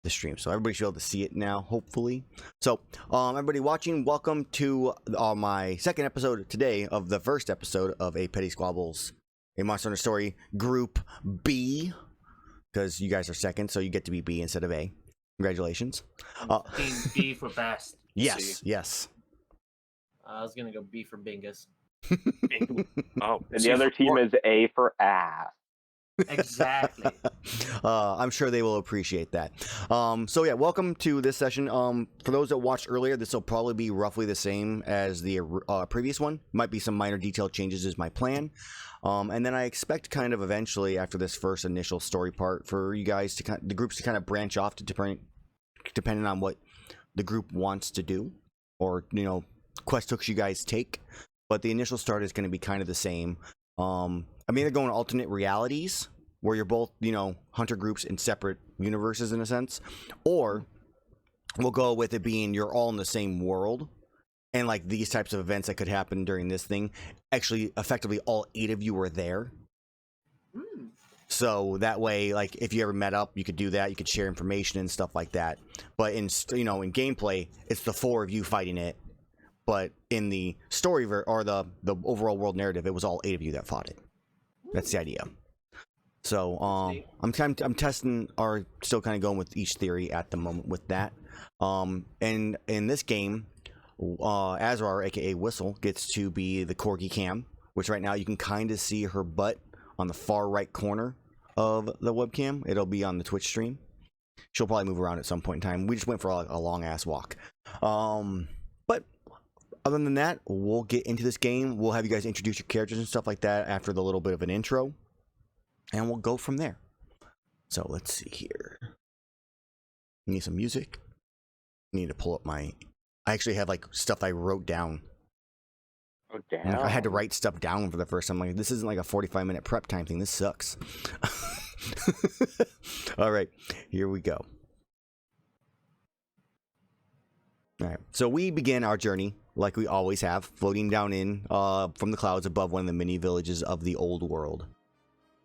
the stream, so everybody should be able to see it now, hopefully. So everybody watching, welcome to my second episode today of the first episode of a Petty Squabbles, a Monster Hunter Story Group B, because you guys are second, so you get to be B instead of A. Congratulations. Team B for best. Yes, yes. I was gonna go B for Bingus. Oh, and the other team is A for ass. Exactly. I'm sure they will appreciate that. So yeah, welcome to this session. For those that watched earlier, this will probably be roughly the same as the previous one. Might be some minor detail changes is my plan. And then I expect kind of eventually after this first initial story part for you guys to the groups to kind of branch off to depending on what the group wants to do, or quest hooks you guys take. But the initial start is going to be kind of the same. I'm either going alternate realities, where you're both, hunter groups in separate universes in a sense, or we'll go with it being you're all in the same world, and like these types of events that could happen during this thing, actually, effectively, all 8 of you were there. So that way, like, if you ever met up, you could do that. You could share information and stuff like that. But in gameplay, it's the 4 of you fighting it. But in the story or the overall world narrative, it was all 8 of you that fought it. That's the idea. So I'm testing, or still kind of going with each theory at the moment with that. And in this game, Azrar, aka Whistle, gets to be the corgi cam, which right now you can kind of see her butt on the far right corner of the webcam. It'll be on the Twitch stream. She'll probably move around at some point in time. We just went for a long ass walk. But other than that, we'll get into this game. We'll have you guys introduce your characters and stuff like that after the little bit of an intro. And we'll go from there. So let's see here. Need some music. Need to pull up my... I actually have like stuff I wrote down. Oh, damn. I had to write stuff down for the first time. Like, this isn't like a 45-minute prep time thing. This sucks. All right, here we go. All right, so we begin our journey like we always have, floating down in from the clouds above one of the mini villages of the old world.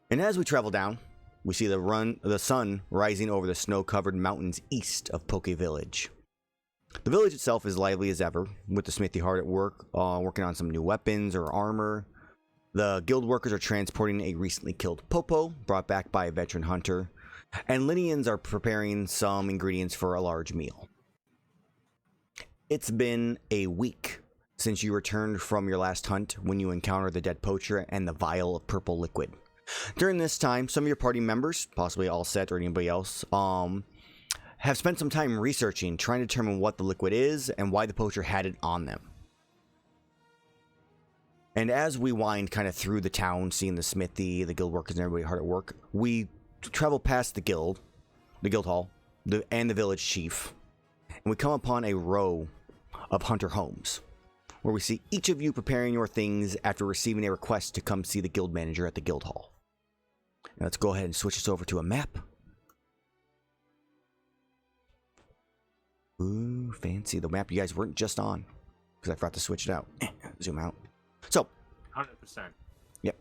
And as we travel down, we see the sun rising over the snow-covered mountains east of Poke Village. The village itself is lively as ever, with the smithy hard at work, working on some new weapons or armor. The guild workers are transporting a recently killed Popo, brought back by a veteran hunter, and Linians are preparing some ingredients for a large meal. It's been a week since you returned from your last hunt when you encountered the dead poacher and the vial of purple liquid. During this time, some of your party members, possibly All Set or anybody else, have spent some time researching, trying to determine what the liquid is and why the poacher had it on them. And as we wind kind of through the town, seeing the smithy, the guild workers, and everybody hard at work, we travel past the guild hall, and the village chief, and we come upon a row of hunter homes, where we see each of you preparing your things after receiving a request to come see the guild manager at the guild hall. Now let's go ahead and switch this over to a map. Ooh, fancy. The map you guys weren't just on, because I forgot to switch it out. Zoom out. So, 100%. Yep.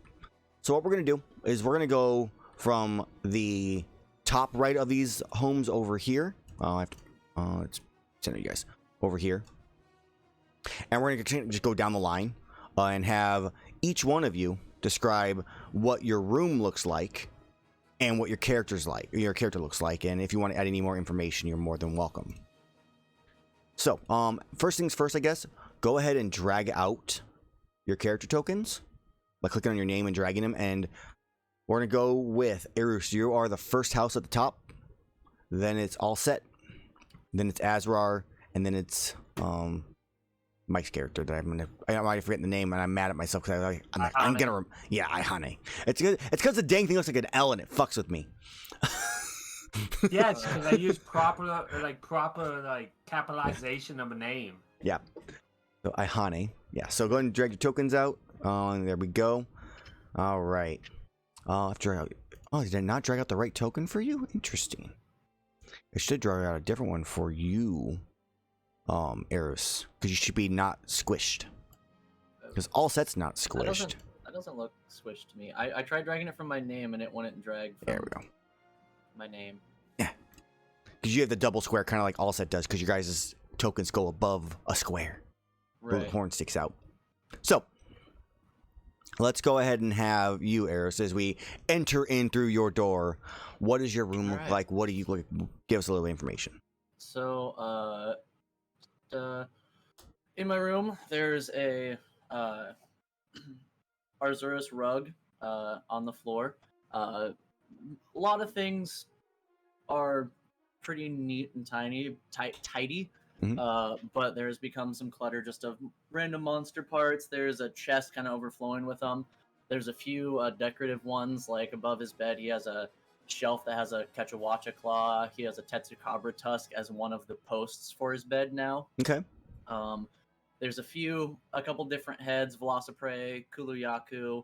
So what we're going to do is we're going to go from the top right of these homes over here. I have to, it's center you guys over here. And we're going to just go down the line and have each one of you describe what your room looks like and what your character looks like. And if you want to add any more information, you're more than welcome. So, first things first, I guess, go ahead and drag out your character tokens by clicking on your name and dragging them. And we're going to go with Erus. You are the first house at the top. Then it's All Set. Then it's Azrar. And then it's Mike's character that I'm already forgetting the name, and I'm mad at myself because I'm gonna Iihane. It's good. It's because the dang thing looks like an L and it fucks with me. Yeah, it's because I use proper capitalization of a name. Yeah. So Iihane. Yeah. So go ahead and drag your tokens out. There we go. All right. Drag out. Oh, did I not drag out the right token for you? Interesting. I should drag out a different one for you, Erus, because you should be not squished. Because All Set's not squished. That doesn't look squished to me. I tried dragging it from my name and it wouldn't drag. There we go. my name. Yeah, because you have the double square, kind of like All Set does, because your guys' tokens go above a square. Right. The horn sticks out. So let's go ahead and have you, Erus, as we enter in through your door. What does your room look like? What do you look? Give us a little information. So, in my room, there's a Arzuros rug on the floor. A lot of things are pretty neat and tidy. Mhm. But there's become some clutter just of random monster parts. There's a chest kind of overflowing with them. There's a few decorative ones, like above his bed, he has a shelf that has a Quetzalcoatl claw. He has a Tetsukabra tusk as one of the posts for his bed now. Okay. There's a couple different heads, Velociprey, Kuluyaku,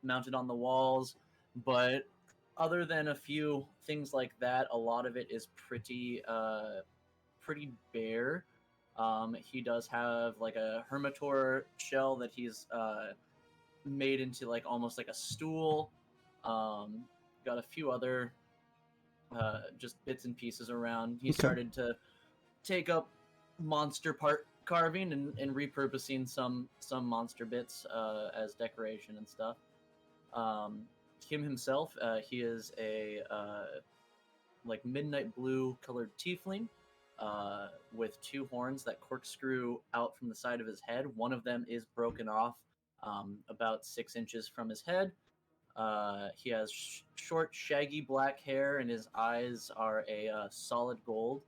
mounted on the walls. But other than a few things like that, a lot of it is pretty bare. He does have like a Hermitor shell that he's made into like almost like a stool. Got a few other just bits and pieces around. He started to take up monster part carving and repurposing some monster bits as decoration and stuff. Him himself, he is a like midnight blue colored tiefling with two horns that corkscrew out from the side of his head. One of them is broken off about 6 inches from his head. He has short, shaggy black hair, and his eyes are a solid gold.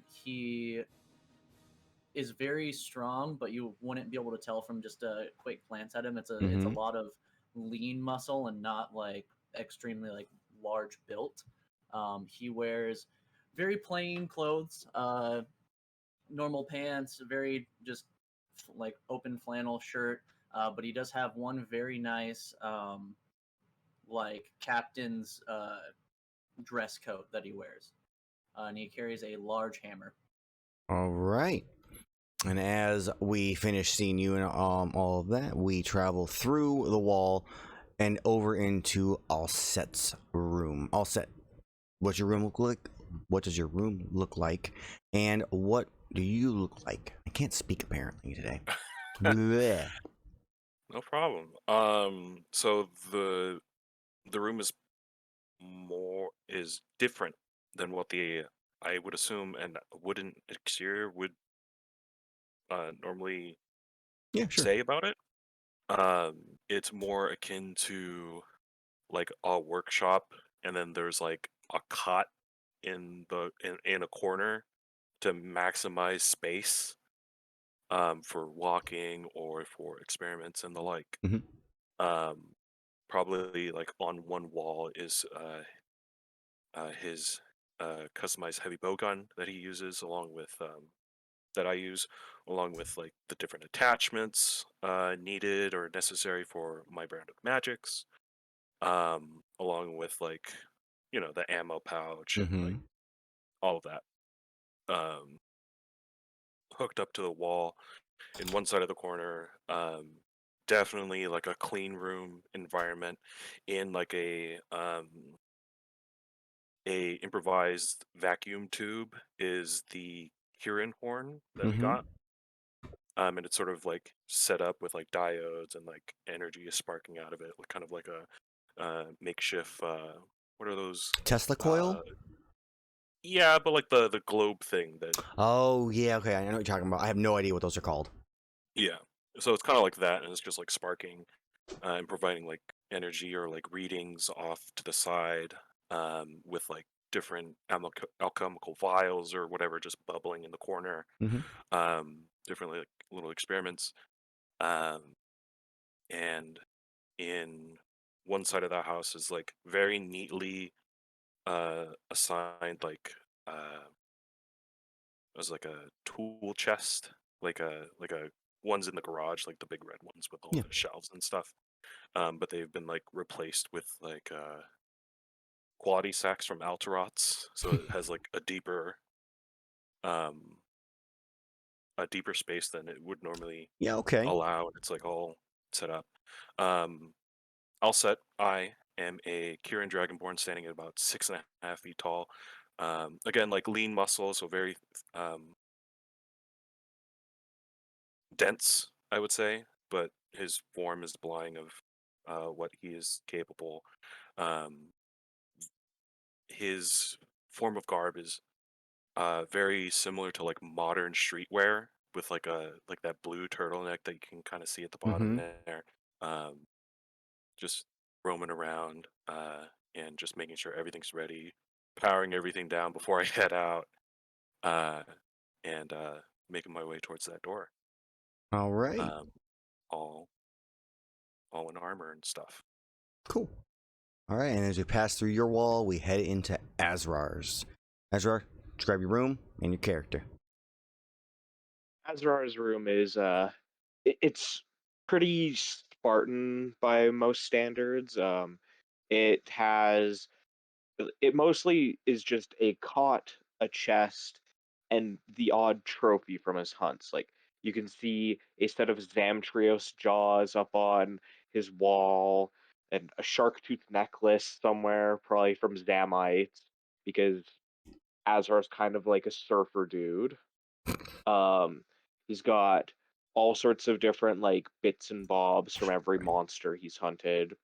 He is very strong, but you wouldn't be able to tell from just a quick glance at him. It's a lot of lean muscle and not like extremely like large built. He wears very plain clothes, normal pants, very just like open flannel shirt. But he does have one very nice like captain's dress coat that he wears, and he carries a large hammer. All right. And as we finish seeing you and all of that, we travel through the wall and over into All Set's room. All Set, what's your room look like? What does your room look like? And what do you look like? I can't speak apparently today. Bleh. No problem. So the room is different than what I would assume and wooden exterior would normally Yeah, sure. say about it. It's more akin to like a workshop, and then there's like a cot in a corner to maximize space for walking or for experiments and the like. Mhm. Probably like on one wall is his customized heavy bow gun that he uses along with that I use, along with like the different attachments needed or necessary for my brand of magics, along with like the ammo pouch and like all of that, hooked up to the wall in one side of the corner. Definitely like a clean room environment in like a improvised vacuum tube is the Huron horn that we got. And it's sort of like set up with like diodes and like energy is sparking out of it, like kind of like a makeshift. What are those? Tesla coil? Yeah, but like the globe thing that. Oh yeah, okay. I know what you're talking about. I have no idea what those are called. Yeah, so it's kind of like that, and it's just like sparking and providing like energy or like readings off to the side, with like different alchemical vials or whatever just bubbling in the corner. Different like little experiments. And in one side of the house is like very neatly assigned like as like a tool chest, like a ones in the garage, like the big red ones with all Yeah. the shelves and stuff. But they've been like replaced with like quality sacks from Alterots, so it has like um a deeper space than it would normally Yeah, okay. allow. It's like all set up. All set. I am a Kirin Dragonborn standing at about 6.5 feet tall. Again, like lean muscle, so very dense, I would say, but his form is blind of what he is capable. Um, his form of garb is very similar to like modern streetwear with like that blue turtleneck that you can kind of see at the bottom Mm-hmm. there. Um, just roaming around and just making sure everything's ready, powering everything down before I head out, uh, and making my way towards that door. All right. Um, all all in armor and stuff. Cool. All right, and as we pass through your wall, we head into Azrar's. Azrar, describe your room and your character. Azrar's room is it's pretty Spartan by most standards. It has it mostly is just a cot, a chest, and the odd trophy from his hunts. Like you can see a set of Zamtrios jaws up on his wall, and a shark tooth necklace somewhere, probably from Zamites, because Azar's kind of like a surfer dude. Um, he's got all sorts of different like bits and bobs from every monster he's hunted,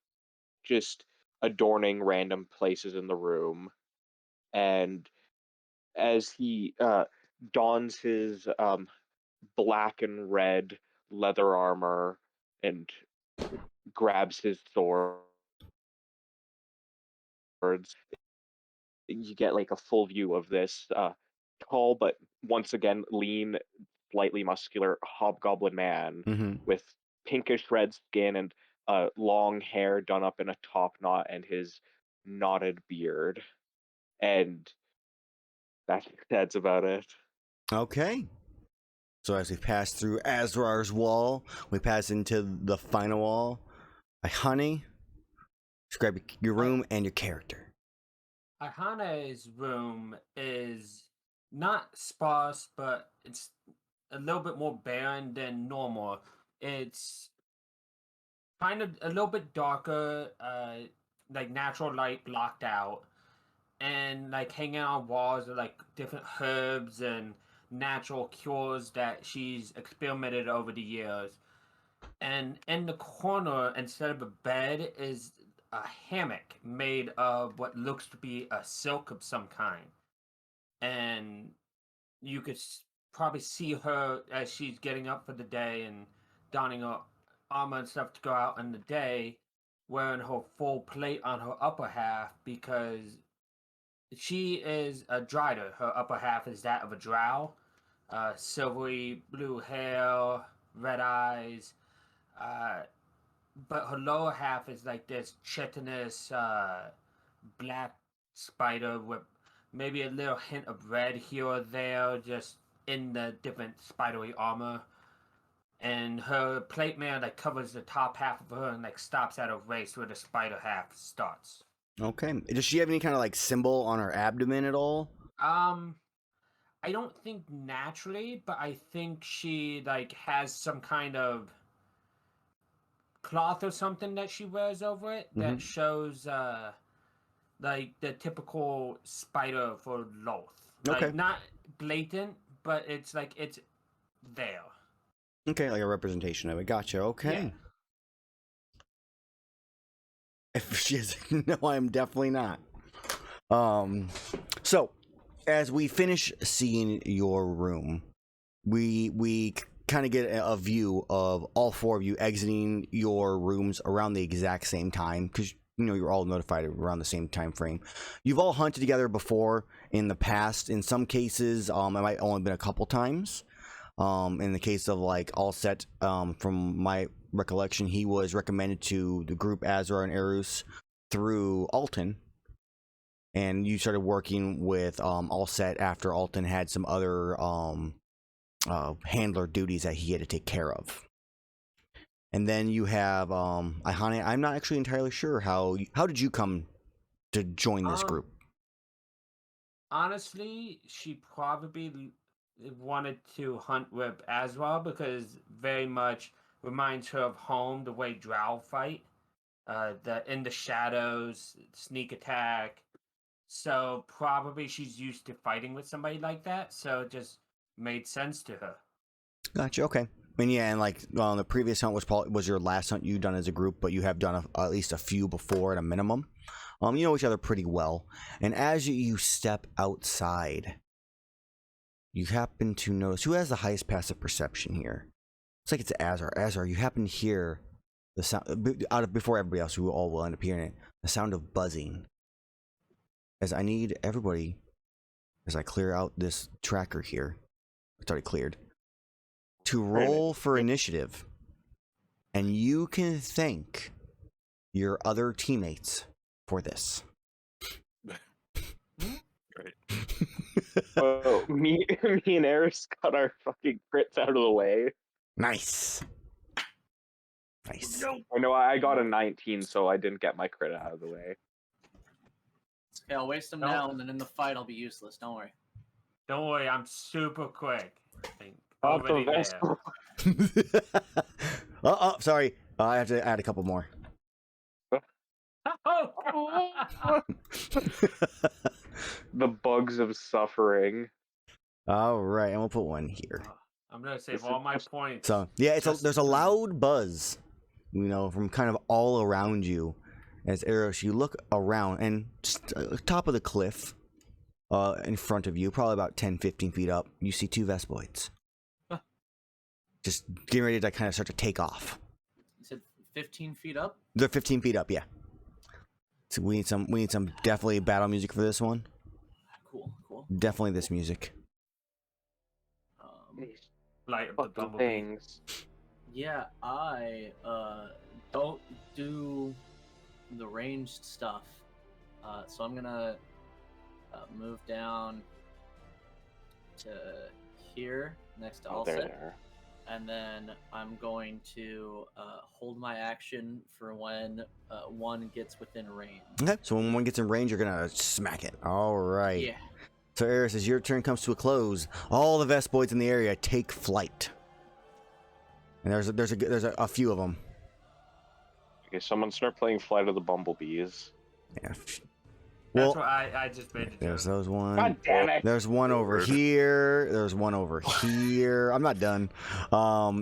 just adorning random places in the room. And as he dons his black and red leather armor and grabs his swords, you get like a full view of this tall but once again lean, slightly muscular hobgoblin man Mm-hmm. with pinkish red skin and long hair done up in a top knot and his knotted beard. And that's about it. Okay. So as we pass through Azrar's wall, we pass into the final wall. Iihane, describe your room and your character. Ihane's room is not sparse, but it's a little bit more barren than normal. It's kind of a little bit darker, like natural light blocked out, and like hanging on walls are like different herbs and natural cures that she's experimented over the years. And in the corner, instead of a bed, is a hammock made of what looks to be a silk of some kind. And you could probably see her as she's getting up for the day and donning her armor and stuff to go out in the day, wearing her full plate on her upper half because she is a Drider. Her upper half is that of a drow. Silvery blue hair, red eyes. Uh, but her lower half is like this chitinous black spider with maybe a little hint of red here or there, just in the different spidery armor. And her plate mail like covers the top half of her and like stops at a waist where the spider half starts. Okay. Does she have any kind of like symbol on her abdomen at all? Um, I don't think naturally, but I think she like has some kind of cloth or something that she wears over it that Mm-hmm. shows like the typical spider for Loth. Okay. Like not blatant, but it's like it's there. Okay, like a representation of it. Gotcha. Okay. Yeah. If she is, no, I'm definitely not. So as we finish seeing your room, we kind of get a view of all four of you exiting your rooms around the exact same time because you're all notified around the same time frame. You've all hunted together before in the past. In some cases, it might only been a couple times. In the case of like Allset, from my recollection, he was recommended to the group Azrar and Erus through Alton, and you started working with Allset after Alton had some other handler duties that he had to take care of. And then you have Iihane. I'm not actually entirely sure how did you come to join this group? Honestly, she probably wanted to hunt with Azrael because very much reminds her of home, the way Drow fight. in the shadows, sneak attack. So probably she's used to fighting with somebody like that. So it just made sense to her. Gotcha. Okay. I mean, yeah, and like the previous hunt was your last hunt you done as a group, but you have done at least a few before at a minimum. You know each other pretty well, and as you step outside, you happen to notice who has the highest passive perception here. It's like it's Azrar. Azrar, you happen to hear the sound before everybody else, who all will end up hearing it. The sound of buzzing. As I need everybody, as I clear out this tracker here, it's already cleared, to roll for initiative, and you can thank your other teammates for this. Right. Oh, me and Erus got our fucking crits out of the way. Nice. I know I got a 19, so I didn't get my crit out of the way. Okay, I'll waste them Nope. now, and then in the fight I'll be useless. Don't worry. Don't worry, I'm super quick. I think. Not the Already there. Vespoid. Oh, sorry. I have to add a couple more. The bugs of suffering. All right, and we'll put one here. I'm gonna save This all is my just- points. So yeah, Just- there's a loud buzz, from kind of all around you. As Erus, you look around, and just top of the cliff, in front of you, probably about 10, 15 feet up, you see two Vespoids. Just getting ready to kind of start to take off. You said 15 feet up? They're 15 feet up, yeah. So we need some definitely battle music for this one. Cool. Definitely this music. Light of the Fucking bumblebee. things. Yeah, I don't do the ranged stuff, so I'm gonna move down to here next to Oh, there, Alset, there. and then I'm going to hold my action for when one gets within range. Okay, so when one gets in range, you're gonna smack it. All right. Yeah. So Erus, as your turn comes to a close, all the Vespoids in the area take flight, and there's a few of them. Okay, someone start playing Flight of the Bumblebees. Yeah. That's Well, what I just made it. there's those one. God damn it! There's one over Rude. here. There's one over here. I'm not done.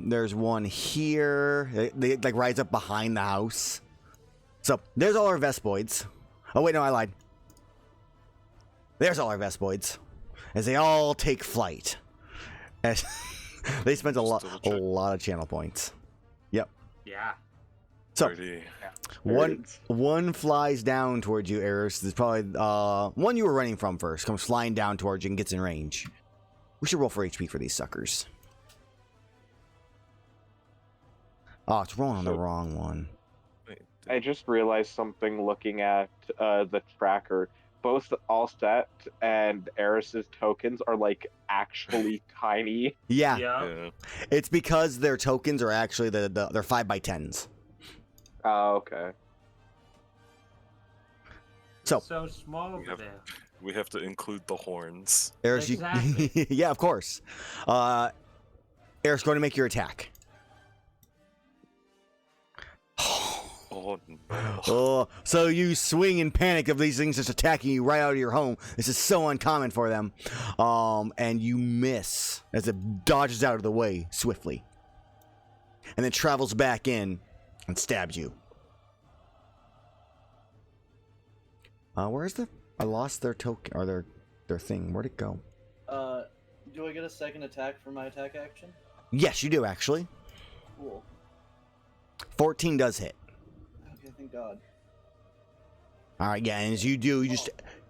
There's one here. They like rides up behind the house. So there's all our Vespoids. Oh wait, no, I lied. There's all our Vespoids, as they all take flight. As they spent a lot of channel points. Yep. Yeah. So Pretty. one flies down towards you, Erus. There's probably one you were running from first. Comes flying down towards you and gets in range. We should roll for HP for these suckers. Oh, it's rolling on the wrong one. Wait, I just realized something looking at the tracker. Both Alset and Erus's tokens are like actually tiny. Yeah, yeah. it's because their tokens are actually they're 5x10s. Oh, okay. So So small over have- there. We have to include the horns. Erus, Exactly. yeah, of course. Erus, going to make your attack. Oh no. Oh, so you swing in panic of these things just attacking you right out of your home. This is so uncommon for them. And you miss as it dodges out of the way swiftly. And then travels back in and stabs you. Where's the... I lost their token, or their thing. Where'd it go? Do I get a second attack for my attack action? Yes, you do, actually. Cool. 14 does hit. Okay, thank God. All right, yeah, and as you do, you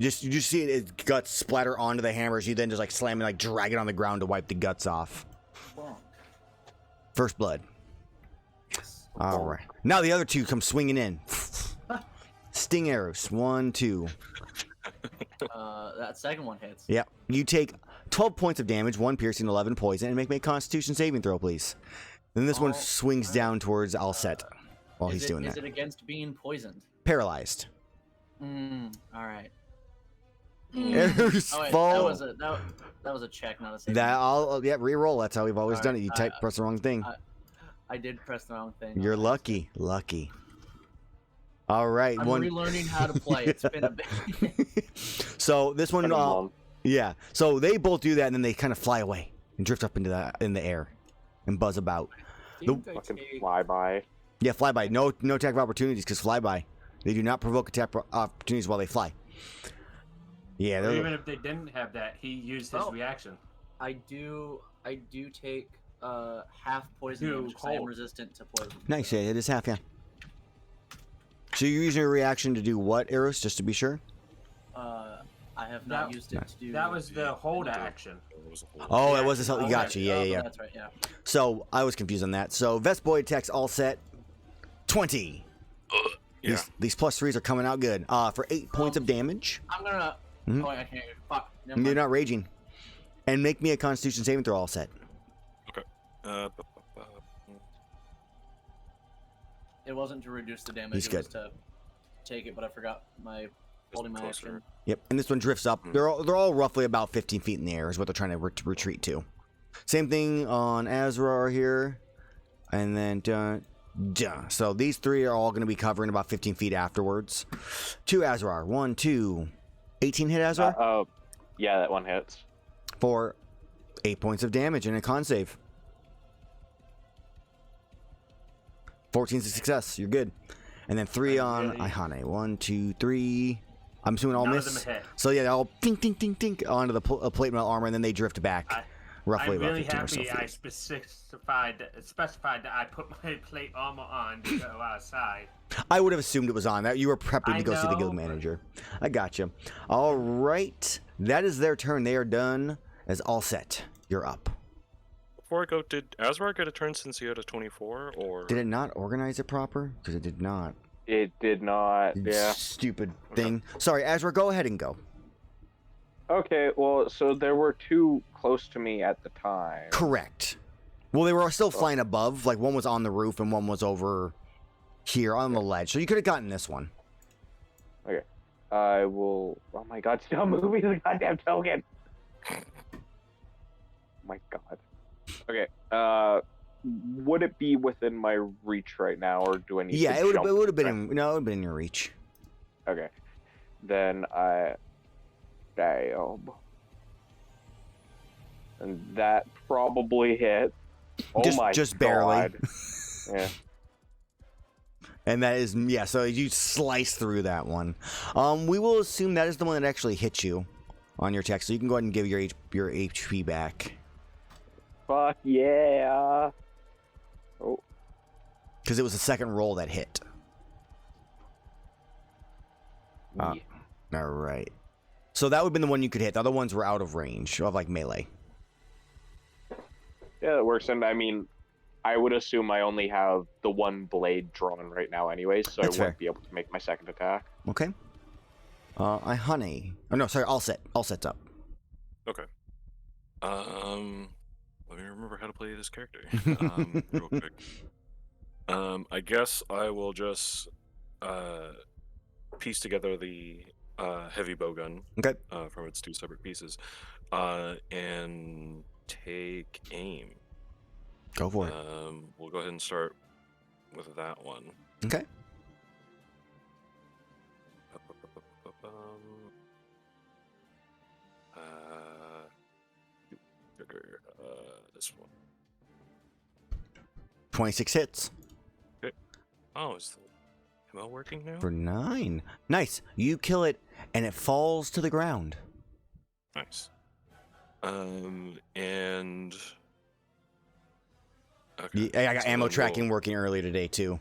just see it guts splatter onto the hammers. You then just like slam and like drag it on the ground to wipe the guts off. Bonk. First blood. Yes. All right. Now the other two come swinging in. Sting arrows. 1, 2. That second one hits. Yep. You take 12 points of damage, 1 piercing, 11 poison, and make a Constitution saving throw, please. Then this one All swings right. down towards Alset while he's doing Is that. it against being poisoned? Paralyzed. All right. Erus Oh wait, fall. that was a check, not a save. Yeah, re-roll. That's how we've always All done right, it. You press the wrong thing. I did press the wrong thing. You're Okay. lucky. All right, I'm relearning how to play. It's been a bit. So this one, Been a month. yeah. So they both do that, and then they kind of fly away and drift up into the air and buzz about. Fucking flyby. Yeah, flyby. No attack of opportunities because flyby. They do not provoke attack opportunities while they fly. Yeah, Or even if they didn't have that, he used his reaction. I do take half poison Too damage 'cause I am cold. resistant to poison. nice. Yeah, it is half. Yeah. So you're using your reaction to do what, Erus? Just to be sure. I have not That- used it to do. That was the hold action. Oh, Yeah, it was a Okay. gotcha. Yeah, yeah. That's right. Yeah. So I was confused on that. So Vespoid attacks all set. 20. Yeah. These +3s are coming out good. For 8 points of damage. I'm gonna. Mhm. Oh, I can't. Fuck. Never You're mind. not raging. And make me a Constitution saving throw all set. It wasn't to reduce the damage. He's it was to take it, but I forgot my holding my closer. action. Yep. And this one drifts up. Hmm. They're all roughly about 15 feet in the air is what they're trying to retreat to. Same thing on Azrar here. And then so these 3 are all going to be covering about 15 feet afterwards. To Azrar. 1, 2. 18 hit Azrar Yeah, that one hits. for 8 points of damage and a con save. 14's a success. You're good. And then 3 on Iihane. 1, 2, 3. I'm assuming all None miss. of them hit. So yeah, they all tink, tink, tink, tink onto the plate mail armor, and then they drift back. Roughly I'm about really 15 or so happy I feet. specified that I put my plate armor on to go outside. I would have assumed it was on. That you were prepping I to go see the guild know, but- manager. I gotcha. All right, that is their turn. They are done. As all set. You're up. Before I go, did Azrar get a turn since he had a 24, or Did it not organize it proper? Because it did not. It did not. Yeah. Stupid thing. Sorry, Azra, go ahead and go. Okay, well, so there were 2 close to me at the time. Correct. Well, they were still flying above. Like one was on the roof and one was over here on the ledge. So you could have gotten this one. Okay. I will. Oh my god, stop moving the goddamn token! Oh my god. Okay. Would it be within my reach right now, or do I need Yeah, to it would jump? have been in, no, it would have been in your reach. Okay. Then I. Damn. And that probably hit. Oh my just barely. god. Yeah. And that is, yeah, so you slice through that one. We will assume that is the one that actually hit you on your attack, so you can go ahead and give your HP back. Fuck yeah. Oh. Because it was the second roll that hit. Yeah. All right. So that would have been the one you could hit. The other ones were out of range of like melee. Yeah, that works. And I mean, I would assume I only have the one blade drawn right now anyways, so That's I fair. won't be able to make my second attack. Okay. Iihane. Oh no, sorry, all set. All set's up. Okay. Let me remember how to play this character. Real quick. I guess I will just piece together the heavy bowgun Okay. from its 2 separate pieces, and take aim. Go for it. We'll go ahead and start with that one. Okay. This one. 26 hits. Oh, is the ML working now? For 9. Nice. You kill it, and it falls to the ground. Nice. And okay. Yeah, I got so ammo then tracking working earlier today, too.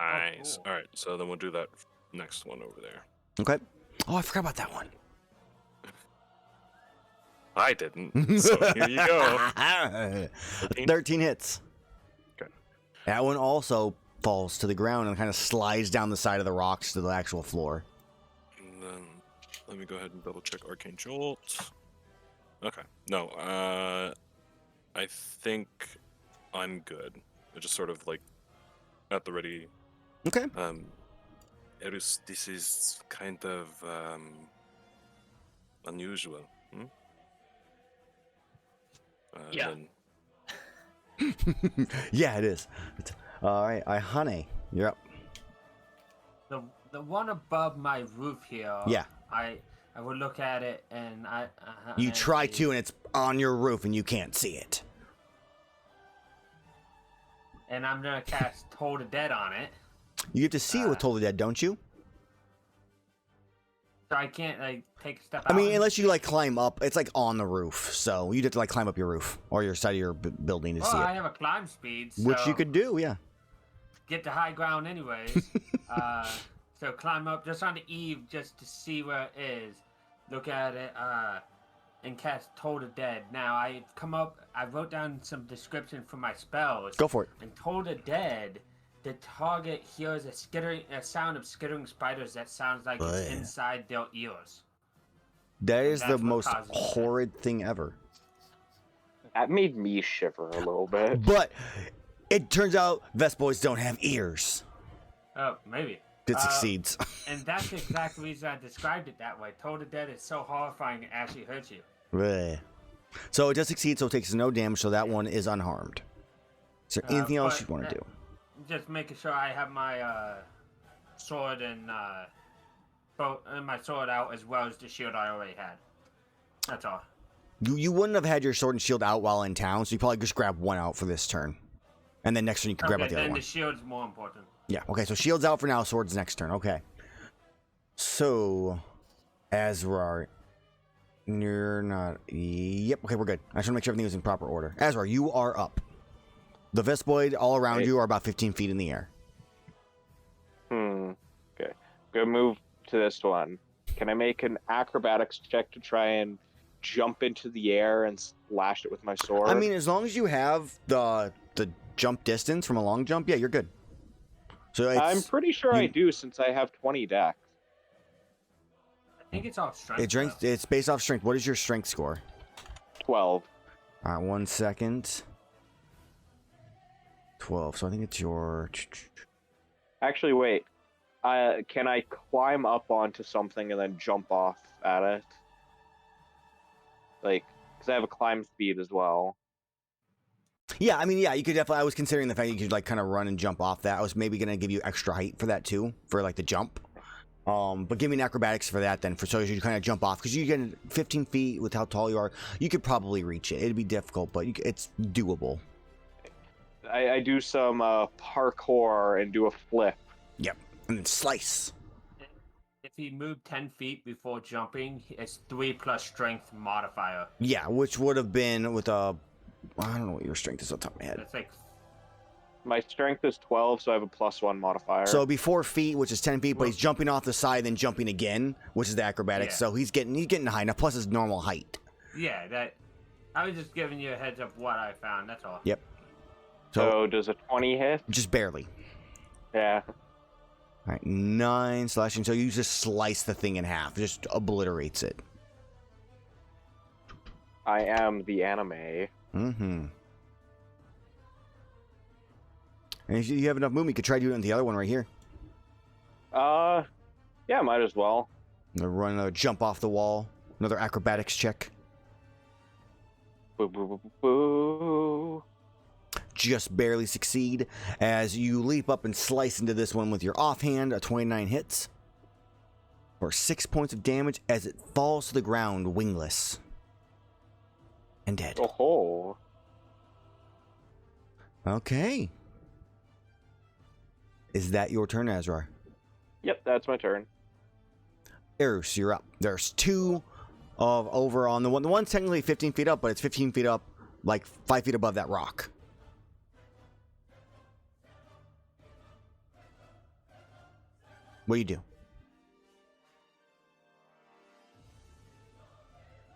Nice. cool. All right, so then we'll do that next one over there. Okay. Oh, I forgot about that one. I didn't. So here you go. 13 hits. Okay. That one also falls to the ground and kind of slides down the side of the rocks to the actual floor. And then let me go ahead and double check Arcane Jolt. Okay. No, I think I'm good. I just sort of like at the ready. Okay. Erus, this is kind of unusual. Hmm? Yeah. Then Yeah, it is. All right, Iihane, you're up. The one above my roof here. Yeah. I would look at it and You and try see- to, and it's on your roof, and you can't see it. And I'm gonna cast Toll the Dead on it. You get to see it with Toll the Dead, don't you? So I can't like take a step out. I mean, and- unless you like climb up, it's like on the roof, so you'd have to like climb up your roof or your side of your building to well, see I it, have a climb speed, so which you could do, yeah. get to high ground anyways. So climb up just on the eave just to see where it is. Look at it, and cast Toll the Dead. Now I wrote down some description for my spells. Go for it. And Toll the Dead, the target hears a sound of skittering spiders that sounds like it's Bleh. inside their ears. That is the That's what most causes it. horrid thing ever. That made me shiver a little bit. But it turns out Vespoids don't have ears. Oh, maybe. It succeeds. And that's the exact reason I described it that way. Toll the Dead is so horrifying it actually hurts you. Bleh. So it does succeed, so it takes no damage, so that one is unharmed. Is there anything else but, you want to do? Just making sure I have my sword and my sword out as well as the shield I already had. That's all. You wouldn't have had your sword and shield out while in town, so you probably just grab one out for this turn. And then next turn you can grab out the other then one. the shield's more important. Yeah, okay, so shield's out for now, sword's next turn, okay. So, Azrar, you're not... Yep, okay, we're good. I just want to make sure everything is in proper order. Azrar, you are up. The Vespoid all around Right. you are about 15 feet in the air. Okay. Go move to this one. Can I make an acrobatics check to try and jump into the air and slash it with my sword? I mean, as long as you have the jump distance from a long jump, yeah, you're good. So I'm pretty sure I do since I have 20 dex. I think it's all strength. It's based off strength. What is your strength score? 12. All right, 1 second. 12. So I think it's your... Actually, wait. Can I climb up onto something and then jump off at it? Like, because I have a climb speed as well. Yeah, I mean, yeah, you could definitely... I was considering the fact you could, like, kind of run and jump off that. I was maybe going to give you extra height for that, too, for, like, the jump. But give me an acrobatics for that, then, so you kind of jump off. Because you get 15 feet with how tall you are. You could probably reach it. It'd be difficult, but it's doable. I do some parkour and do a flip. Yep. And then slice. If he moved 10 feet before jumping, it's 3 plus strength modifier. Yeah, which would have been with a... I don't know what your strength is off the top of my head. That's like My strength is 12, so I have a +1 modifier. So it'd be 4 feet, which is 10 feet, but he's jumping off the side, then jumping again, which is the acrobatics. Yeah. So he's getting high enough, plus his normal height. yeah, that. I was just giving you a heads up what I found. That's all. Yep. So does a 20 hit? Just barely. Yeah. All right, 9 slashing. So you just slice the thing in half, just obliterates it. I am the anime. Mm-hmm. And if you have enough movement, you could try doing the other one right here. Yeah, might as well. Run another jump off the wall. Another acrobatics check. Boo, boo, boo, boo, boo. Just barely succeed as you leap up and slice into this one with your offhand. A 29 hits for 6 points of damage as it falls to the ground wingless and dead. Oh. Okay. Is that your turn, Azrar? Yep, that's my turn. Erus, you're up. There's 2 of over on the one. The one's technically 15 feet up, but it's 15 feet up, like 5 feet above that rock. What do you do?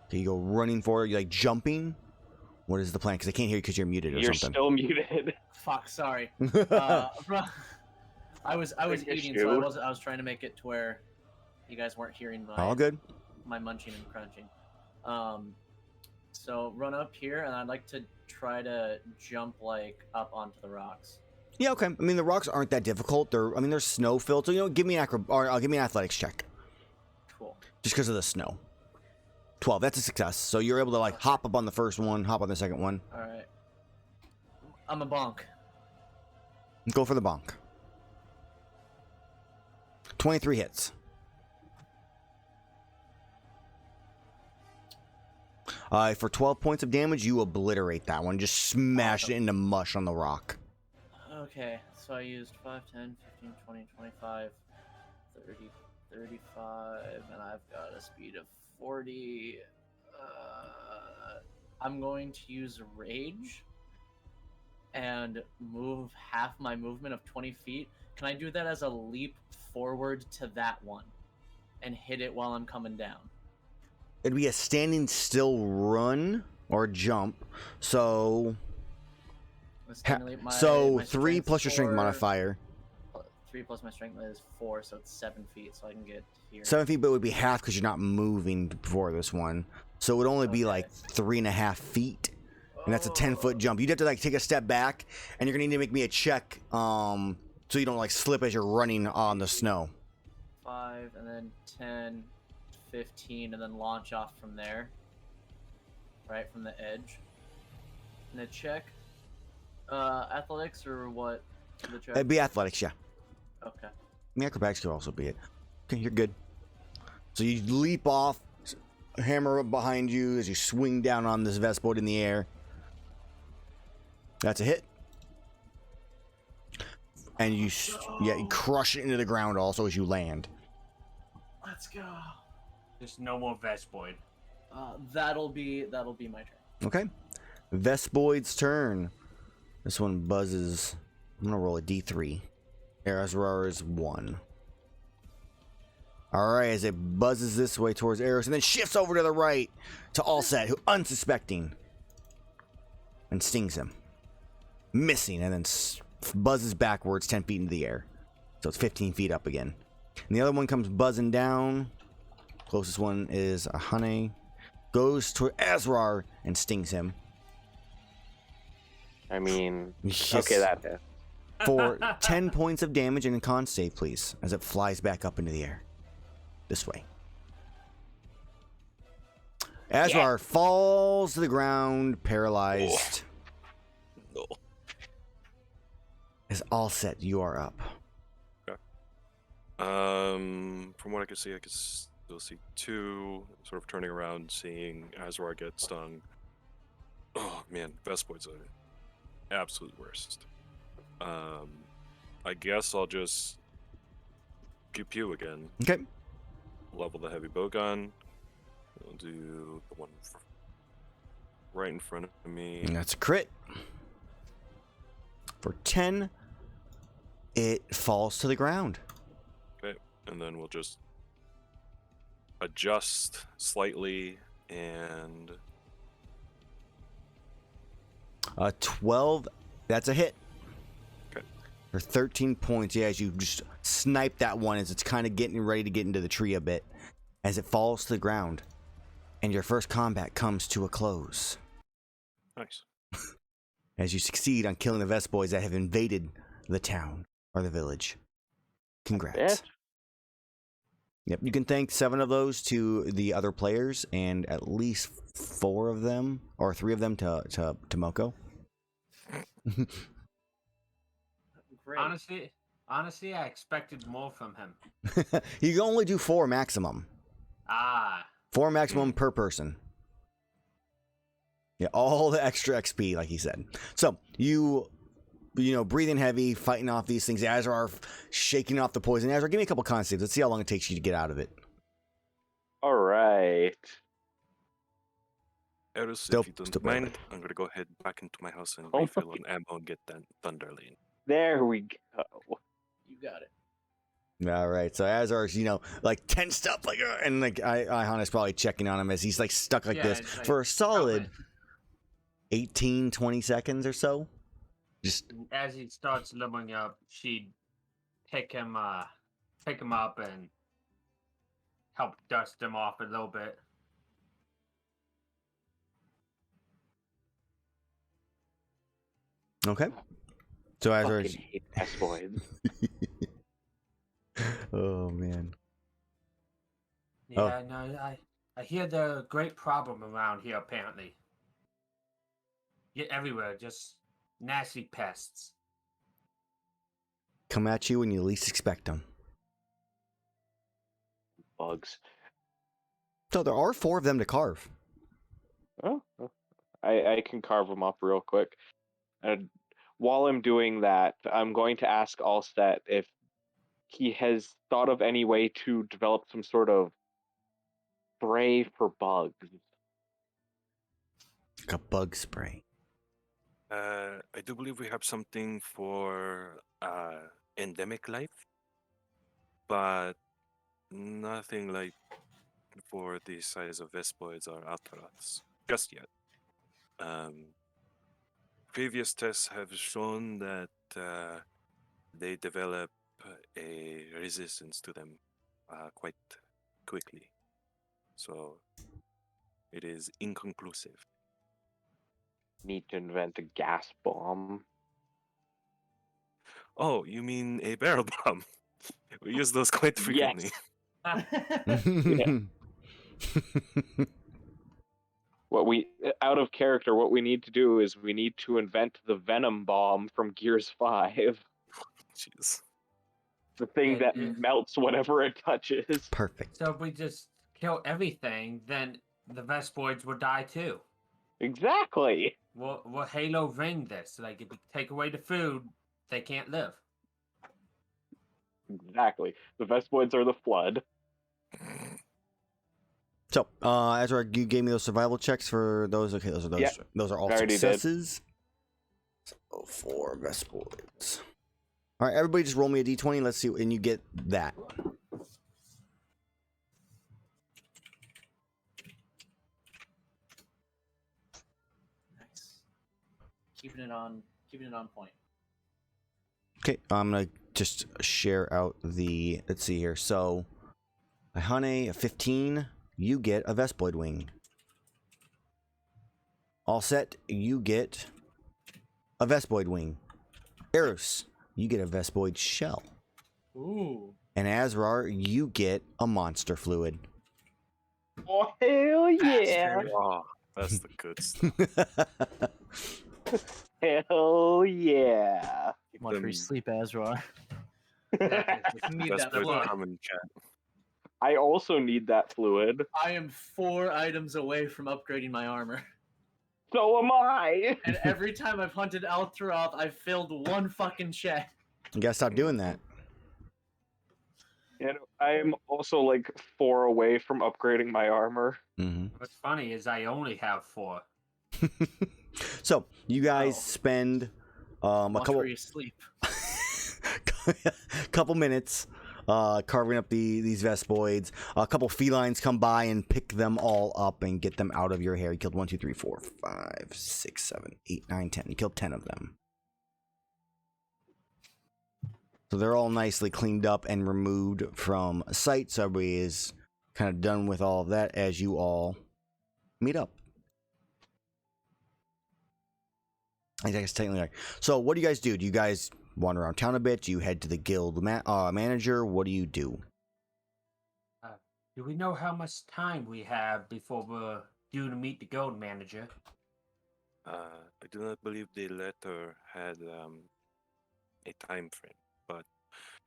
Okay, you go running forward. You like jumping. What is the plan? Because I can't hear you because you're muted or You're something. still muted. Fuck, sorry. I was Big eating, issue. so I was trying to make it to where you guys weren't hearing All good. my munching and crunching. So run up here, and I'd like to try to jump like up onto the rocks. Yeah, okay. I mean, the rocks aren't that difficult. They're snow filled. So give me an give me an athletics check. Cool. Just because of the snow. 12. That's a success. So you're able to like hop up on the first one, hop on the second one. All right. I'm a bonk. Go for the bonk. 23 hits. For 12 points of damage, you obliterate that one. Just smash it into mush on the rock. Okay, so I used 5, 10, 15, 20, 25, 30, 35, and I've got a speed of 40. I'm going to use Rage and move half my movement of 20 feet. Can I do that as a leap forward to that one and hit it while I'm coming down? It'd be a standing still run or jump. So, My 3 strength's plus your strength 4, modifier. 3 plus my strength is 4, so it's 7 feet, so I can get here. 7 feet, but it would be half because you're not moving before this one. So it would only be Okay. like 3.5 feet. And that's a 10-foot jump. You'd have to like take a step back, and you're gonna need to make me a check, so you don't like slip as you're running on the snow. 5, and then 10, 15, and then launch off from there. Right from the edge. And a check. Athletics or what? For the check? It'd be athletics, yeah. Okay. The acrobatics could also be it. Okay, you're good. So you leap off, hammer up behind you as you swing down on this Vespoid in the air. That's a hit. And you crush it into the ground also as you land. Let's go. There's no more Vespoid. That'll be my turn. Okay. Vespoid's turn. This one buzzes. I'm gonna roll a d3. Azrar is 1. Alright, as it buzzes this way towards Erus and then shifts over to the right to Allset, who unsuspecting. And stings him. Missing, and then buzzes backwards 10 feet into the air. So it's 15 feet up again. And the other one comes buzzing down. Closest one is Iihane. Goes to Azrar and stings him. I mean, Yes. okay, that hit. For 10 points of damage and a con save, please, as it flies back up into the air. This way. Azrar falls to the ground, paralyzed. No. Is all set. You are up. From what I can see, I can still see 2. Sort of turning around, seeing Azrar get stung. Oh man, Vespoid's an absolute worst. I guess I'll just pew pew again. Okay. Level the heavy bow gun. We'll do the one right in front of me. And that's a crit. For 10, it falls to the ground. Okay, and then we'll just adjust slightly and 12, that's a hit. Okay. For 13 points, yeah, as you just snipe that one as it's kind of getting ready to get into the tree a bit, as it falls to the ground, and your first combat comes to a close. nice. As you succeed on killing the Vespoids that have invaded the town or the village. Congrats. Yeah. Yep, you can thank 7 of those to the other players, and at least 4 of them, or 3 of them to Moko. Great. Honestly, I expected more from him. You can only do 4 maximum. 4 maximum per person. Yeah, all the extra XP, like he said. So, you know, breathing heavy, fighting off these things. Azrar shaking off the poison. Azrar, give me a couple con saves. Let's see how long it takes you to get out of it. All right. Erus, Still- if you don't still mind, bad. I'm gonna go head back into my house and Oh refill my- on ammo and get that Thunderlane. There we go. You got it. All right, so Azar's, you know, like tensed up, like, and like Iihane's probably checking on him as he's like stuck like Yeah, this it's like, for a solid probably- 18, 20 seconds or so. Just As he starts limbering up, she'd pick him up and help dust him off a little bit. okay. So Azar's, Fucking hate Vespoids. oh man. Yeah, no, I hear the great problem around here apparently. Yeah, everywhere, just nasty pests. Come at you when you least expect them. bugs. So there are 4 of them to carve. Oh, I can carve them up real quick. And while I'm doing that, I'm going to ask Allstat if he has thought of any way to develop some sort of spray for bugs. Like a bug spray. I do believe we have something for endemic life, but nothing like for the size of Vespoids or Altaroths just yet. Previous tests have shown that they develop a resistance to them quite quickly. So it is inconclusive. Need to invent a gas bomb. Oh, you mean a barrel bomb? We use those quite frequently. Yeah. What we out of character, what we need to do is we need to invent the venom bomb from Gears 5. Jeez. The thing And that if- melts whatever it touches. Perfect. So if we just kill everything, then the Vespoids will die too. Exactly. We'll Halo ring this. Like if we take away the food, they can't live. Exactly. The Vespoids are the flood. So, Azrar, you gave me those survival checks for those. Okay, those are those. Yeah, Those are all I already did. successes. So 4 Vespoids. All right, everybody, just roll me a d20. Let's see, and you get that. Nice. Keeping it on point. Okay, I'm gonna just share out the. Let's see here. So, Iihane, a 15. You get a Vespoid wing. All set. You get a Vespoid wing. Erus, you get a Vespoid shell. Ooh. And Azrar, you get a monster fluid. Oh, hell yeah. Bastard. Oh, that's the good stuff. Hell yeah. Watch where you sleep, Azrar. Need Best that bit fluid. to come in chat. I also need that fluid. I am 4 items away from upgrading my armor. So am I. And every time I've hunted Altaroth, I've filled 1 fucking check. You gotta stop doing that. And I'm also like 4 away from upgrading my armor. Mm-hmm. What's funny is I only have 4. So you guys Oh. spend a Watch couple where you sleep. couple minutes carving up these Vespoids. A couple felines come by and pick them all up and get them out of your hair. You killed 1, 2, 3, 4, 5, 6, 7, 8, 9, 10. You killed 10 of them. So they're all nicely cleaned up and removed from sight. So everybody is kind of done with all of that as you all meet up. I guess technically, like, so what do you guys do? Do you guys wander around town a bit? Do you head to the guild manager? What do you do? Do we know how much time we have before we're due to meet the guild manager? I do not believe the letter had a time frame, but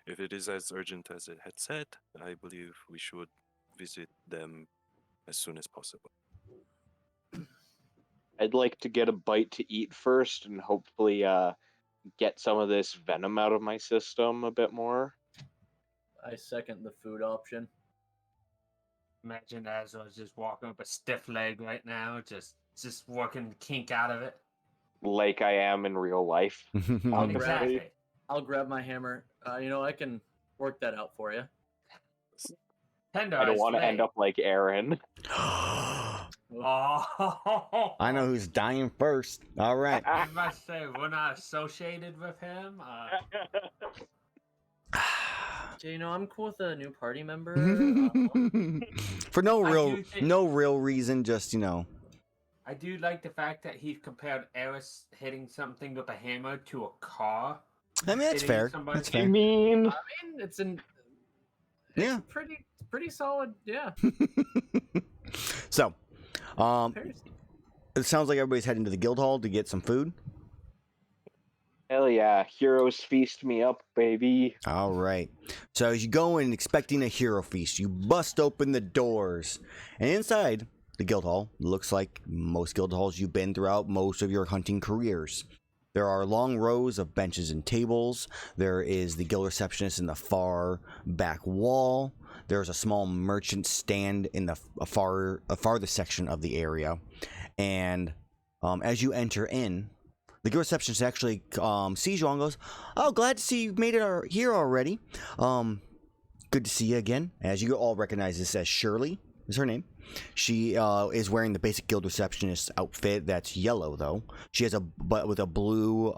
if it is as urgent as it had said, I believe we should visit them as soon as possible. I'd like to get a bite to eat first and hopefully get some of this venom out of my system a bit more. I second the food option. Imagine Azra's just walking up a stiff leg right now, just working the kink out of it. Like I am in real life. I'll Exactly. I'll grab my hammer. I can work that out for you. Tender. I don't want to end up like Aaron. Oh, I know who's dying first. All right. I must say we're not associated with him. I'm cool with a new party member. For no I real do think- no real reason, just I do like the fact that he compared Erus hitting something with a hammer to a car. I mean, that's Hitting fair. somebody- That's I fair. mean, It's Yeah. pretty solid. Yeah. So, Comparison. it sounds like everybody's heading to the guild hall to get some food. Hell yeah, heroes feast me up, baby. All right. So as you go in expecting a hero feast, you bust open the doors, and inside the guild hall looks like most guild halls you've been throughout most of your hunting careers. There are long rows of benches and tables. There is the guild receptionist in the far back wall. There's a small merchant stand in the farthest section of the area. And as you enter in, the guild receptionist actually sees you all and goes, "Oh, glad to see you made it here already. Good to see you again." As you all recognize this as Shirley, is her name. She is wearing the basic guild receptionist outfit that's yellow, though. She has with a blue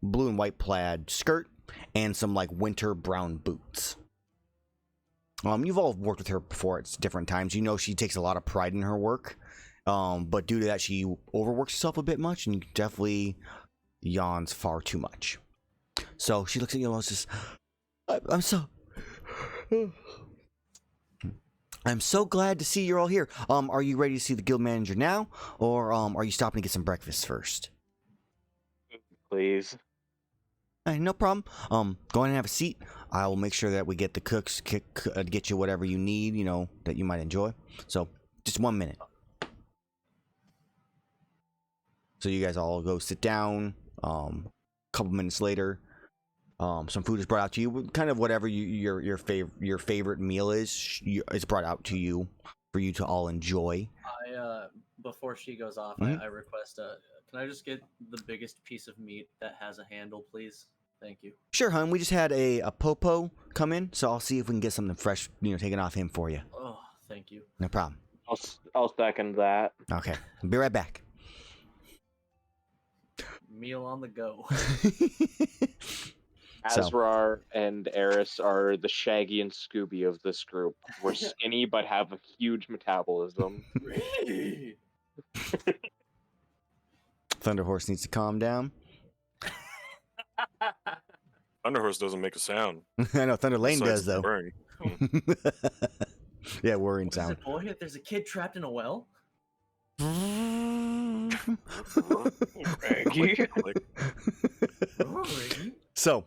blue and white plaid skirt and some like winter brown boots. You've all worked with her before at different times. You know she takes a lot of pride in her work. But due to that, she overworks herself a bit much and definitely yawns far too much. So she looks at you and says, I'm so glad to see you're all here. Are you ready to see the guild manager now, or are you stopping to get some breakfast first? Please. Hey, no problem. Go ahead and have a seat. I will make sure that we get the cooks get you whatever you need, that you might enjoy. So just 1 minute. So you guys all go sit down. A couple minutes later, some food is brought out to you. Kind of whatever your favorite meal is brought out to you for you to all enjoy. Before she goes off, Mhm. I request can I just get the biggest piece of meat that has a handle, please? Thank you. Sure, hon. We just had a popo come in, so I'll see if we can get something fresh, taken off him for you. Oh, thank you. No problem. I'll second that. Okay, I'll be right back. Meal on the go. So- Azrar and Erus are the Shaggy and Scooby of this group. We're skinny but have a huge metabolism. Really? Thunderhorse needs to calm down. Thunderhorse doesn't make a sound. I know Thunder Lane besides does though. whirring. Yeah, whirring What is sound. it, boy? If there's a kid trapped in a well? Like, So,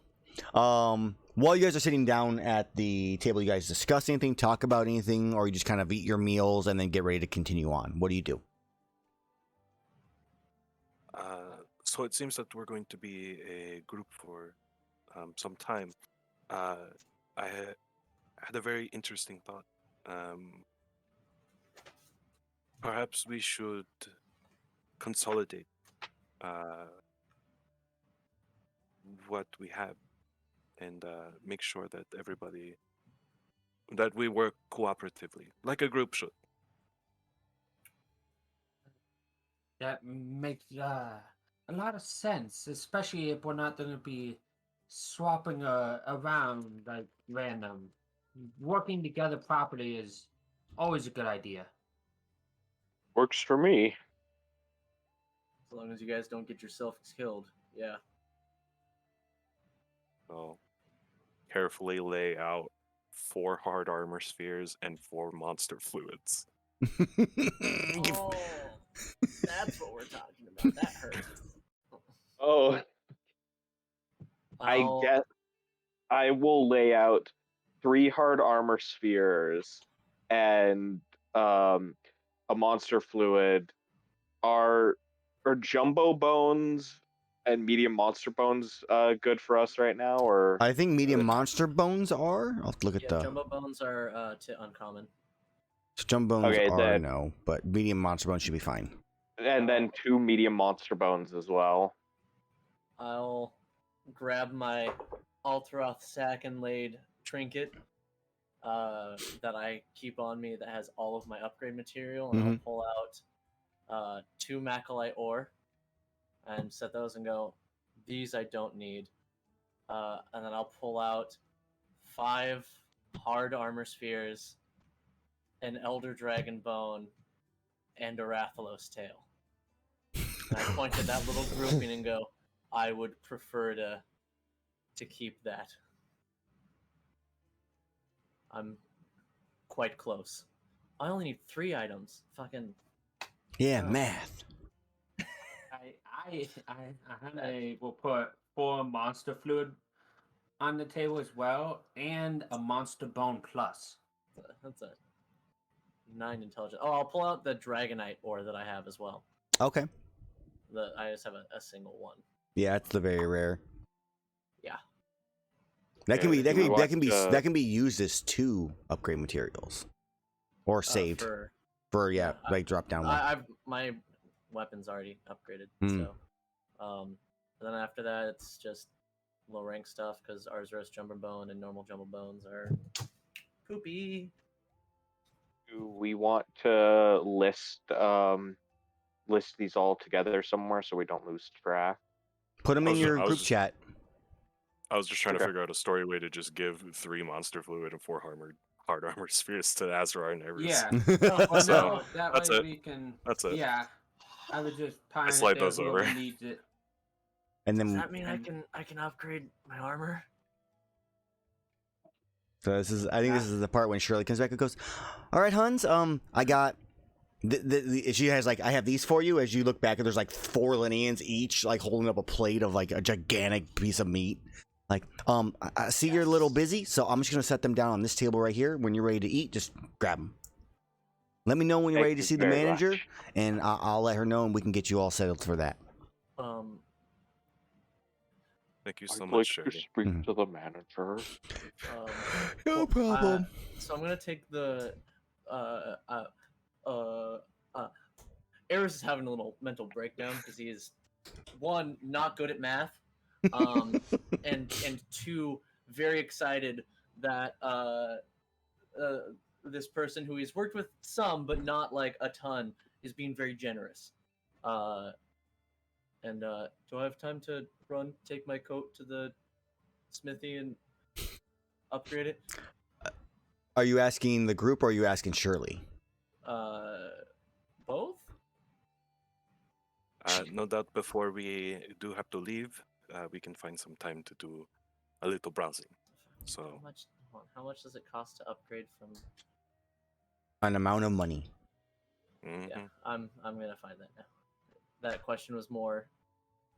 while you guys are sitting down at the table, you guys discuss anything, talk about anything, or you just kind of eat your meals and then get ready to continue on? What do you do? so it seems that we're going to be a group for some time. I had a very interesting thought. Perhaps we should consolidate what we have and make sure that that we work cooperatively, like a group should. That makes a lot of sense, especially if we're not going to be swapping around like random. Working together properly is always a good idea. Works for me. As long as you guys don't get yourselves killed. Yeah. So carefully lay out 4 hard armor spheres and 4 monster fluids. Oh, that's what we're talking about. That hurts. Oh, I will lay out 3 hard armor spheres and a monster fluid. Are jumbo bones and medium monster bones good for us right now, or I think medium monster bones are. I'll have to look at the jumbo bones are uncommon. jumbo bones Okay, are then- no, but medium monster bones should be fine. and then 2 medium monster bones as well. I'll grab my Altaroth sack and laid trinket that I keep on me that has all of my upgrade material, and I'll pull out 2 Macalite ore and set those and go, these I don't need. And then I'll pull out 5 hard armor spheres, an Elder Dragon bone, and a Rathalos tail. And I point at that little grouping and go, I would prefer to keep that. I'm quite close. I only need 3 items. Fucking Yeah, math. I I will put 4 monster fluid on the table as well, and a monster bone plus. That's a 9 intelligence. Oh, I'll pull out the Dragonite ore that I have as well. Okay. I just have a single one. Yeah, it's the very rare. Yeah. That can be do we want to- that can be used as 2 upgrade materials, or saved for yeah, like drop down one. I've my weapon's already upgraded, so and then after that it's just low rank stuff because Arzuros Jumbo Bone and normal Jumbo Bones are poopy. Do we want to list these all together somewhere so we don't lose track? Put them I in was your ju- I was group just- chat. I was just trying Okay. to figure out a story way to just give 3 monster fluid and 4 hard armor spheres to Azrar and Erus. Yeah. Well, So, no, That that's way it. we can. That's it. Yeah. I was just tying slide it there, those whoever over. needs it. And does then that mean I can upgrade my armor? so this is I think this is the part when Shirley comes back and goes, "All right, Huns, I got." She has like I have these for you. As you look back, and there's like 4 Lineans each, like holding up a plate of like a gigantic piece of meat. Like, I see you're a little busy, so I'm just gonna set them down on this table right here. When you're ready to eat, just grab them. Let me know when you're Thank ready to you see the very manager, much. and I'll let her know, and we can get you all settled for that. Thank you so I'd much, like to Shirley. speak Mhm. to the manager. No problem. So I'm gonna take the Erus is having a little mental breakdown because he is 1 not good at math, and 2 very excited that this person who he's worked with some but not like a ton is being very generous. And do I have time to take my coat to the smithy and upgrade it? Are you asking the group, or are you asking Shirley? Both? No doubt before we do have to leave, we can find some time to do a little browsing. So, How much does it cost to upgrade from? An amount of money. mhm. Yeah, I'm gonna find that now. That question was more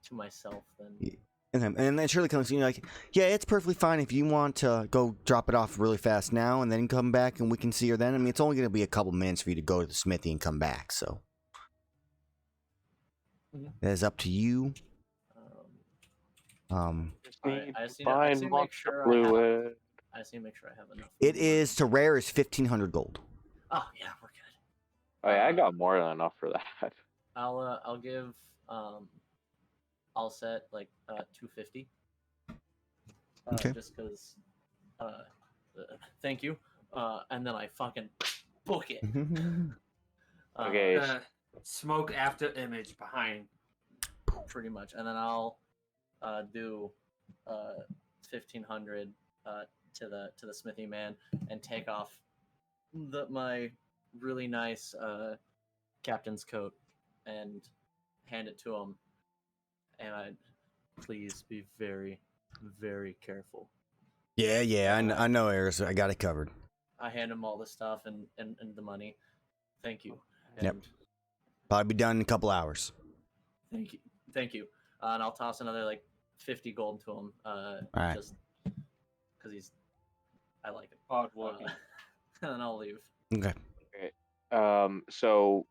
to myself than. Yeah. And then Shirley comes to you like, yeah, it's perfectly fine if you want to go drop it off really fast now and then come back and we can see her then. I mean, it's only going to be a couple minutes for you to go to the smithy and come back, so. That is up to you. Alright, I just need to Find make monster sure fluid. I just need to make sure I have enough. It is, to rare, is 1,500 gold. Oh yeah, we're good. Oh, yeah, I got more than enough for that. I'll give I'll set like 250. Okay. Just because. Thank you. And then I fucking book it. Okay. The smoke after image behind. Pretty much, and then I'll do 1,500 to the smithy man and take off my really nice captain's coat and hand it to him. And I'd please be very, very careful. Yeah, I know, Erus. I got it covered. I hand him all the stuff and the money. Thank you. Yep. And Probably be done in a couple hours. Thank you. And I'll toss another like 50 gold to him. right. Just because I like him. Hard working. And then I'll leave. Okay. So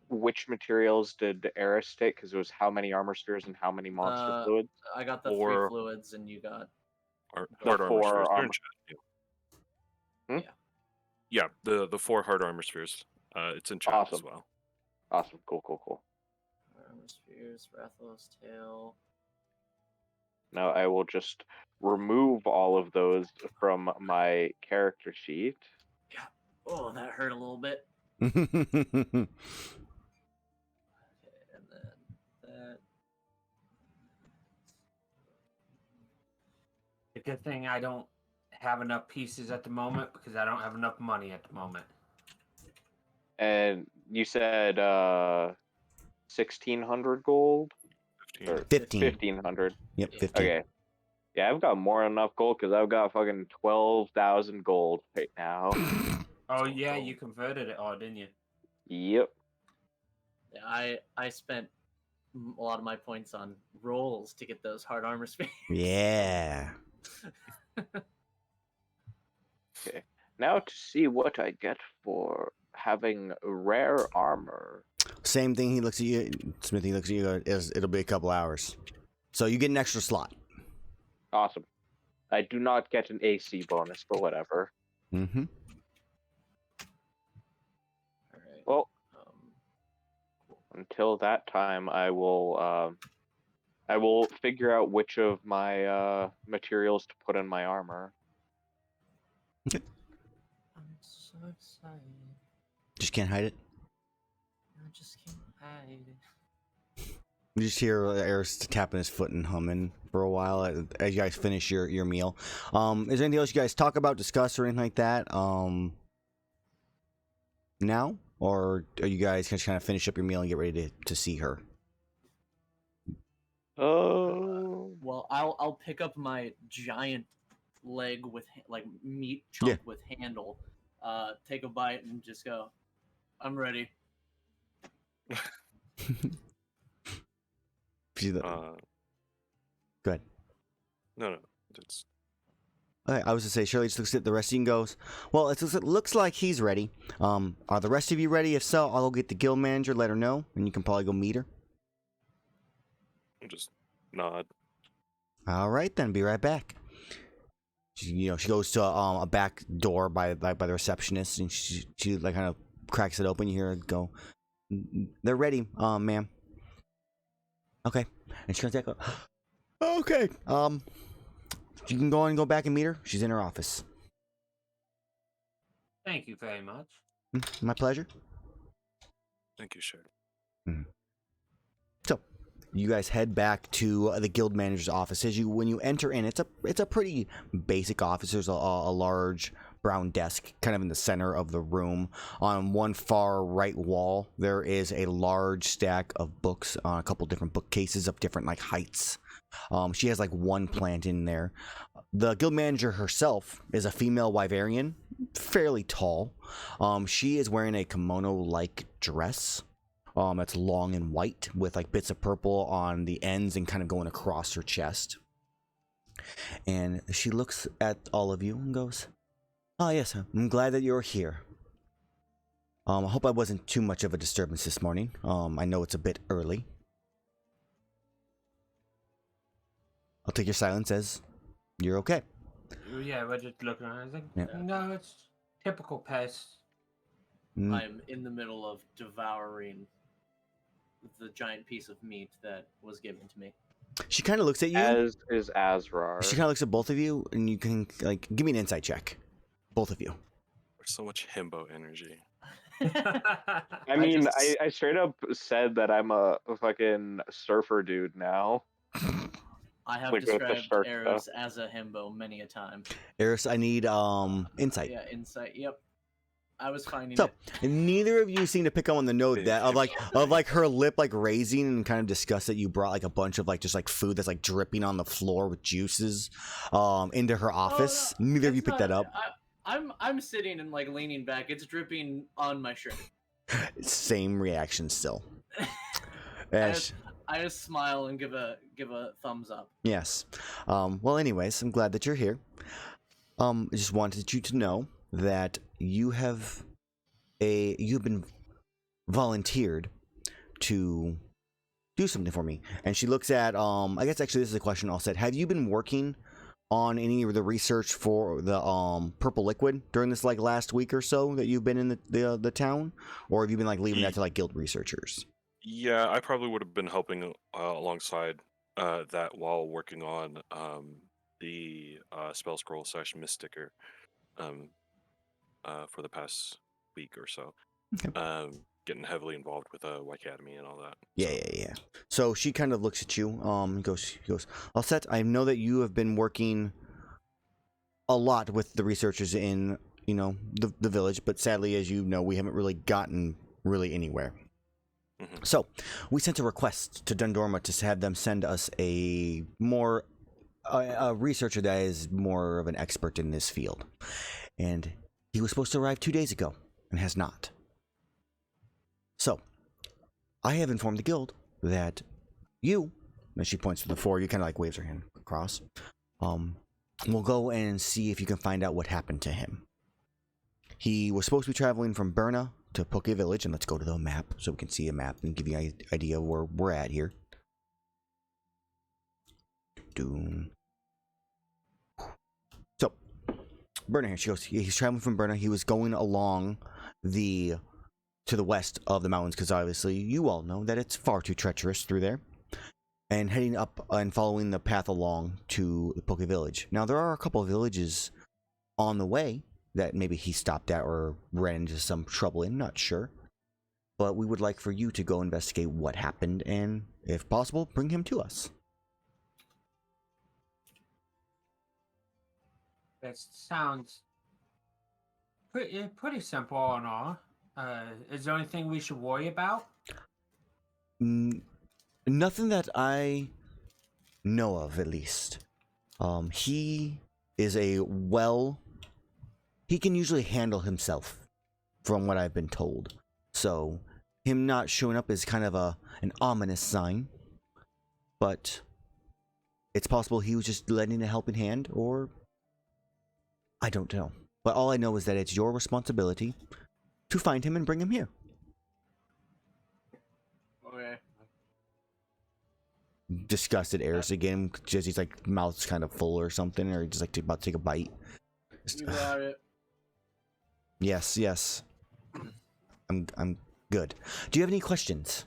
which materials did Erus take? Because it was how many armor spheres and how many monster fluids? I got the Or- 3 fluids, and you got Hard armor 4 spheres. They're in armor- chat, Hmm? yeah, the 4 hard armor spheres. It's in chat as Awesome. well. Awesome. Cool. armor spheres, Rathalos tail. Now I will just remove all of those from my character sheet. Oh, that hurt a little bit. Okay, and then that. The good thing I don't have enough pieces at the moment because I don't have enough money at the moment. And you said 1,600 gold? 15. Or 15. 1,500. Yep, Yeah. 15. Okay. Yeah, I've got more than enough gold because I've got fucking 12,000 gold right now. Oh So yeah, gold. you converted it all, didn't you? Yep. Yeah, I spent a lot of my points on rolls to get those hard armor spheres. Yeah. Okay. Now to see what I get for having rare armor. Same thing. He looks at you, Smithy. Looks at you. It'll be a couple hours, so you get an extra slot. Awesome. I do not get an AC bonus, but whatever. Mm-hmm. All right. Well, Cool. until that time, I will figure out which of my materials to put in my armor. I'm so excited. Just can't hide it. I just can't hide it. You just hear Erus tapping his foot and humming for a while as you guys finish your meal. Is there anything else you guys talk about, discuss, or anything like that? Now, or are you guys just kind of finish up your meal and get ready to see her? Oh. Well, I'll pick up my giant leg with like meat chunk with handle, take a bite and just go, I'm ready. Go ahead. No. It's Okay, I was to say, Shirley just looks at the rest of you and goes, well, it looks like he's ready. Are the rest of you ready? If so, I'll go get the guild manager, let her know, and you can probably go meet her. I'll just nod. All right, then. Be right back. She goes to a back door by the receptionist, and she like kind of cracks it open. You hear her go, "They're ready, ma'am." Okay, and she comes back. Okay, you can go and go back and meet her. She's in her office. Thank you very much. My pleasure. Thank you, sure. So, you guys head back to the guild manager's office. When you enter in, it's a pretty basic office. There's a large brown desk kind of in the center of the room. On one far right wall, there is a large stack of books on a couple different bookcases of different like heights. She has like one plant in there. The guild manager herself is a female Wyverian, fairly tall. She is wearing a kimono-like dress. It's long and white with like bits of purple on the ends and kind of going across her chest. And she looks at all of you and goes, "Oh yes, I'm glad that you're here. I hope I wasn't too much of a disturbance this morning. I know it's a bit early." I'll take your silence as you're okay. Yeah, we're just looking around. I was like, Yeah. no, it's typical pests. I'm in the middle of devouring the giant piece of meat that was given to me. She kind of looks at you. As is Azrar. She kind of looks at both of you, and you can like give me an insight check, both of you. There's so much himbo energy. I mean, I straight up said that I'm a fucking surfer dude now. I have Like with the described shark Erus as a himbo many a time. Erus, I need insight. Yeah, insight. Yep. I was finding So, it. neither of you seem to pick up on the note that of like her lip like raising and kind of disgust that you brought like a bunch of like just like food that's like dripping on the floor with juices into her office. Oh, no, Neither of you it's picked that up. I'm sitting and like leaning back. It's dripping on my shirt. Same reaction still. I just smile and give a thumbs up. Yes. Well, anyways, I'm glad that you're here. I just wanted you to know that you've been volunteered to do something for me. And she looks at I guess actually this is a question I'll set. Have you been working on any of the research for the purple liquid during this like last week or so that you've been in the town, or have you been like leaving that to like guild researchers? Yeah, I probably would have been helping alongside that while working on the spell scroll / mysticker for the past week or so. Okay. Getting heavily involved with Y Academy and all that. Yeah. So she kind of looks at you, goes, "All set. I know that you have been working a lot with the researchers in, the village, but sadly, as you know, we haven't really gotten really anywhere. Mm-hmm. So we sent a request to Dundorma to have them send us a researcher that is more of an expert in this field, and he was supposed to arrive 2 days ago and has not. So I have informed the guild that you, and she points to the four, you kind of like waves her hand across. We'll go and see if you can find out what happened to him. He was supposed to be traveling from Berna to Poke Village, and let's go to the map so we can see a map and give you an idea where we're at here. So, Berna here, she goes, he's traveling from Berna. He was going along to the west of the mountains, because obviously you all know that it's far too treacherous through there, and heading up and following the path along to the Poke Village. Now, there are a couple of villages on the way that maybe he stopped at or ran into some trouble in, not sure. But we would like for you to go investigate what happened and, if possible, bring him to us. That sounds pretty simple and all. Is there anything we should worry about? Nothing that I know of, at least. He is he can usually handle himself, from what I've been told. So, him not showing up is kind of an ominous sign. But it's possible he was just lending a helping hand, or I don't know. But all I know is that it's your responsibility to find him and bring him here. Okay. Disgusted Erus again, just he's like mouth's kind of full or something, or just like about to take a bite. You got it. Yes. I'm good. Do you have any questions?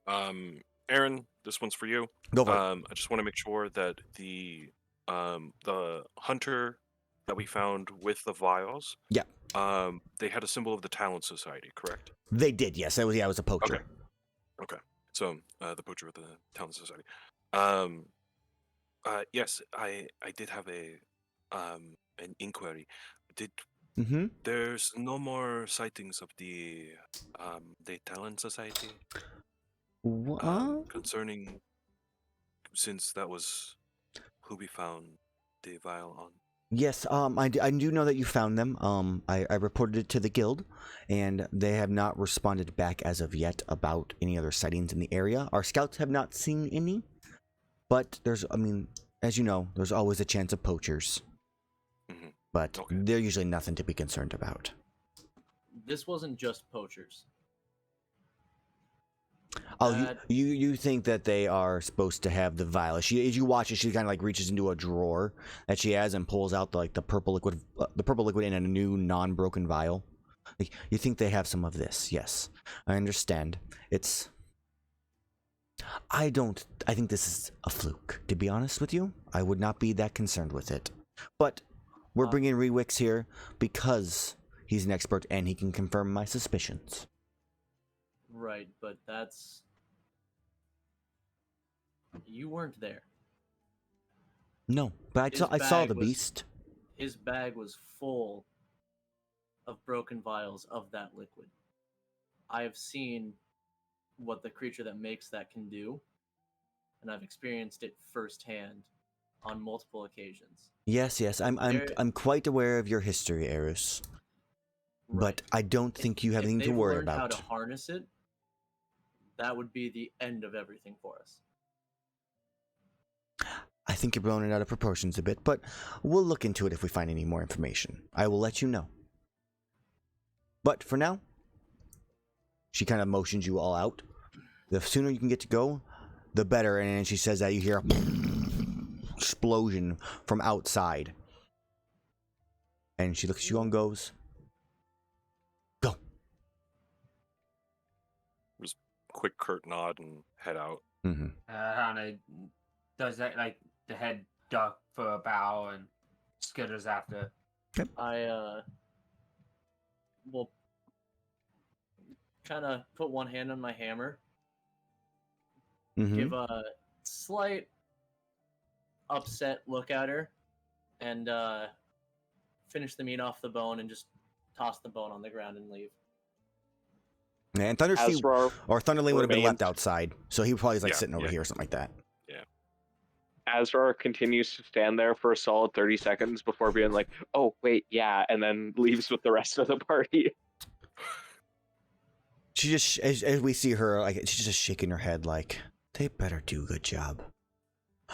Aaron, this one's for you. Go for it. I just want to make sure that the hunter that we found with the vials. Yeah. They had a symbol of the Talent Society, correct? They did, yes. I was a poacher. Okay. So the poacher with the Talent Society. Yes, I did have an inquiry. There's no more sightings of the Talent Society What? concerning, since that was who we found the vial on. Yes, I do know that you found them. I reported it to the guild, and they have not responded back as of yet about any other sightings in the area. Our scouts have not seen any, but as you know, there's always a chance of poachers. But they're usually nothing to be concerned about. This wasn't just poachers. Oh, you think that they are supposed to have the vial? As you watch it, she kind of like reaches into a drawer that she has and pulls out the purple liquid, in a new non-broken vial. Like, you think they have some of this? Yes, I understand. I think this is a fluke. To be honest with you, I would not be that concerned with it. But we're bringing Rewix here because he's an expert and he can confirm my suspicions. Right, but you weren't there. No, but I saw the beast. His bag was full of broken vials of that liquid. I have seen what the creature that makes that can do, and I've experienced it firsthand on multiple occasions. Yes, I'm quite aware of your history, Erus. Right. But I don't think you have anything to worry about. If they learned how to harness it, that would be the end of everything for us. I think you're blowing it out of proportions a bit, but we'll look into it if we find any more information. I will let you know. But for now, she kind of motions you all out. The sooner you can get to go, the better. And then she says that you hear an explosion from outside. And she looks at you and goes, "Go." Just quick curt nod and head out. Hana does that, like the head duck for a bow and skitters after. Okay. I will kind of put one hand on my hammer, give a slight upset look at her, and finish the meat off the bone and just toss the bone on the ground and leave. And Thunderstream or Thunderling would have been left outside, so he probably is like sitting over here or something like that. Yeah. Azrar continues to stand there for a solid 30 seconds before being like, "Oh, wait, yeah," and then leaves with the rest of the party. She just, as we see her, like she's just shaking her head, like, They better do a good job.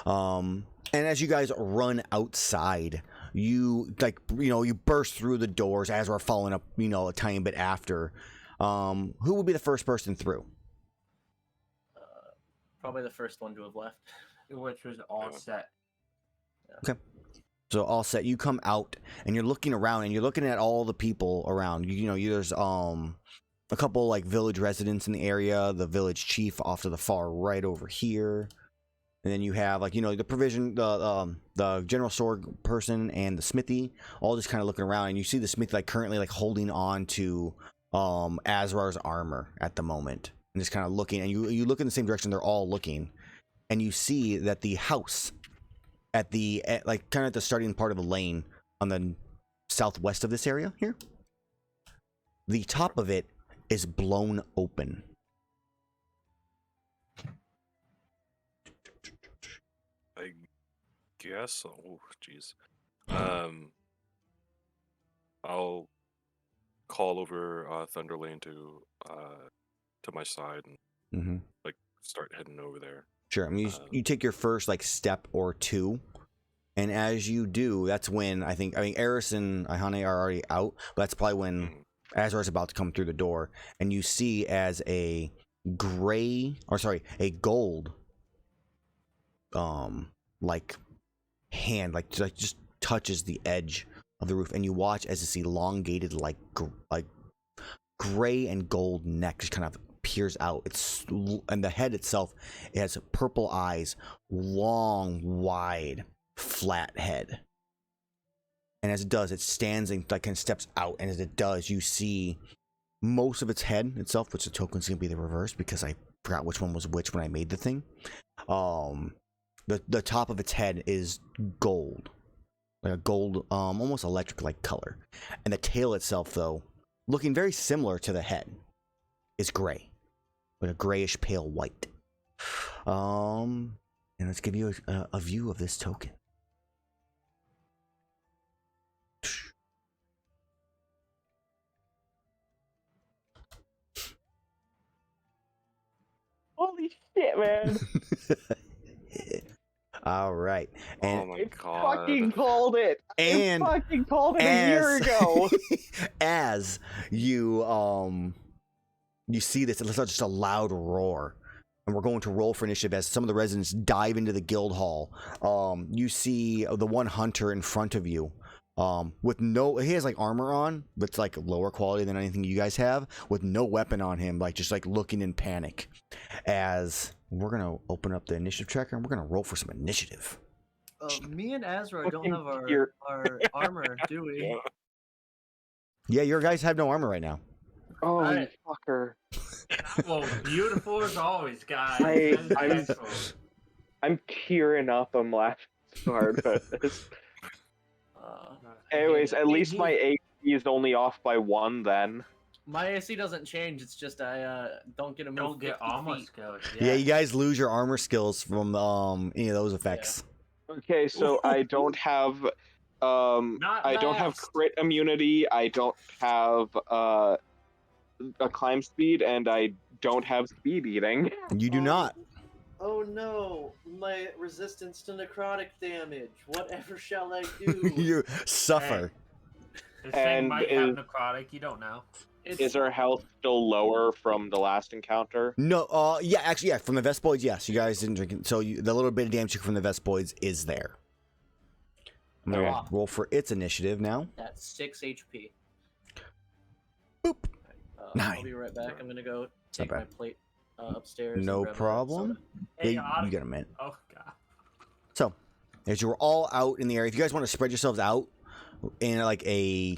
And as you guys run outside, you you burst through the doors as we're following up, a tiny bit after. Who would be the first person through? Probably the first one to have left. Which was all set. Okay. So all set. You come out and you're looking around and you're looking at all the people around. There's a couple like village residents in the area, the village chief off to the far right over here. And then you have the provision, the general store person and the smithy, all just kind of looking around, and you see the smithy currently holding on to Azrar's armor at the moment, and just kind of looking. And you look in the same direction they're all looking, and you see that the house at kind of at the starting part of the lane on the southwest of this area here, the top of it is blown open. I guess. Oh, jeez. I'll call over Thunderlane to my side and start heading over there. Sure. I mean, you take your first step or two, and as you do, that's when I think Erus and Iihane are already out, but that's probably when Azrar's about to come through the door, and you see as a gold hand just touches the edge of the roof, and you watch as this elongated gray and gold neck just kind of peers out. And the head itself, it has purple eyes, long, wide, flat head. And as it does, it stands and kind of steps out, and as it does, you see most of its head itself, which the token's gonna be the reverse because I forgot which one was which when I made the thing. The top of its head is gold, like a gold, almost electric color, and the tail itself, though, looking very similar to the head, is gray, like a grayish pale white. And let's give you a view of this token. Holy shit, man! All right, and Oh my It god. fucking called it! And it fucking called it a year ago! as you see this, it's just a loud roar, and we're going to roll for initiative as some of the residents dive into the guild hall. You see the one hunter in front of you, he has armor on, but it's lower quality than anything you guys have, with no weapon on him, just looking in panic. As we're gonna open up the initiative tracker and we're gonna roll for some initiative. Me and Azrar don't Fucking have here. our armor, do we? Yeah. Yeah, your guys have no armor right now. Oh, you Alright. fucker. Well, beautiful as always, guys. I'm tearing up. I'm laughing so hard about this. Anyways, at least my AC is only off by 1 then. My AC doesn't change. It's just I don't get a move. Don't get 50 armor feet. skills. Yeah, you guys lose your armor skills from any of those effects. Okay, so I don't have I don't have last. crit immunity, I don't have a climb speed, and I don't have speed eating. You do not. Oh no, my resistance to necrotic damage. Whatever shall I do? You suffer. This thing And might have necrotic. You don't know. Is our health still lower from the last encounter? No, yeah, actually, yeah, from the Vespoids, yes. You guys didn't drink it. So the little bit of damage from the Vespoids is there. I'm going to Okay. roll for its initiative now. That's 6 HP. Boop. I'll 9. I'll be be right back. I'm gonna go take bad. my plate upstairs. and No grab a problem. soda. Hey, Yeah, you got a minute. Oh god. So, as you're all out in the area, if you guys want to spread yourselves out in a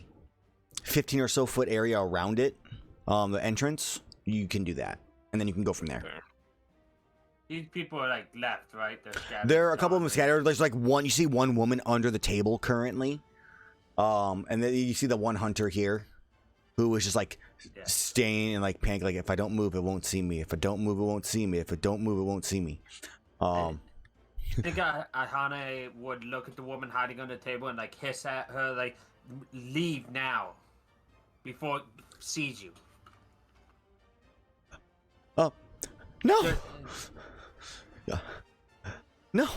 15 or so foot area around it, the entrance, you can do that. And then you can go from there. There. These people are left, right? They're scattered. There are a couple of them scattered. There's you see one woman under the table currently. And then you see the one hunter here who is just staying and panic, if I don't move, it won't see me. If I don't move, it won't see me. If I don't move, it won't see me. I think Iihane would look at the woman hiding under the table and hiss at her leave now before it sees you. No. Just- No,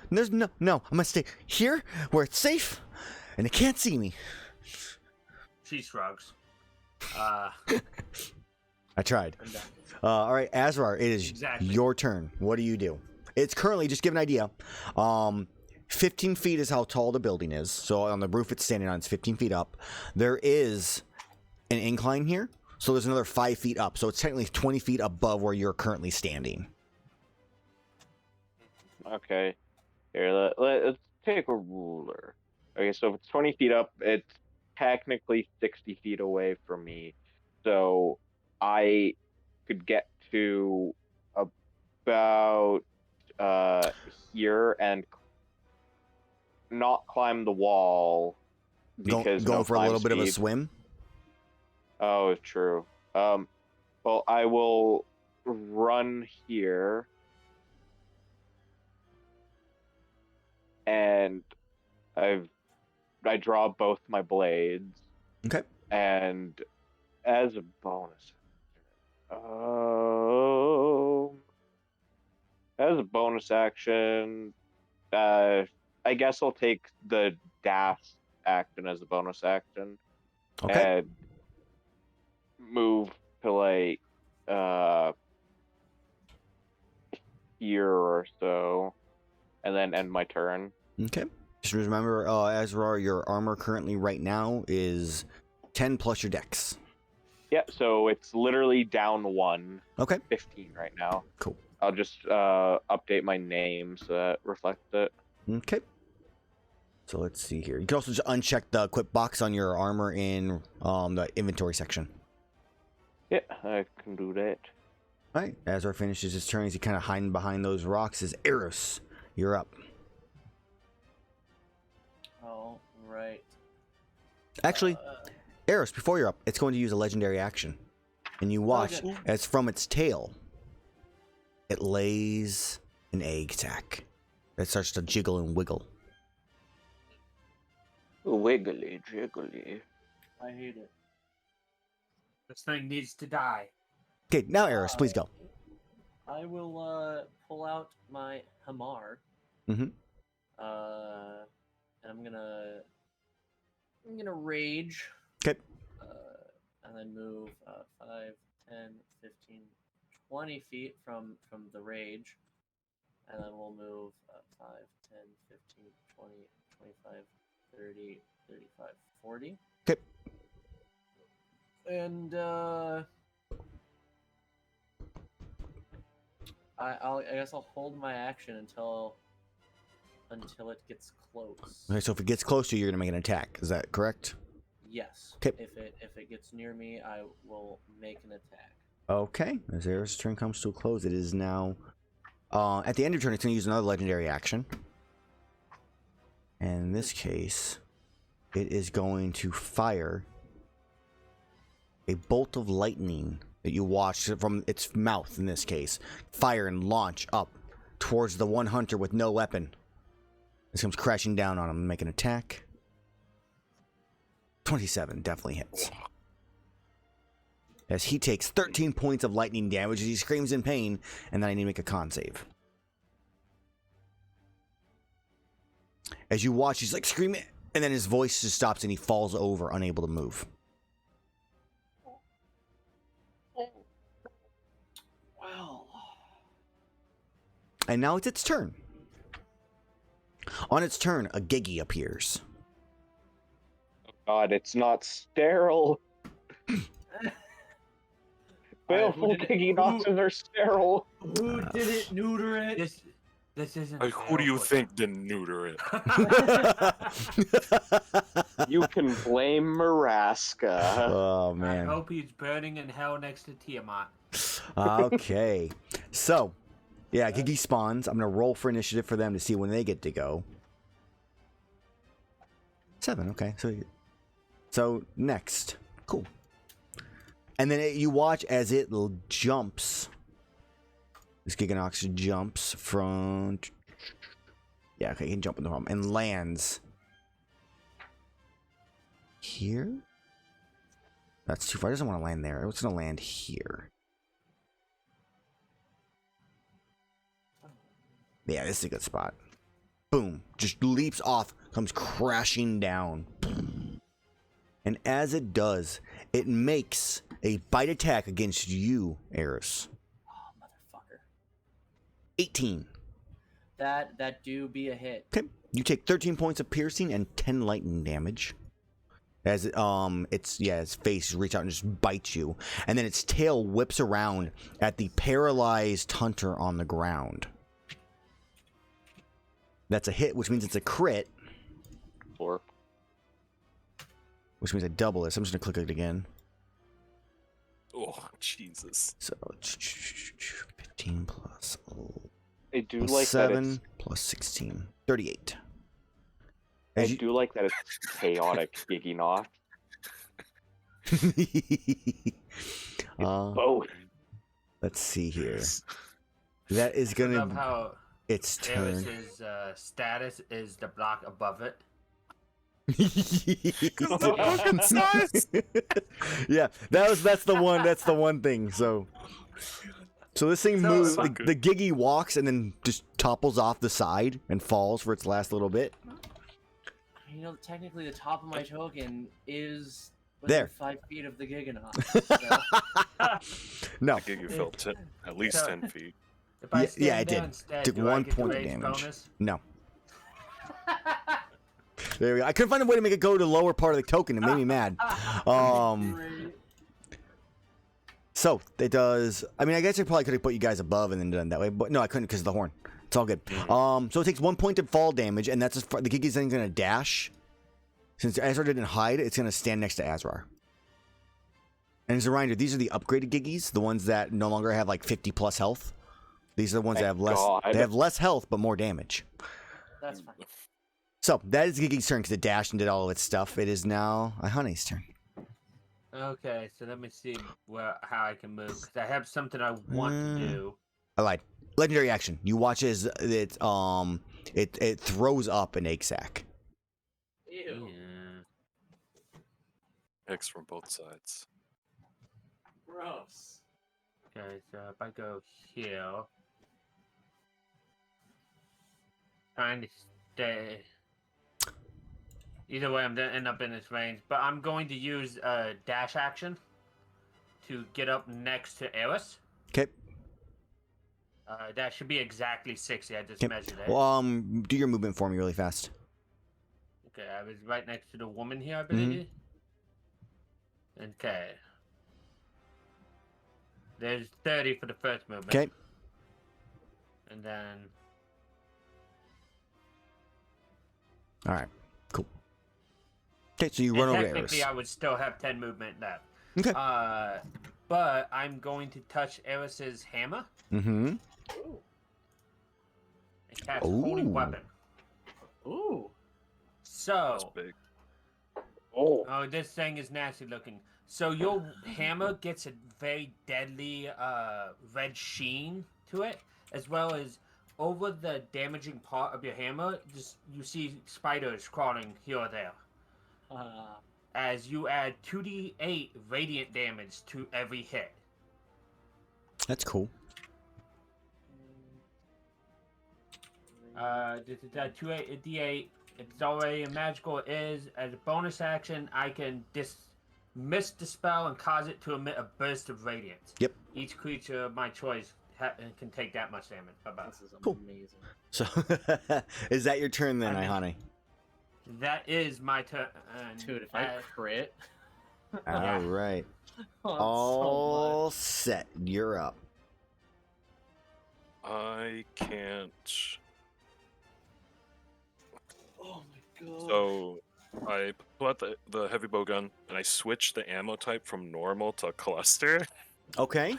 there's no. I'm gonna stay here where it's safe, and they can't see me. She shrugs. I tried. I'm done. All right, Azrar, it is Exactly. your turn. What do you do? It's currently, just give an idea. 15 feet is how tall the building is. So on the roof it's standing on, it's 15 feet up. There is an incline here, so there's another 5 feet up. So it's technically 20 feet above where you're currently standing. Okay. Here, let's take a ruler. Okay, so if it's 20 feet up, it's technically 60 feet away from me. So I could get to about here and not climb the wall because Going no for a climb little bit of a speed. swim. Oh, true. Well, I will run here, and I draw both my blades. Okay. And as a bonus, action, I guess I'll take the dash action as a bonus action. Okay. And move to like here or so, and then end my turn. Okay. Just remember, Azrar, your armor currently right now is 10 plus your dex. Yeah, so it's literally down 1. Okay. 15 right now. Cool. I'll just update my name so that reflects it. Okay. So let's see here. You can also just uncheck the equip box on your armor in the inventory section. Yeah, I can do that. All right. Azrar finishes his turn as he kind of hiding behind those rocks. Is Erus, you're up. All right. Actually, Erus, before you're up, it's going to use a legendary action. And you watch good. as from its tail, it lays an egg sac that starts to jiggle and wiggle. Wiggly jiggly. I hate it. This thing needs to die. Okay, now Erus, please go. I will pull out my Hamar. Mm-hmm. And I'm gonna rage. Okay. And then move 5, 10, 15, 20 feet from the rage. And then we'll move 5, 10, 15, 20, 25, 30, 35, 40. Okay. And I guess I'll hold my action until it gets close. Okay, so if it gets close to you, you're going to make an attack. Is that correct? Yes. Okay. If it gets near me, I will make an attack. Okay. As Erus' turn comes to a close, it is now... at the end of your turn, it's going to use another legendary action. And in this case, it is going to fire a bolt of lightning that you watch from its mouth, in this case, fire and launch up towards the one hunter with no weapon. This comes crashing down on him and make an attack. 27 definitely hits. As he takes 13 points of lightning damage as he screams in pain, and then I need to make a con save. As you watch, he's like screaming, and then his voice just stops and he falls over, unable to move. Well. And now it's its turn. On its turn, a Gigi appears. God, it's not sterile. Baleful Giganoxes are sterile. Who didn't neuter it? This isn't. Like, who do you fair. think didn't neuter it? You can blame Maraska. Oh, I man. hope he's burning in hell next to Tiamat. Okay. So, yeah, Gigi spawns. I'm going to roll for initiative for them to see when they get to go. 7, okay. So next. Cool. And then you watch as it jumps. This Giganox jumps from... Yeah, okay, he can jump in the home. And lands... here? That's too far. It doesn't want to land there. It's going to land here. Yeah, this is a good spot. Boom. Just leaps off, comes crashing down. And as it does, it makes a bite attack against you, Erus. Oh, motherfucker. 18. That do be a hit. Okay. You take 13 points of piercing and 10 lightning damage. As its face reach out and just bites you, and then its tail whips around at the paralyzed hunter on the ground. That's a hit, which means it's a crit, 4. which means I double it. So I'm just gonna click it again. Oh, Jesus. So 15 plus I do plus like 7 that plus 16, 38. I As you- do like that it's chaotic Giganox. Both. Let's see here. That is I gonna love how its turn. Erus's status is the block above it. Yeah, that's the one thing. So this thing So- moves. So The good. Giggy walks and then just topples off the side and falls for its last little bit. You know, technically, the top of my token is There. within 5 feet of the Giganox. So. No, I think you fell at least So- 10 feet. If I Yeah, stand yeah, I there did. Instead, Took do I 1 get the point of rage damage. bonus? no. There we go. I couldn't find a way to make it go to the lower part of the token. It made me mad. Great. So it does. I mean, I guess I probably could have put you guys above and then done that way, but no, I couldn't because of the horn. It's all good. So it takes 1 point of fall damage, and that's the Giggy's then going to dash. Since Azrar didn't hide, it's going to stand next to Azrar. And as a reminder, these are the upgraded Giggys, the ones that no longer have like 50 plus health. These are the ones that have Thank less. God. They have less health but more damage. That's fine. So that is Giggy's turn because it dashed and did all of its stuff. It is now Iihane's turn. Okay, so let me see how I can move because I have something I want to do. I lied. Legendary action. You watch as it throws up an egg sack. Ew. Yeah. X from both sides. Gross. Okay, so if I go here, trying to stay. Either way, I'm gonna end up in this range, but I'm going to use a dash action to get up next to Erus. Okay. That should be exactly 60. I just Okay. measured it. Well, do your movement for me really fast. Okay, I was right next to the woman here, I believe. Okay. There's 30 for the first movement. Okay. And then All right. Cool. Okay, so you and run over technically Erus. I would still have 10 movement left. Okay. But I'm going to touch Erus's hammer Mm-hmm. Ooh. and cast Holy Ooh. Weapon. Ooh. So, That's big. oh, this thing is nasty looking. So your hammer gets a very deadly red sheen to it, as well as over the damaging part of your hammer, just you see spiders crawling here or there. As you add 2d8 radiant damage to every hit. That's cool. This is a 2d8. It's already a magical. It is as a bonus action. I can dismiss the spell and cause it to emit a burst of radiance. Yep. Each creature of my choice can take that much damage. Bye-bye. This is Cool. amazing. So is that your turn then, I mean- Iihane? That is my turn. Dude, if I crit. All right. Oh, that's All set. You're up. I can't. Oh my god. So I pull out the heavy bow gun and I switch the ammo type from normal to cluster. Okay.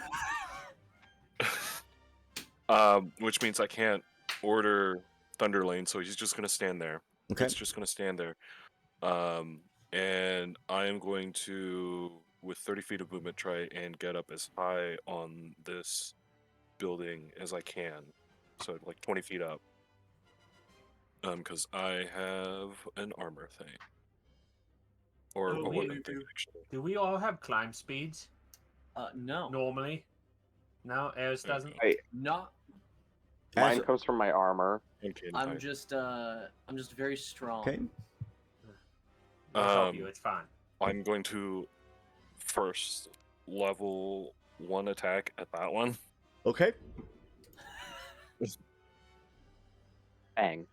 Which means I can't order Thunder Lane, so he's just gonna stand there. Okay. It's just gonna stand there. And I am going to, with 30 feet of movement, try and get up as high on this building as I can. So like 20 feet up. Because I have an armor thing. Or Oh, a we weapon thing, do. actually. Do we all have climb speeds No. normally? No, Erus doesn't. Not. Mine comes from my armor. Okay, I'm just very strong. Okay. I'll help you. It's fine. I'm going to first level 1 attack at that one. Okay. Bang.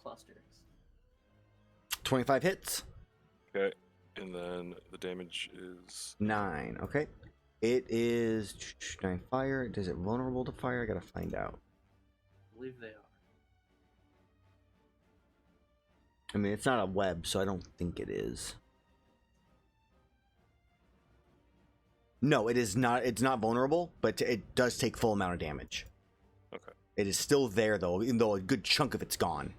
Clusters. 25 hits. Okay, and then the damage is 9. Okay. It is 9 fire. Is it vulnerable to fire? I gotta find out. I believe they are. I mean, it's not a web, so I don't think it is. No, it is not. It's not vulnerable, but it does take full amount of damage. okay. It is still there, though, even though a good chunk of it's gone.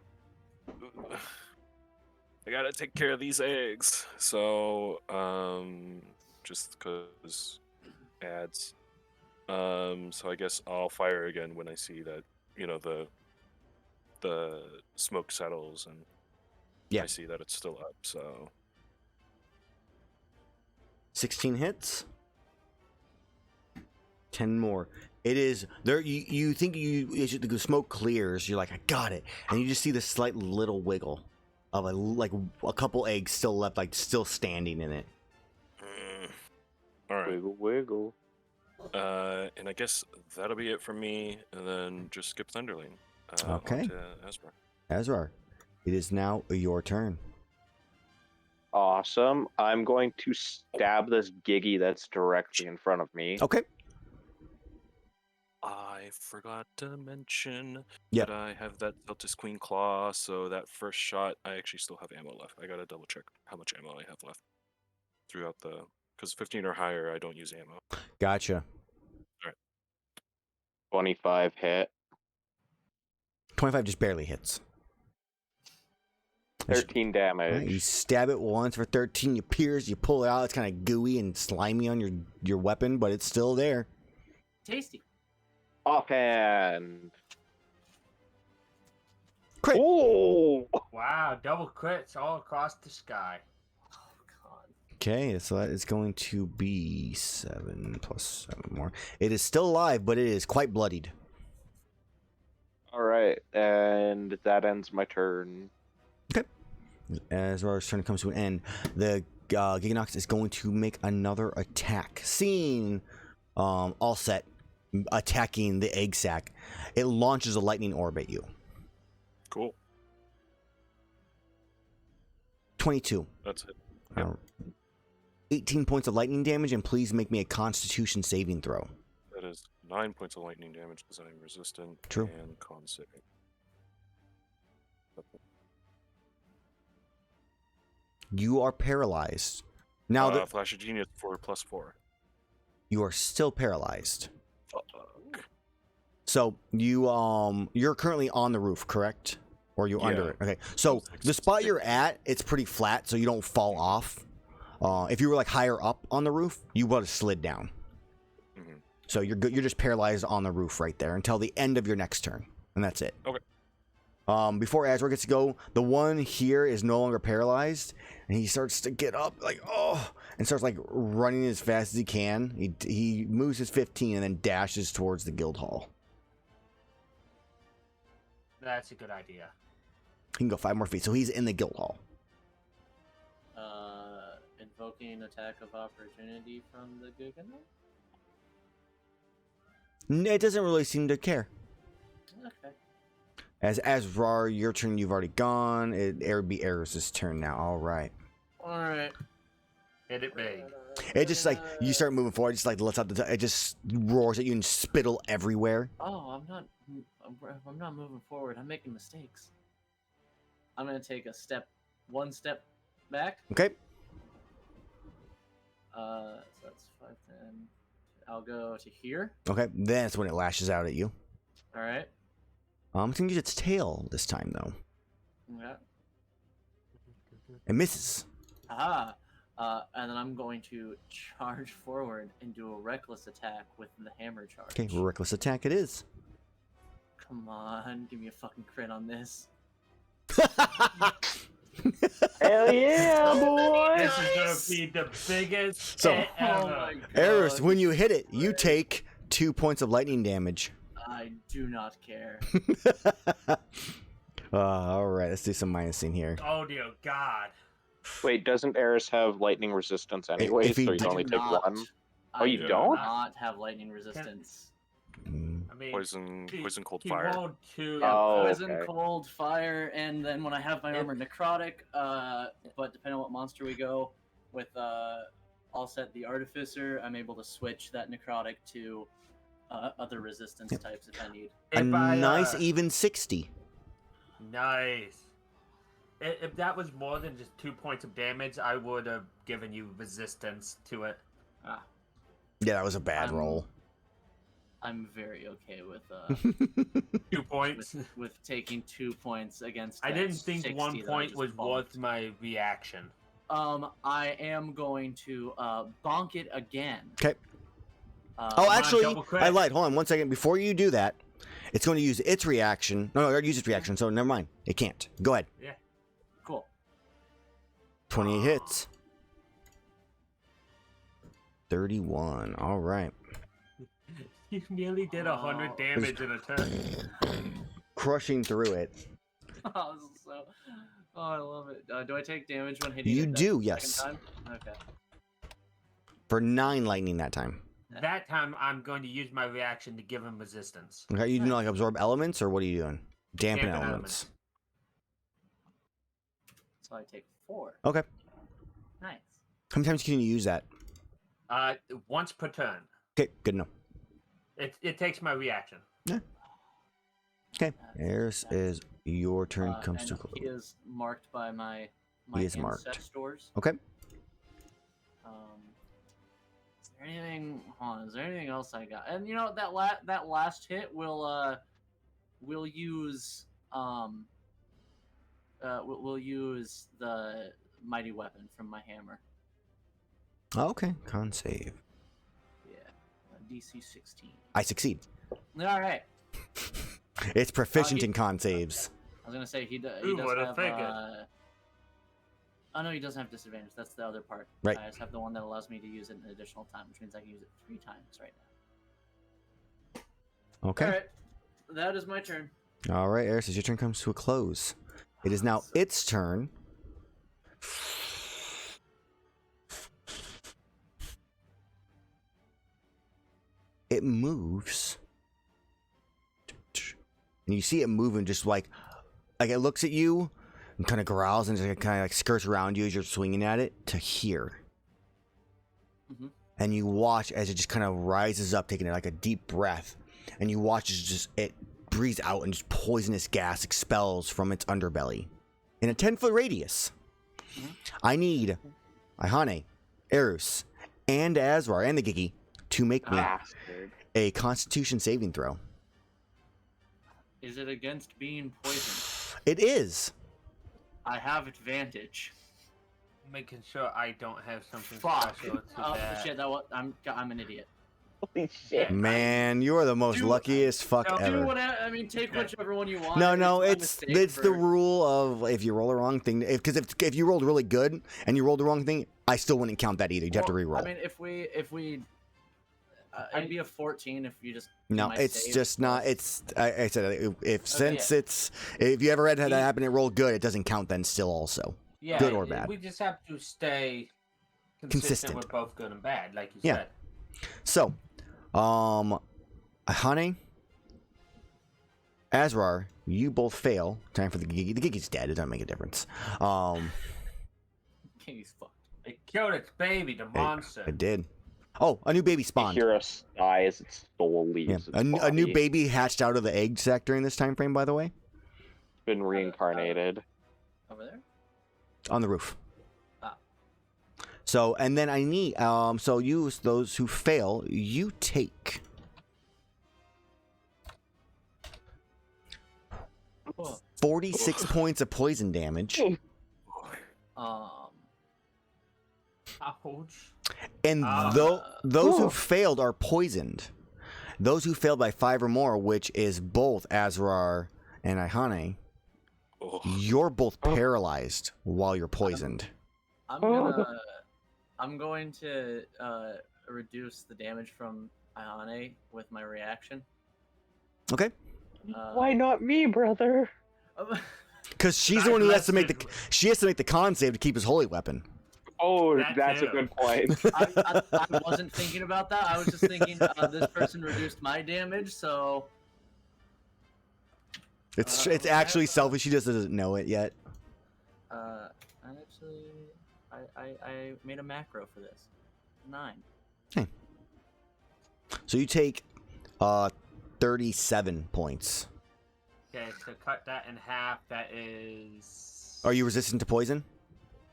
I gotta take care of these eggs. So, just because ads. So I guess I'll fire again when I see that, the smoke settles and Yeah. I see that it's still up. So 16 hits. 10 more. It is there. You think the smoke clears. You're like, I got it, and you just see this slight little wiggle of a couple eggs still left, like still standing in it. all right. Wiggle, wiggle. And I guess that'll be it for me. And then just skip Thunderling. Okay. On to Azrar. Azrar, it is now your turn. Awesome. I'm going to stab this Giggy that's directly in front of me. Okay. I forgot to mention Yep. that I have that Delta's Queen Claw, so that first shot, I actually still have ammo left. I gotta double check how much ammo I have left throughout because 15 or higher, I don't use ammo. Gotcha. 25 hit. 25 just barely hits. 13 damage. Right, you stab it once for 13. You pierce. You pull it out. It's kind of gooey and slimy on your weapon, but it's still there. Tasty. Offhand. Crit. Oh! Wow, double crits all across the sky. Oh god. Okay, so that is going to be 7 plus 7 more. It is still alive, but it is quite bloodied. All right, and that ends my turn. As our turn comes to an end, the Giganox is going to make another attack. Seeing all set, attacking the egg sac, it launches a lightning orb at you. Cool. 22. That's it. 18 points of lightning damage, and please make me a Constitution saving throw. That is 9 points of lightning damage because I'm resistant. True. And con saving. You are paralyzed. Now Flash of Genius for +4. you are still paralyzed. Fuck. So you're currently on the roof, correct? Or you're under Yeah. it? Okay. So Like the spot 6. you're at, it's pretty flat, so you don't fall off. If you were like higher up on the roof, you would have slid down. Mhm. So you're good. You're just paralyzed on the roof right there until the end of your next turn, and that's it. Okay. Before Azrar gets to go, the one here is no longer paralyzed, and he starts to get up, like and starts like running as fast as he can. He moves his 15 and then dashes towards the guild hall. That's a good idea. He can go 5 more feet, so he's in the guild hall. Invoking attack of opportunity from the Giganox? It doesn't really seem to care. Okay. As Azrar, your turn, you've already gone. It would be Erus' turn now. All right. Alright. Hit it big. It just like you start moving forward, just like lets out it just roars at you and spittle everywhere. Oh, I'm not moving forward. I'm making mistakes. I'm gonna take one step back. Okay. So that's 5, 10. I'll go to here. Okay. Then it's when it lashes out at you. All right. It's gonna use its tail this time though. Yeah. It misses. Aha. And then I'm going to charge forward and do a reckless attack with the hammer charge. Okay. Reckless attack it is. Come on, give me a fucking crit on this. Hell yeah, boy! This is gonna be the biggest So- hit Oh ever. my god. Erus, when you hit it, you take 2 points of lightning damage. I do not care. All right, let's do some minusing here. Oh dear God. Wait, doesn't Erus have lightning resistance anyway, if he so he'd did- only take one? Oh, you I don't? do not have lightning resistance. Mm, I mean, Poison, cold, he fire. rolled two. Yeah, Oh, poison, okay. cold, fire, and then when I have my armor, necrotic. But depending on what monster we go with, I'll set the artificer. I'm able to switch that necrotic to other resistance types if I need. a If I, nice even 60. Nice. If that was more than just 2 points of damage, I would have given you resistance to it. Ah, Yeah, that was a bad I'm- roll. I'm very okay with 2 points. with taking 2 points against. I that didn't think 60 1 that I point just was bonked. worth my reaction. I am going to bonk it again. Okay. Uh, Oh, on, actually, double crit. I lied. Hold on 1 second. Before you do that, it's going to use its reaction. No, it already used its reaction, so never mind. It can't. Go ahead. Yeah. cool. 28 hits. 31. All right. You nearly did 100 Oh. damage in a turn. Crushing through it. Oh, this is so. Oh, I love it. Do I take damage when hitting? You it that do, second yes. Time? Okay. For 9 lightning that time. That time, I'm going to use my reaction to give him resistance. Okay, you doing like absorb elements, or what are you doing? Dampen Dampen elements. So I take 4. Okay. Nice. How many times can you use that? Once per turn. Okay, good enough. It takes my reaction. Okay, Erus is your turn comes and to close. he is marked by my He is marked. ancestors. Okay. Is there anything? Hold on. Is there anything else I got? And you know that that last hit will use we'll use the mighty weapon from my hammer. Okay, con save. Yeah, DC 16. I succeed. All right. It's proficient he- in con saves. I was gonna say he does Ooh, what a have. figure. Oh no, he doesn't have disadvantage. That's the other part. Right. I just have the one that allows me to use it an additional time, which means I can use it 3 times right now. Okay. All right, that is my turn. All right, Erus, as your turn comes to a close. It is now its turn. It moves. And you see it moving just like it looks at you and kind of growls and just kind of like skirts around you as you're swinging at it to here. Mhm. And you watch as it just kind of rises up, taking like a deep breath. And you watch as it breathes out and just poisonous gas expels from its underbelly in a 10-foot radius. I need Iihane, Erus, and Azrar, and the Gigi to make me Bastard. a Constitution saving throw. Is it against being poisoned? It is. I have advantage. Making sure I don't have something Fuck. special to Oh that. shit! I'm an idiot. Holy shit. Man, you are the most Do- luckiest fuck do Do ever. whatever. I mean, take whichever one you want. No, my it's mistake the for- rule of if you roll the wrong thing. Because if you rolled really good and you rolled the wrong thing, I still wouldn't count that either. You have to Well, re-roll. I mean, if we it'd be a 14 if you just. do No, my it's save just not. plus- It's I said if since yeah. it's if you ever had that You- happen, it rolled good. It doesn't count then. Still also. Yeah, Good or bad. We just have to stay Consistent. consistent with both good and bad, like you Yeah. said. So, Iihane, Azrar, you both fail. Time for the Gigi. The Gigi's dead. It doesn't make a difference. He's fucked. It killed its baby, the monster. It did. Oh, a new baby spawned. Erus dies, its soul leaves Yeah. its A new body. baby hatched out of the egg sac during this time frame. By the way, Been reincarnated. Over there. on the roof. Ah. So, and then I need so you those who fail, you take Oh. 46 points of poison damage, Um. Ouch. and those who failed are poisoned. Those who failed by 5 or more, which is both Azrar and Iihane, Oh, you're both paralyzed while you're poisoned. I'm going to reduce the damage from Iihane with my reaction. Okay. Why not me, brother? Because she's the God one who has bless to make his- the she has to make the con save to keep his holy weapon. Oh, That that's a too. good point. I wasn't thinking about that. I was just thinking this person reduced my damage, so It's Uh, actually I- selfish. She just doesn't know it yet. I made a macro for this. 9. So you take 37 points. Okay, so cut that in half. That is. Are you resistant to poison?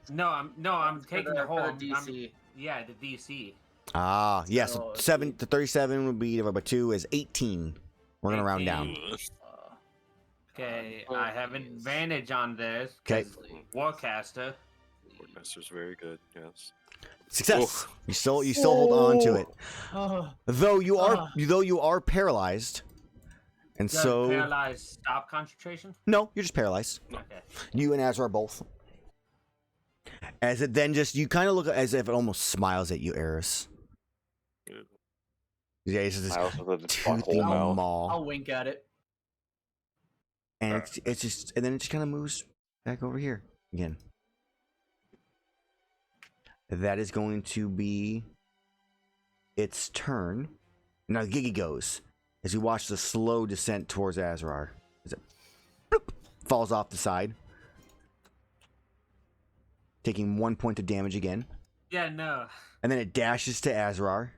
No, I'm taking the whole. for I'm- the DC. yeah, the DC. Ah, yes. So, 7 to 37 would be divided by 2 is 18. We're gonna round down. 18. Ugh. Okay, Oh, I have geez. advantage on this. 'Kay. 'cause Warcaster. Master's very good. Yes. Success. You still hold on to it. Oh, Though you Ah. are paralyzed. And Does so paralyzed stop concentration? no, you're just paralyzed. Okay. You and Azrar both. As it then just you kind of look as if it almost smiles at you, Erus. Yeah. Yeah, it's just I this also have a toothy butthole mouth. maw. I'll wink at it. And it's just and then it just kind of moves back over here again. That is going to be its turn. Now Gigi goes as you watch the slow descent towards Azrar. As it bloop, falls off the side, taking 1 point of damage again, Yeah, no. and then it dashes to Azrar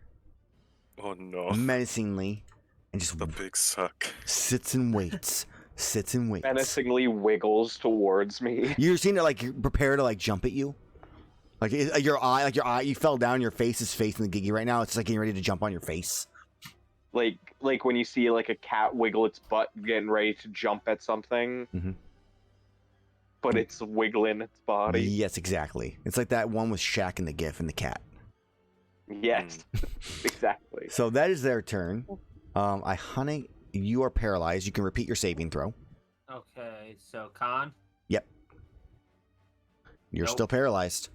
Oh no. menacingly, and just The big suck. sits and waits. Sits and waits. Menacingly wiggles towards me. You've seen it like prepare to like jump at you. Like your eye, you fell down. Your face is facing the Gigi right now. It's like getting ready to jump on your face. Like when you see like a cat wiggle its butt getting ready to jump at something. Mhm. But it's wiggling its body. Yes, exactly. It's like that one with Shaq and the GIF and the cat. Yes. Exactly. So that is their turn. Iihane, you are paralyzed. You can repeat your saving throw. Okay, so con. Yep. You're Nope. still paralyzed.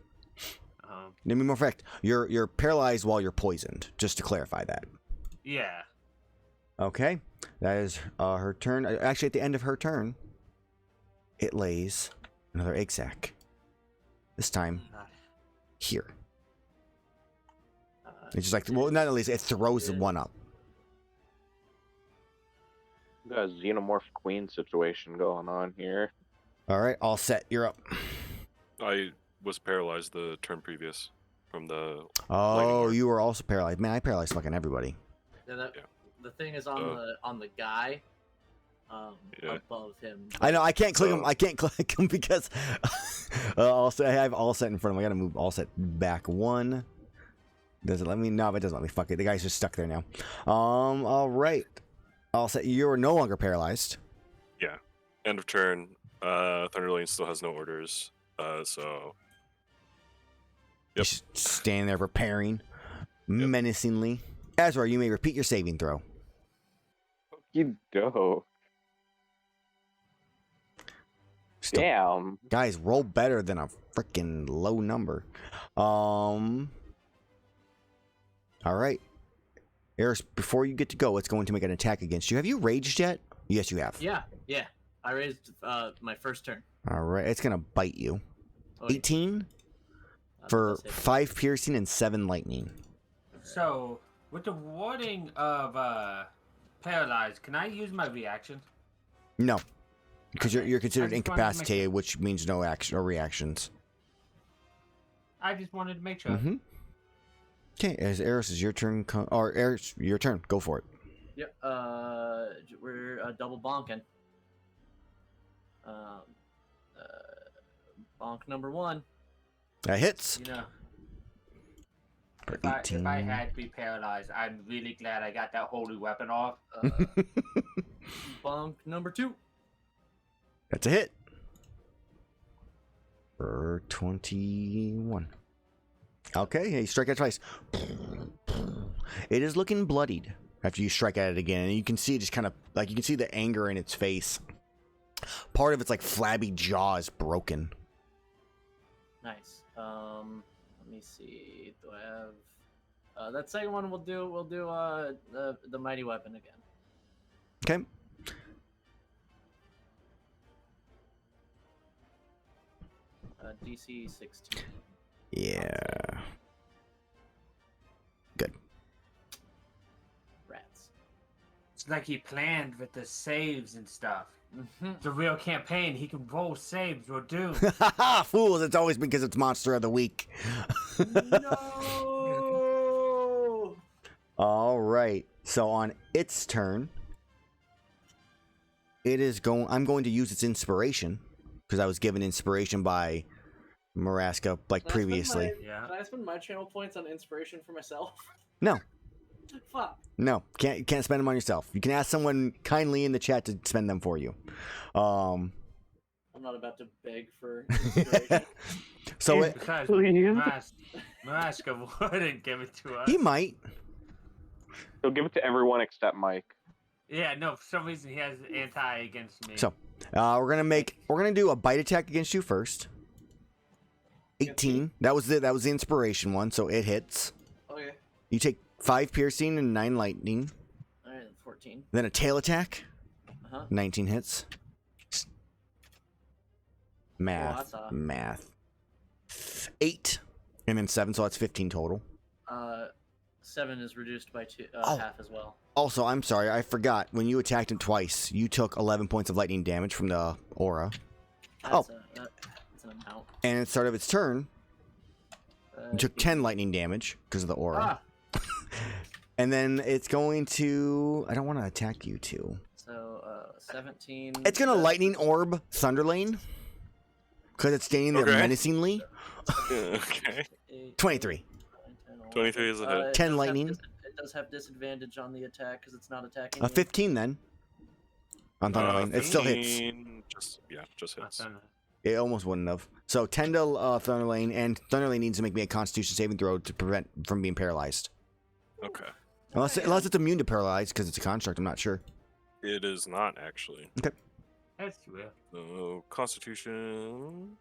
Let me more fact. You're paralyzed while you're poisoned. Just to clarify that. Yeah. Okay. That is her turn. Actually, at the end of her turn, it lays another egg sack. This time here. It's just like, well, not at least it throws the one up. Got a xenomorph queen situation going on here. All right, all set. You're up. I was paralyzed the turn previous from the. Oh, you were also paralyzed. Man, I paralyzed fucking everybody. Yeah, that, Yeah. The thing is on the guy Yeah. above him. I know. I can't click So- them. I can't click them because I have all set in front of me. I gotta move all set back one. Does it let me? No, it doesn't let me. Fuck it. The guy's just stuck there now. All right. All set. You're no longer paralyzed. End of turn. Thunderlane still has no orders. So Yep. Just standing there preparing menacingly. Azrar, you may repeat your saving throw. You dope. Still, Damn. guys, roll better than a freaking low number. All right. Erus, before you get to go, it's going to make an attack against you. Have you raged yet? Yes, you have. Yeah. I raised my first turn. All right. It's going to bite you. Oh, 18 for that's it. 5 piercing and 7 lightning. So, with the warding of paralyzed, can I use my reaction? No. Because Okay. you're I considered just wanted to make incapacitated, which means no action or reactions. I just wanted to make sure. Mm-hmm. Okay, as Erus is your turn. Or Erus, your turn. Go for it. Yep. We're double bonking. Bonk number 1. That hits. You know, For if I 18. had to be paralyzed, I'm really glad I got that holy weapon off. Bonk number 2. That's a hit. For 21. Okay, yeah, you strike it twice. It is looking bloodied after you strike at it again, and you can see just kind of like you can see the anger in its face. Part of its like flabby jaw is broken. Nice. Let me see. Do I have that second one? We'll do the mighty weapon again. Okay. DC 16. Yeah. Good. Rats. It's like he planned with the saves and stuff. Mm-hmm. The real campaign, he can roll saves or doom. Fools! It's always because it's Monster of the Week. No. All right. So on its turn, it is going. I'm going to use its inspiration because I was given inspiration by Maraska like previously. Yeah. Can I spend my channel points on inspiration for myself? No. Fuck. No, can't spend them on yourself. You can ask someone kindly in the chat to spend them for you. I'm not about to beg for inspiration. So Because Please. Maraska wouldn't give it to us. he might. He'll give it to everyone except Mike. Yeah, no, for some reason he has anti against me. So we're gonna do a bite attack against you first. 18. That was the inspiration one, so it hits. Okay. You take 5 piercing and 9 lightning. Alright, 14. Then a tail attack. Uh-huh. 19 hits. Math. that's Math. 8. And then 7, so that's 15 total. 7 is reduced by half as well. Also, I'm sorry, I forgot. When you attacked him twice, you took 11 points of lightning damage from the aura. That's an amount. And at the start of its turn, you took 10 lightning damage because of the aura. And then it's going to... I don't want to attack you two. So, 17... It's going to lightning orb Thunderlane. Because it's standing there Okay. menacingly. Okay. 23. 23 is a hit. 10 lightning. It does have disadvantage on the attack because it's not attacking me. 15 then. On Thunderlane. It still hits. 15, just hits. It almost wouldn't have. So 10 to Thunderlane, and Thunderlane needs to make me a Constitution saving throw to prevent from being paralyzed. Okay. Unless it's immune to paralyzed because it's a construct, I'm not sure. It is not actually. That's weird. So Constitution.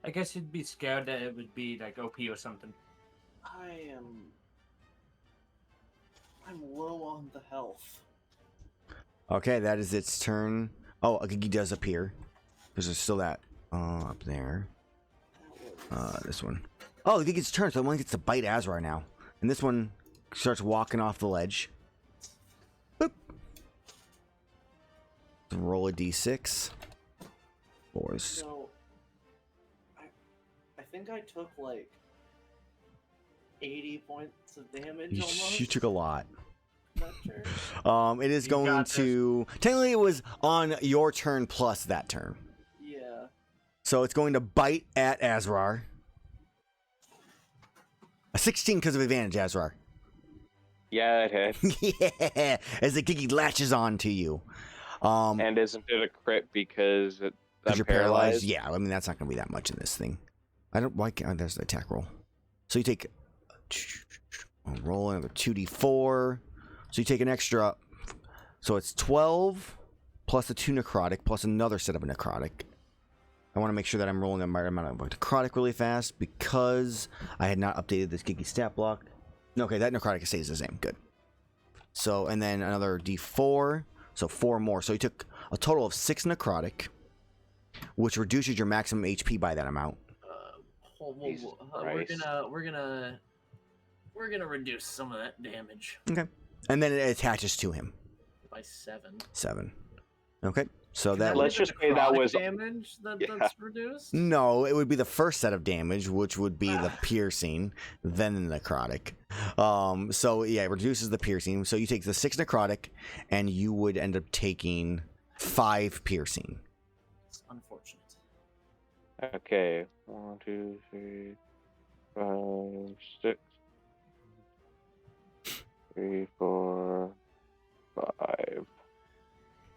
I guess you'd be scared that it would be like OP or something. I'm low on the health. Okay, that is its turn. Oh, a Gigi does appear. Because there's still that up there. This one. Oh, the Gigi's turn, so the one gets to bite Azrar now. And this one starts walking off the ledge. Boop. Roll a d6. Fours. So, I think I took like 80 points of damage almost. You took a lot. That turn. It is You going got this. to... Technically, it was on your turn plus that turn. Yeah. So it's going to bite at Azrar. A 16 because of advantage, Azrar. Yeah, it hits. Yeah, as the Gigi latches on to you. And isn't it a crit because I'm you're paralyzed? Yeah, I mean, that's not going to be that much in this thing. I don't... Why can't... there's the attack roll. So you take... Roll another 2d4. So you take an extra... So it's 12 plus a 2 necrotic plus another set of a necrotic. I want to make sure that I'm rolling the right amount of necrotic really fast because I had not updated this Gigi stat block. Okay, that necrotic stays the same. Good. So, and then another d4. So 4 more. So you took a total of 6 necrotic, which reduces your maximum HP by that amount. Jesus We're Christ. gonna reduce some of that damage Okay. And then it attaches to him. by 7. 7. Okay. So that... Let's just say that was... damage that's reduced. No, it would be the first set of damage, which would be the piercing, then the necrotic. So yeah, it reduces the piercing. So you take the 6 necrotic, and you would end up taking 5 piercing. It's unfortunate. Okay. 1, 2, 3, 5, 6. 3, 4, 5.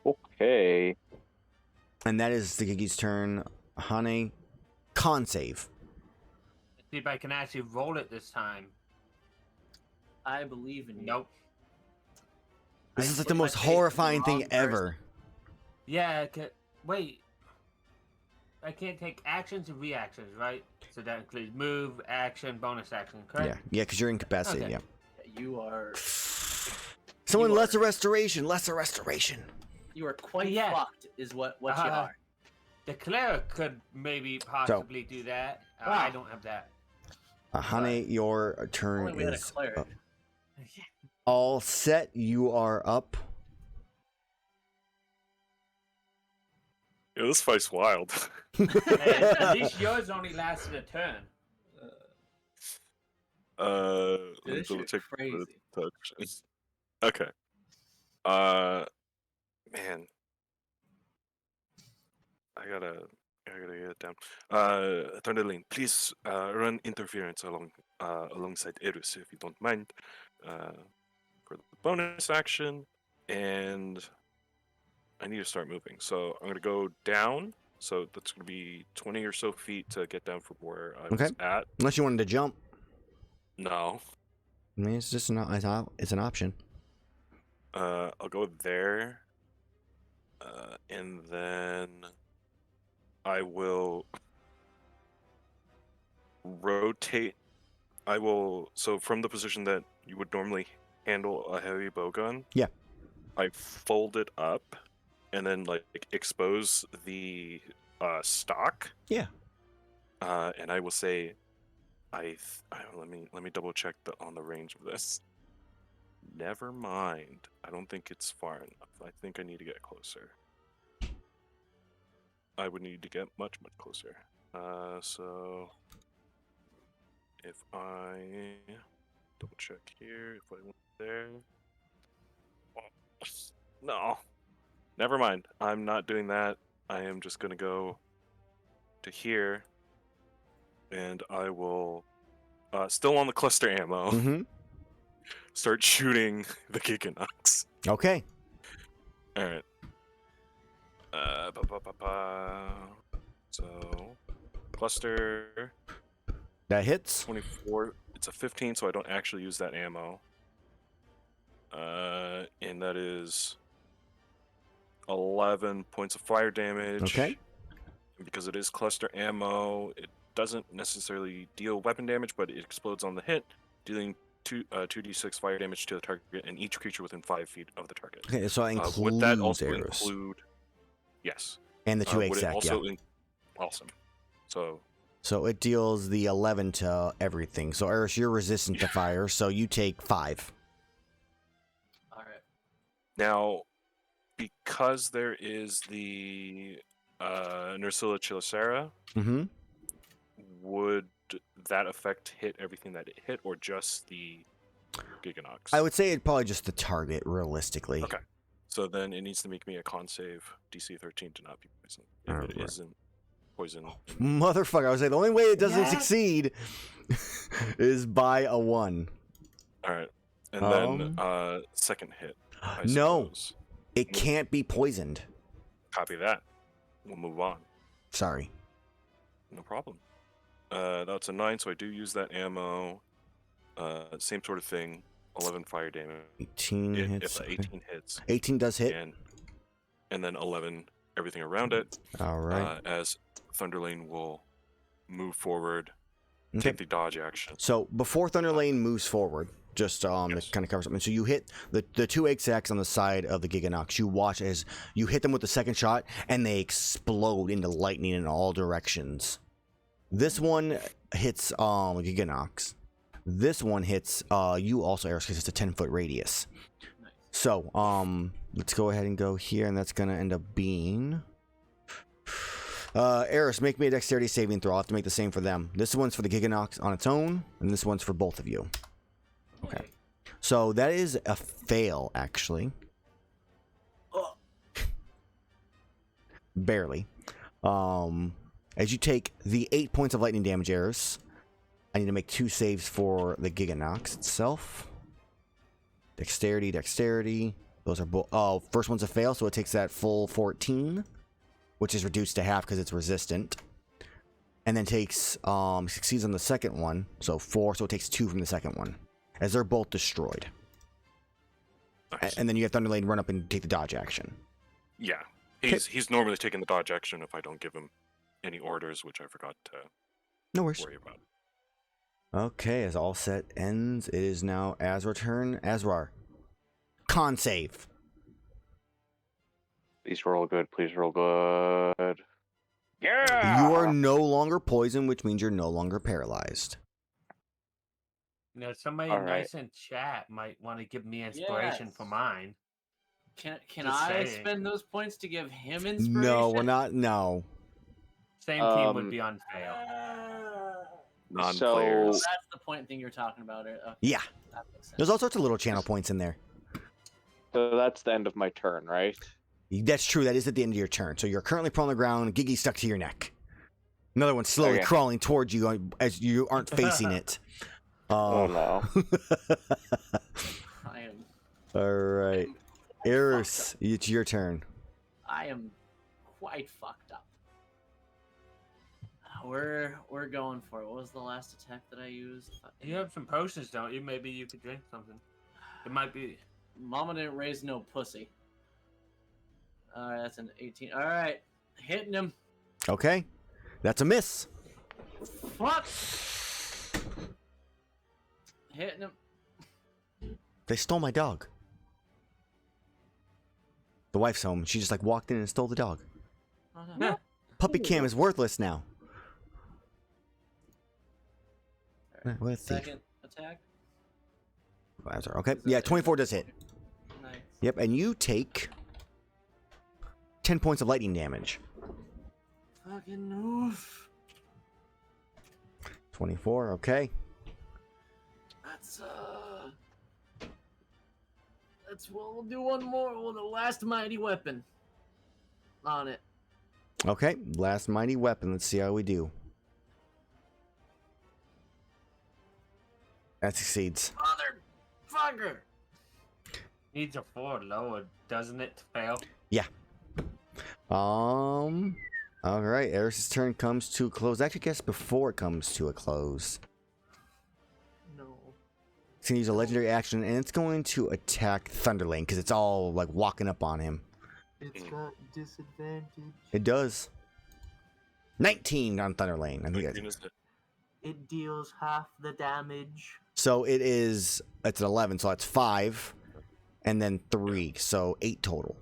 Okay. And that is the Gigi's turn. Iihane, con save. See if I can actually roll it this time. I believe in you. Nope. This I is like put the my most faith in the horrifying wrong thing person. ever. Yeah, wait. I can't take actions and reactions, right? So that includes move, action, bonus action, correct? Yeah, because you're incapacitated. Okay. Yeah. You are. Someone You are- lesser restoration. Lesser restoration. You are quite Yeah. fucked, is what you Uh, are. The cleric could maybe possibly do that. I don't have that. Iihane, your turn Only we had a is cleric. up. All set. You are up. Yeah, this fight's wild. Hey, at least yours only lasted a turn. Let me This double shit check the crazy. touch. Okay. Man, I gotta get it down. Thunderlane, please run interference alongside Erus if you don't mind. For the bonus action, and I need to start moving. So I'm gonna go down. So that's gonna be 20 or so feet to get down from where I was Okay. at. Unless you wanted to jump. No. I mean, it's just it's an option. I'll go there. And then I will rotate. So from the position that you would normally handle a heavy bowgun. Yeah. I fold it up and then like expose the stock. Yeah. And I will say, let me double check on the range of this. Never mind. I don't think it's far enough. I think I need to get closer. I would need to get much closer. So if I double check here, if I went there. Oh, no. Never mind. I'm not doing that. I am just gonna go to here, and I will, still on the cluster ammo, Mm-hmm. start shooting the Giganox. Okay. All right. So cluster That hits. 24. It's a 15, so I don't actually use that ammo. And that is 11 points of fire damage. Okay. And because it is cluster ammo, it doesn't necessarily deal weapon damage, but it explodes on the hit, dealing 2d6 fire damage to the target and each creature within 5 feet of the target. Okay, so that includes Would that also Erus. include? Yes. And the 2 Would it exact, yeah. also awesome. So it deals the 11 to everything. So Erus, you're resistant to fire, so you take 5. All right. Now, because there is the Nursilla Chilicera, Mm-hmm. would that effect hit everything that it hit, or just the Giganox? I would say it probably just the target, realistically. Okay. So then it needs to make me a con save, DC 13, to not be poisoned. If it Alright. isn't poison. Motherfucker, I was like, the only way it doesn't Yeah. succeed is by a 1. All right. And then second hit. I No, suppose. it can't be poisoned. Copy that. We'll move on. Sorry. No problem. That's a 9, so I do use that ammo. Same sort of thing. 11 fire damage. 18 hits. If 18 hits. 18 does hit. And then 11 everything around it. All right. As Thunderlane will move forward, Okay. take the dodge action. So before Thunderlane moves forward, just Yes. to kind of cover something. So you hit the 2 exacts on the side of the Giganox. You watch as you hit them with the second shot, and they explode into lightning in all directions. This one hits Giganox. This one hits you also, Erus, because it's a 10-foot radius. Nice. So let's go ahead and go here, and that's gonna end up being. Erus, make me a dexterity saving throw. I'll have to make the same for them. This one's for the Giganox on its own, and this one's for both of you. Okay. So that is a fail, actually. Oh. Barely. As you take the 8 points of lightning damage, Erus, I need to make 2 saves for the Giganox itself. Dexterity. Those are both. Oh, first one's a fail, so it takes that full 14, which is reduced to half because it's resistant. And then takes succeeds on the second one, so 4, so it takes 2 from the second one, as they're both destroyed. Nice. And then you have Thunderlane run up and take the dodge action. Yeah. He's normally taking the dodge action if I don't give him any orders, which I forgot to No worries. worry about. Okay, as all set ends, it is now Azrar turn. Azrar. Con save. Please roll good. Please roll good. Yeah. You are no longer poisoned, which means you're no longer paralyzed. You know, somebody All right. nice in chat might want to give me inspiration for Yes. mine. Can Just I saying. spend those points to give him inspiration? No, we're not. No. Same team would be on fail. Non-players. That's the point thing you're talking about. Okay, Yeah. that makes sense. There's all sorts of little channel points in there. So that's the end of my turn, right? That's true. That is at the end of your turn. So you're currently prone on the ground. Gigi stuck to your neck. Another one slowly Okay. crawling towards you as you aren't facing it. Oh no. I am. All right. Erus, it's your turn. I am quite fucked up. We're going for it. What was the last attack that I used? You have some potions, don't you? Maybe you could drink something. It might be. Mama didn't raise no pussy. Alright, that's an 18. Alright, hitting him. Okay. That's a miss. Fuck! Hitting him. They stole my dog. The wife's home. She just like walked in and stole the dog. Oh, no. Nah. Puppy Cam is worthless now. Alright, What a thief. second attack. Azrar. Okay. Yeah, 24 does hit. Nice. Yep, and you take 10 points of lightning damage. Fucking oof. 24, okay. We'll do one more with the last mighty weapon on it. Okay, last mighty weapon. Let's see how we do. That succeeds. Motherfucker! Needs a 4 lower, doesn't it, to fail? All right, Erus' turn comes to a close. Actually, I guess before it comes to a close. No. It's going to use a legendary action, and it's going to attack Thunderlane, because it's all, like, walking up on him. It's got disadvantage. It does. 19 on Thunderlane. I think that's... It deals half the damage. So it's an 11, so that's 5, and then 3, so 8 total.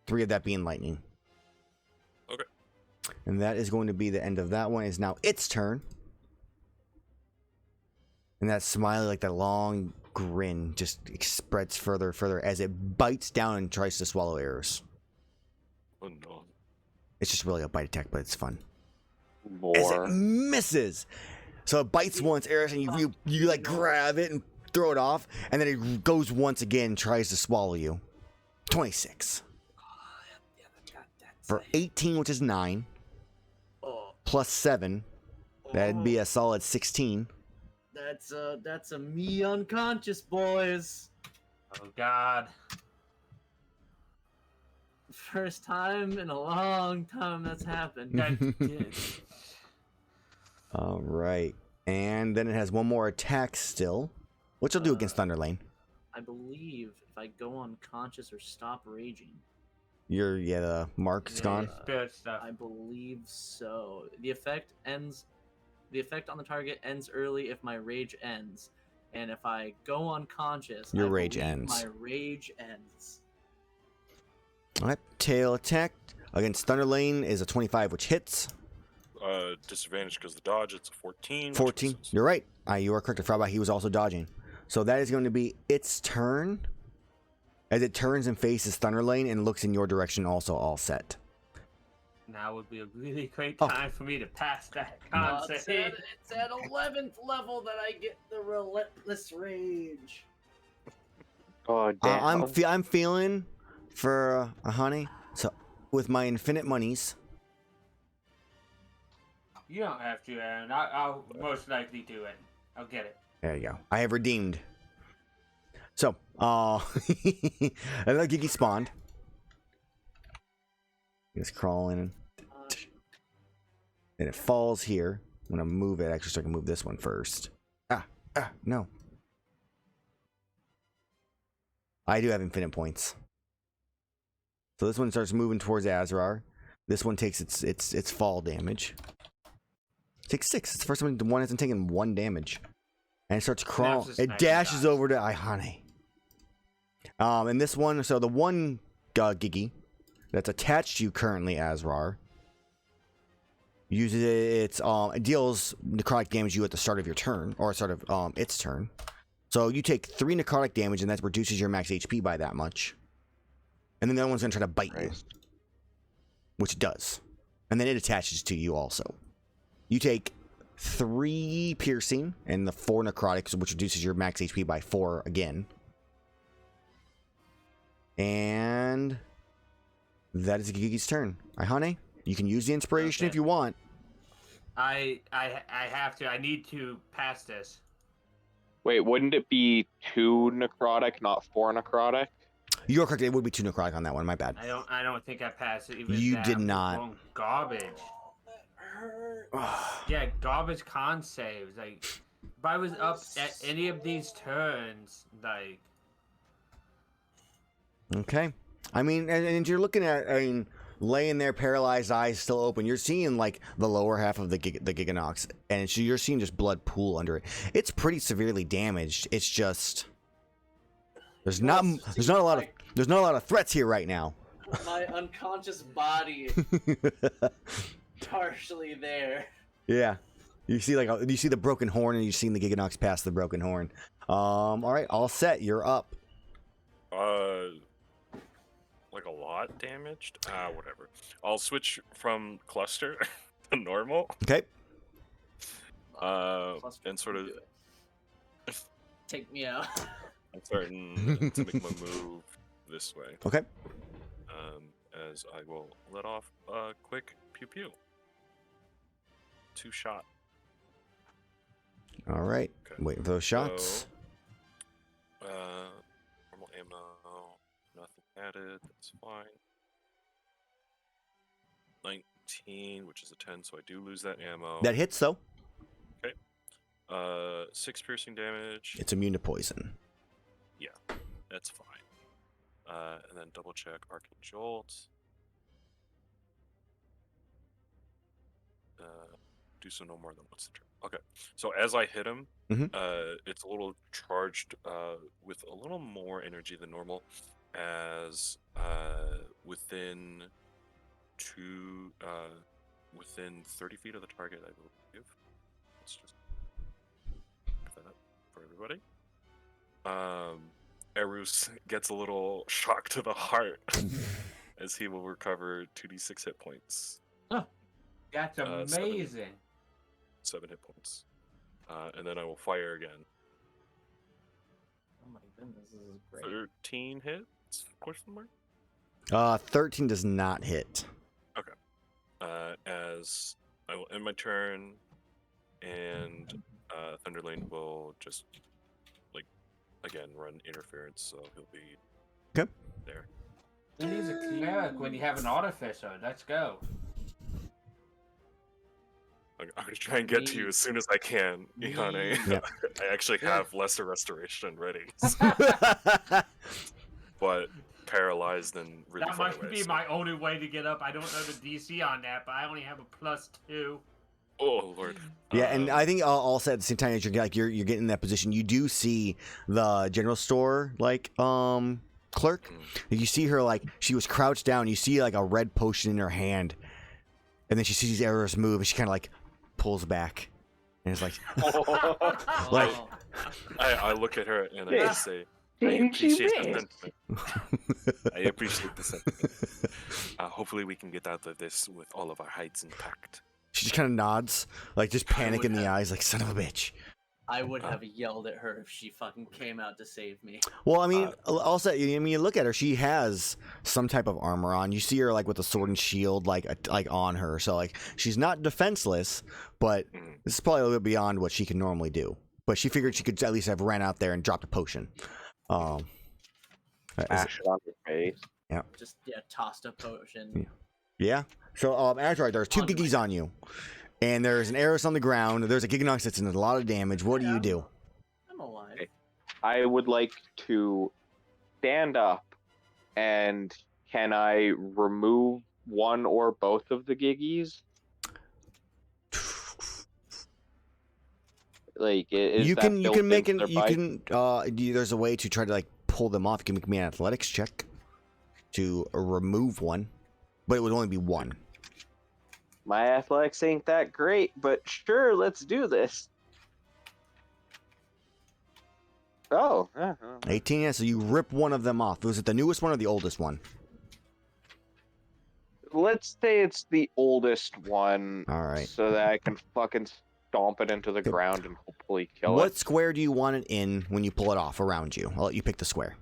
3 of that being lightning. Okay. And that is going to be the end of that one. It's now its turn. And that smiley, like that long grin, just spreads further and further as it bites down and tries to swallow Erus. Oh no. It's just really a bite attack, but it's fun. As it More. misses. So it bites once, Erus, and you like grab it and throw it off, and then it goes once again and tries to swallow you. 26. For 18, which is 9, plus 7, that'd be a solid 16. That's a me unconscious, boys. Oh, God. First time in a long time that's happened. That did. All right. And then it has one more attack still, which it'll do against Thunderlane. I believe if I go unconscious or stop raging, The mark's gone. Spirit stuff. I believe so. The effect on the target ends early if my rage ends, and if I go unconscious, Your I rage believe ends. My rage ends. All right. Tail attack against Thunderlane is a 25, which hits. Disadvantage because the dodge, it's a 14. which 14. misses. You're right. You are correct. I forgot about he was also dodging. So that is going to be its turn. As it turns and faces Thunderlane and looks in your direction, also all set. Now would be a really great Oh. time for me to pass that It's concept. at 11th level that I get the relentless rage. Oh damn. I'm feeling for Iihane. So with my infinite monies, You don't have to, Aaron. I'll most likely do it. I'll get it. there you go. I have redeemed. So, another Gigi spawned. Just crawl in, and it falls here. I'm gonna move it. Actually, so I can move this one first. No. I do have infinite points. So this one starts moving towards Azrar. This one takes its fall damage. Takes 6. It's the first one. The one hasn't taken 1 damage, and it starts crawling. Snaps his It neck and dashes dies. over to Iihane. And this one, so the one Gigi that's attached to you currently, Azrar, uses it deals necrotic damage to you at the start of your turn, or start of its turn. So you take 3 necrotic damage, and that reduces your max HP by that much. And then the other one's gonna try to bite you, which it does. And then it attaches to you also. You take 3 piercing and the 4 necrotics, which reduces your max HP by 4 again. And that is Gigi's turn. Iihane, you can use the inspiration if you want. I have to. I need to pass this. Wait, wouldn't it be 2 necrotic, not 4 necrotic? You're correct. It would be 2 necrotic on that one. My bad. I don't think I passed it. Even You that. did not. Wrong. Garbage. Yeah, garbage con saves. Like, if I was up at any of these turns, like. Okay. I mean, and you're looking at, I mean, laying there, paralyzed, eyes still open. You're seeing like the lower half of the Giganox, and you're seeing just blood pool under it. It's pretty severely damaged. It's just there's not a lot of threats here right now. My unconscious body partially there. Yeah. You see you see the broken horn, and you've seen the Giganox pass the broken horn. All right, all set. You're up. Like a lot damaged? Whatever. I'll switch from cluster to normal. Okay. And sort of Take me out. I'm starting to make my move this way. Okay. As I will let off a quick pew pew. 2 shot. All right. Okay. Waiting for those shots. So, normal ammo, nothing added. That's fine. 19, which is a 10, so I do lose that ammo. That hits though. 6 piercing damage. It's immune to poison. Yeah, that's fine. And then double check Arcane Jolt. Do so no more than once a turn. Okay, so as I hit him, it's a little charged with a little more energy than normal, as within 30 feet of the target, I believe. Let's just put that up for everybody. Erus gets a little shock to the heart as he will recover 2d6 hit points. That's amazing. 7 hit points. And then I will fire again. Oh my goodness, this is great. 13 hits? Question mark? 13 does not hit. Okay. As I will end my turn, and Thunderlane will just, like, again, run interference, so he'll be there. Who needs a cleric when you have an artificer? Let's go. I'm going to try and get to you as soon as I can, Iihane. Yeah. I actually have lesser restoration ready. But paralyzed and really That far might away. be my only way to get up. I don't know the DC on that, but I only have a +2. Oh, Lord. Yeah, and I think also at the same time as you're getting in that position, you do see the general store clerk. You see her she was crouched down. You see a red potion in her hand, and then she sees Erus move, and she kind of pulls back, and it's like, I look at her and I just say, I appreciate the sentiment. I appreciate the sentiment. Hopefully we can get out of this with all of our hides intact. She just kind of nods, just panic in the eyes, like son of a bitch. I would have yelled at her if she fucking came out to save me. Well, I mean, also, you look at her; she has some type of armor on. You see her with a sword and shield, on her. So, she's not defenseless, but this is probably a little bit beyond what she can normally do. But she figured she could at least have ran out there and dropped a potion. Smash it on your face. Just tossed a potion. Yeah. So, Azrar, there's 2 Gigis on you. And there's an Erus on the ground. There's a Giganox that's in a lot of damage. What do you do? I'm alive. Okay. I would like to stand up, and can I remove one or both of the Gigis? There's a way to try to pull them off, you can make me an athletics check to remove one, but it would only be one. My athletics ain't that great, but sure, let's do this. Oh, 18, yeah, so you rip one of them off. Was it the newest one or the oldest one? let's say it's the oldest one. All right. So that I can fucking stomp it into the ground and hopefully kill What it. square do you want it in when you pull it off around you? I'll let you pick the square.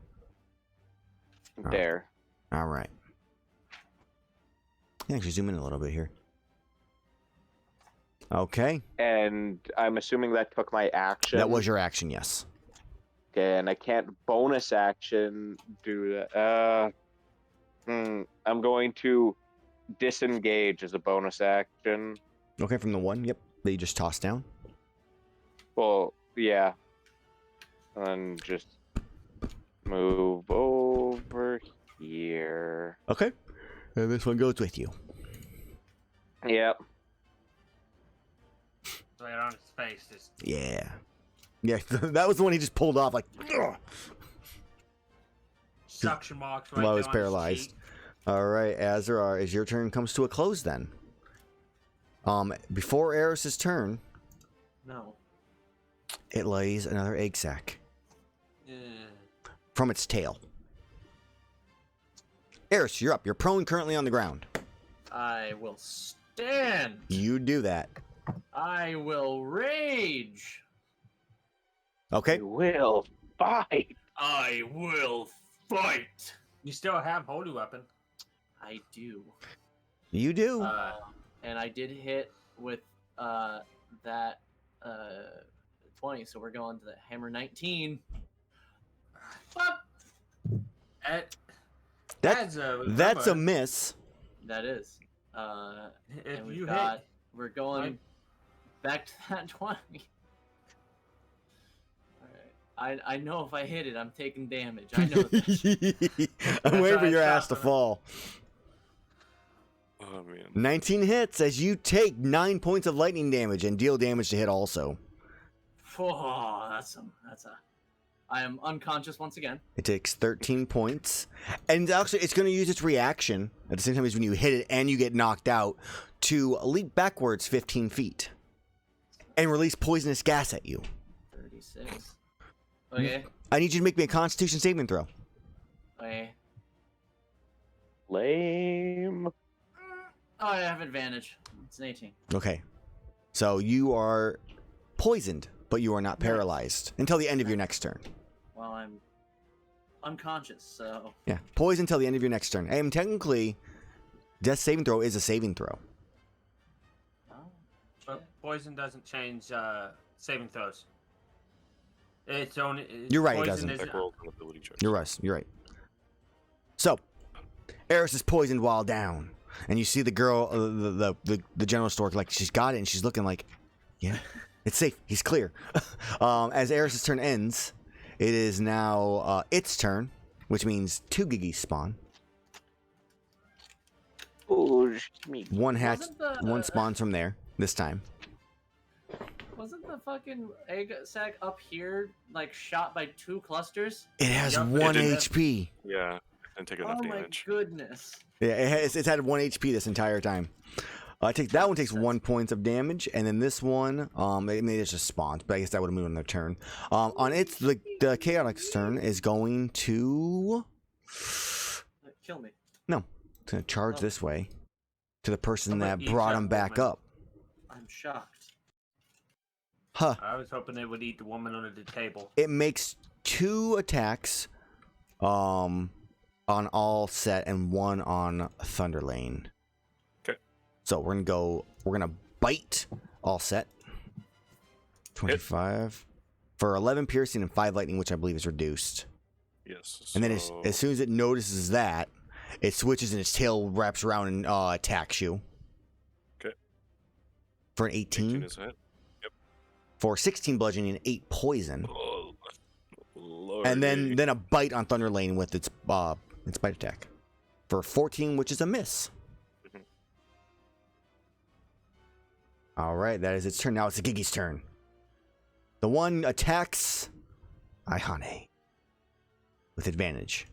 There. All right. Yeah, actually zoom in a little bit here. Okay. And I'm assuming that took my action. That was your action, yes. Okay, and I can't bonus action do that. I'm going to disengage as a bonus action. Okay, from the one, yep, that you just tossed down. Well, yeah. And just move over here. Okay. And this one goes with you. Yep. Right on his face. Just Yeah. Yeah, that was the one he just pulled off like, ugh, suction marks right while I there was on his paralyzed. cheek. All right, Azrar, as your turn comes to a close then. Before Erus's turn, No. it lays another egg sac Yeah. from its tail. Erus, you're up. You're prone currently on the ground. I will stand. You do that. I will rage. Okay. I will fight. I will fight. You still have holy weapon. I do. You do. And I did hit with that 20, so we're going to the hammer 19. Fuck. That's a miss. That is. If And you we've got, we're going back to that 20. Alright. I know if I hit it, I'm taking damage. I know this. I'm waiting for right, your stop ass to it. fall. Oh man. 19 hits as you take 9 points of lightning damage and deal damage to hit also. Oh, that's a. I am unconscious once again. It takes 13 points. And actually, it's going to use its reaction at the same time as when you hit it and you get knocked out to leap backwards 15 feet and release poisonous gas at you. 36. Okay. I need you to make me a Constitution saving throw. Okay. Lame. Oh, I have advantage. It's an 18. Okay. So you are poisoned, but you are not paralyzed until the end of your next turn. Well, I'm unconscious, so. Yeah, poison until the end of your next turn. And technically, death saving throw is a saving throw. Oh, But poison doesn't change saving throws. It's only. You're right, it poison doesn't. is- Deck roll and ability checks. You're right. You're right. So, Erus is poisoned while down, and you see the girl, the general store, like she's got it, and she's looking like, yeah, it's safe. He's clear. As Erus's turn ends, it is now its turn, which means 2 Giggies spawn. Oh, me. One hatch, Wasn't the, one spawns from there this time. Wasn't the fucking egg sac up here, like, shot by 2 clusters? It has Yep, 1 it did. HP. Yeah, and take enough Oh my damage. goodness. Yeah, it's had 1 HP this entire time. That one takes 1 point of damage, and then this one, maybe it's just spawns, but I guess that would have moved on their turn. On its, the Chaotix turn is going to... Kill me. No, it's going to charge Oh. this way to the person I'm gonna that eat brought that him back woman. up. I'm shocked. Huh. I was hoping they would eat the woman under the table. It makes 2 attacks on all set and 1 on Thunderlane. Okay. So we're gonna bite all set. 25 for 11 piercing and 5 lightning, which I believe is reduced. Yes. And then so- as soon as it notices that, it switches and its tail wraps around and attacks you. Okay. For an 18, is hit. for 16 bludgeoning and 8 poison. Oh, And lordy. then a bite on Thunderlane with its bite attack for 14, which is a miss. Mhm. All right, that is its turn. Now it's the Giggy's turn. The one attacks Iihane. with advantage.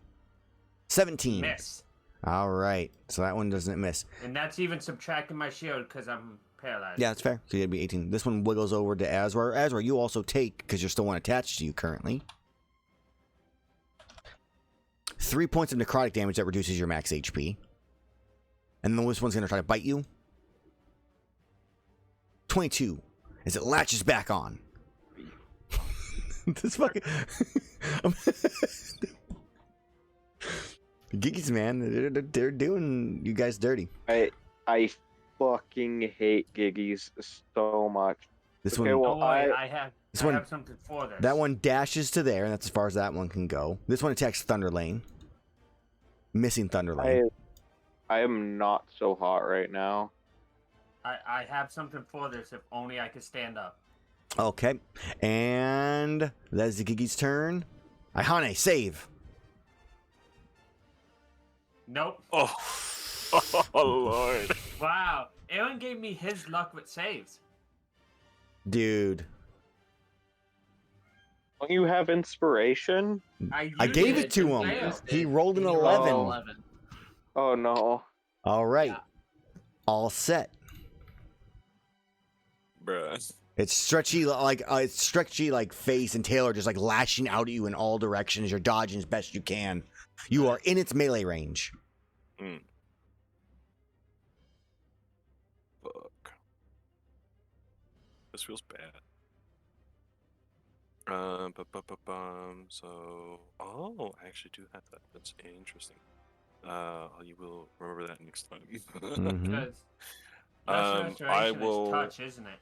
17. Miss. All right, so that one doesn't miss. And that's even subtracting my shield because I'm paralyzed. Yeah, that's fair. So it'd be 18. This one wiggles over to Azrar. Azrar, you also take, because you're still one attached to you currently, 3 points of necrotic damage that reduces your max HP. And then this one's going to try to bite you. 22, as it latches back on. This fucking... Giggies, man, they're doing you guys dirty. I fucking hate Giggies so much. This Okay, one, well, Oh, wait, I have one- something for this. that one dashes to there, and that's as far as that one can go. This one attacks Thunder Lane, missing Thunder Lane. I am not so hot right now. I have something for this if only I could stand up. Okay, and that is the Gigi's turn. Iihane, save. Nope. Oh, oh Lord. Wow. Aaron gave me his luck with saves. Dude, Don't you have inspiration? I used gave it to and him. failed. He rolled an He 11. rolled 11. Oh no. All right, Yeah. all set. Bruh. It's stretchy like face and tail are just like lashing out at you in all directions. You're dodging as best you can. You are in its melee range. Fuck. This feels bad. So, I actually do have that. That's interesting. You will remember that next time. Mhm. Because I restoration will. is touch, isn't it?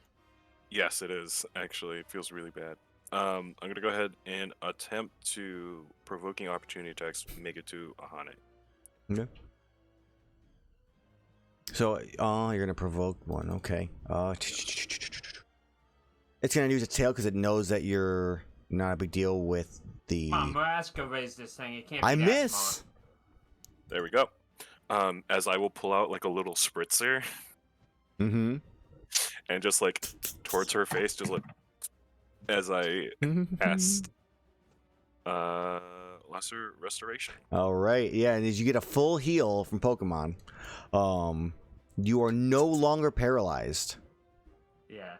Yes, it is. Actually, it feels really bad. I'm gonna go ahead and attempt to provoking opportunity attacks make it to Iihane. Okay. So, you're gonna provoke one. Okay. It's gonna use its tail because it knows that you're not a big deal with the. Come on, Maraska raised this thing. It can't be I that miss. smart. There we go. As I will pull out like a little spritzer Mm-hmm. and just like towards her face, just like as I cast lesser restoration. All right. Yeah, and as you get a full heal from Pokemon, you are no longer paralyzed. Yeah.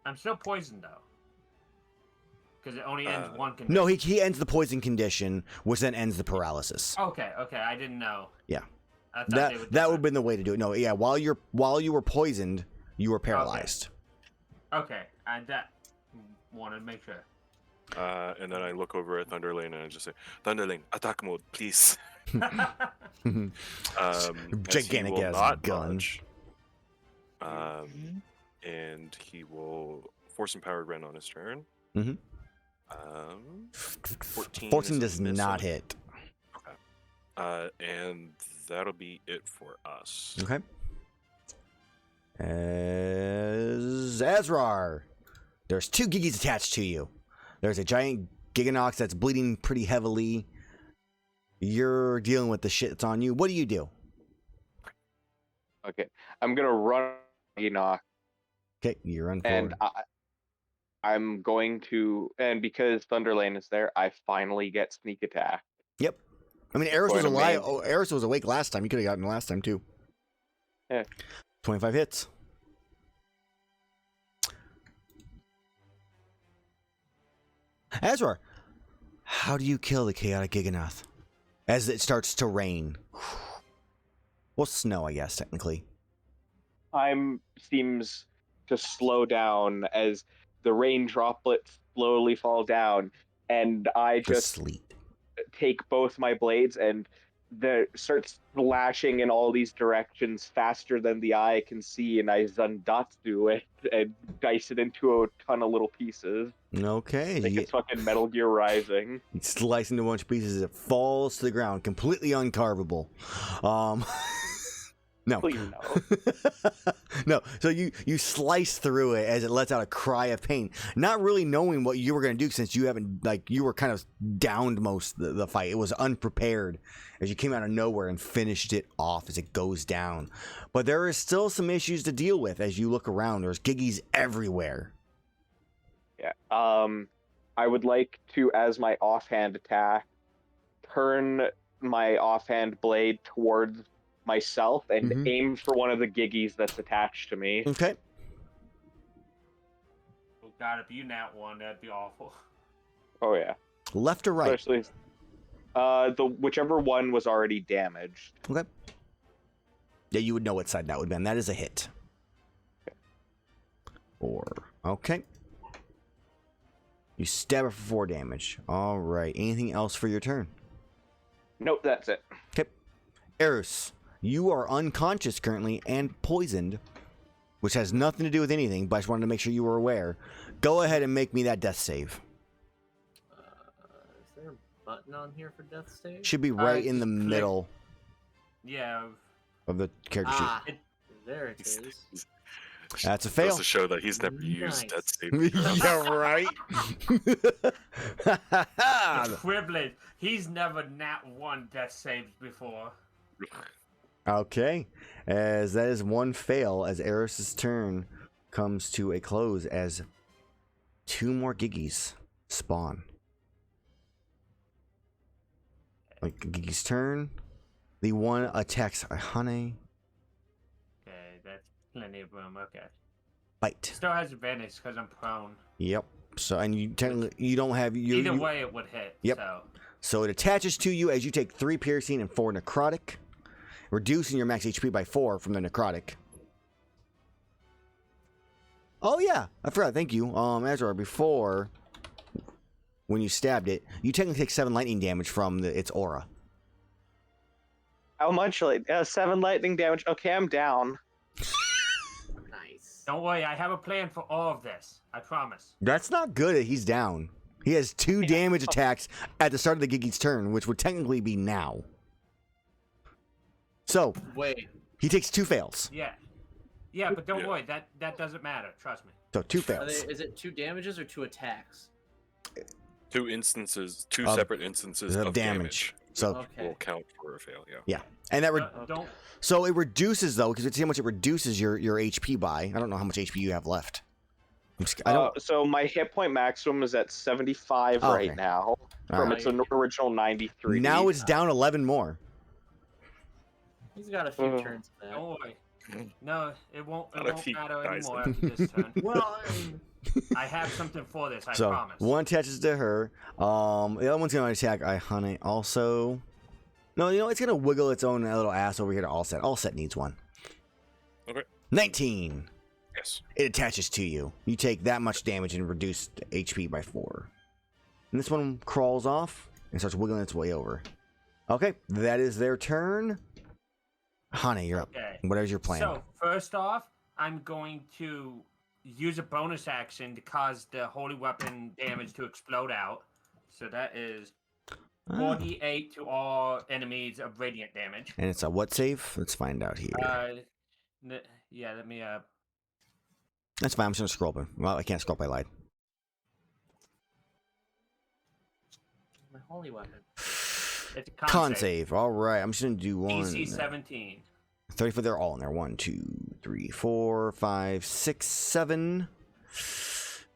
I'm still poisoned, though. Because it only ends one condition. No, he ends the poison condition, which then ends the paralysis. Okay, I didn't know. Yeah. I thought they would That would have been the way to do it. No, yeah, while you were poisoned, you were paralyzed. Okay, I wanted to make sure. And then I look over at Thunderlane and I just say, Thunderlane, attack mode, please. As Gigantic he will ass not gun. dodge. And he will force empowered Ren on his turn. Mhm. 14. 14 is a does miss not on- hit. And that'll be it for us. Okay. As Azrar, there's 2 Giggies attached to you. There's a giant Giganox that's bleeding pretty heavily. You're dealing with the shit that's on you. What do you do? Okay, I'm gonna run Giganox, Okay, you run forward. and I'm going to, and because Thunderlane is there, I finally get sneak attack. Yep. I mean, Erus was Quite alive. amazing. Oh, Erus was awake last time. You could have gotten him last time too. Yeah. 25 hits. Azrar, how do you kill the chaotic Giganoth as it starts to rain? Well, snow, I guess, technically. Time seems to slow down as the rain droplets slowly fall down, and I The just sleet. take both my blades and start slashing in all these directions faster than the eye can see, and I Zandatsu it and dice it into a ton of little pieces. Okay. Like You it's fucking Metal Gear Rising. slice into a bunch of pieces as it falls to the ground, completely uncarvable. No. Please no. No, so you slice through it as it lets out a cry of pain, not really knowing what you were going to do since you haven't, like, you were kind of downed most of the fight. It was unprepared as you came out of nowhere and finished it off as it goes down. But there is still some issues to deal with as you look around. There's Giggies everywhere. Yeah. I would like to, as my offhand attack, turn my offhand blade towards myself and Mhm. aim for one of the giggies that's attached to me. Okay. Oh God, if you nat one, that'd be awful. Oh yeah, Left or right? especially the whichever one was already damaged. Okay. Yeah, you would know what side that would be. And that is a hit. Okay. You stab her for 4 damage. All right. Anything else for your turn? Nope, that's it. Okay. Erus, you are unconscious currently and poisoned, which has nothing to do with anything, but I just wanted to make sure you were aware. Go ahead and make me that death save. Is there a button on here for death save? Should be right in the just click. middle Yeah. of the character Ah, It- there it is. sheet. That's a Goes fail. to show that he's never used Nice. Dead Save. Yeah, right. It's privilege. He's never nat one death saves before. Okay, as that is one fail, as Erus's turn comes to a close, as 2 more Giggies spawn. Like Giggy's turn, the one attacks Iihane. Okay, that's plenty of room. Okay. Bite. Still has advantage because I'm prone. Yep. So and you technically you don't have Either way, it would hit. Yep. So. So it attaches to you as you take 3 piercing and 4 necrotic, reducing your max HP by 4 from the necrotic. Oh yeah, I forgot. Thank you, Azrar. Before, when you stabbed it, you technically take 7 lightning damage from its aura. How much? Like 7 lightning damage. Okay, I'm down. Nice. Don't worry, I have a plan for all of this. I promise. That's not good. That he's down. He has 2 damage attacks at the start of the Giggy's turn, which would technically be now. So Wait. he takes 2 fails. Yeah. Yeah, but don't Yeah. worry. That doesn't matter. Trust me. So 2 Are fails. they, is it 2 damages or 2 attacks? 2 instances, 2 Of- separate instances of of damage. So Okay. will count for a fail. Yeah. and that Don't. so it reduces though, because it's how much it reduces your HP by. I don't know how much HP you have left. I don't. So my hit point maximum is at 75 Oh, right okay. now from Alright. its original 93. Now it's down 11 more. He's got a few Mhm. turns of that. Don't worry. No, it won't. Not It if won't he matter dies anymore then. after this turn. Well, I have something for this. I So promise. one attaches to her. The other one's gonna attack Iihane also. No, it's gonna wiggle its own little ass over here to All Set. All Set needs one. Okay. 19. Yes. It attaches to you. You take that much damage and reduce HP by 4. And this one crawls off and starts wiggling its way over. Okay, that is their turn. Hane, you're up. Okay. Whatever's your plan. So first off, I'm going to use a bonus action to cause the holy weapon damage to explode out. So that is Ah. 48 to all enemies of radiant damage. And it's a what save? Let's find out here. Yeah, let me That's fine. I'm just gonna scroll up. Well, I can't scroll up. I lied. my holy weapon. it's a Con save. All right. I'm just gonna do one. DC 17. 30 foot. They're all in there. 1, 2, 3, 4, 5, 6, 7,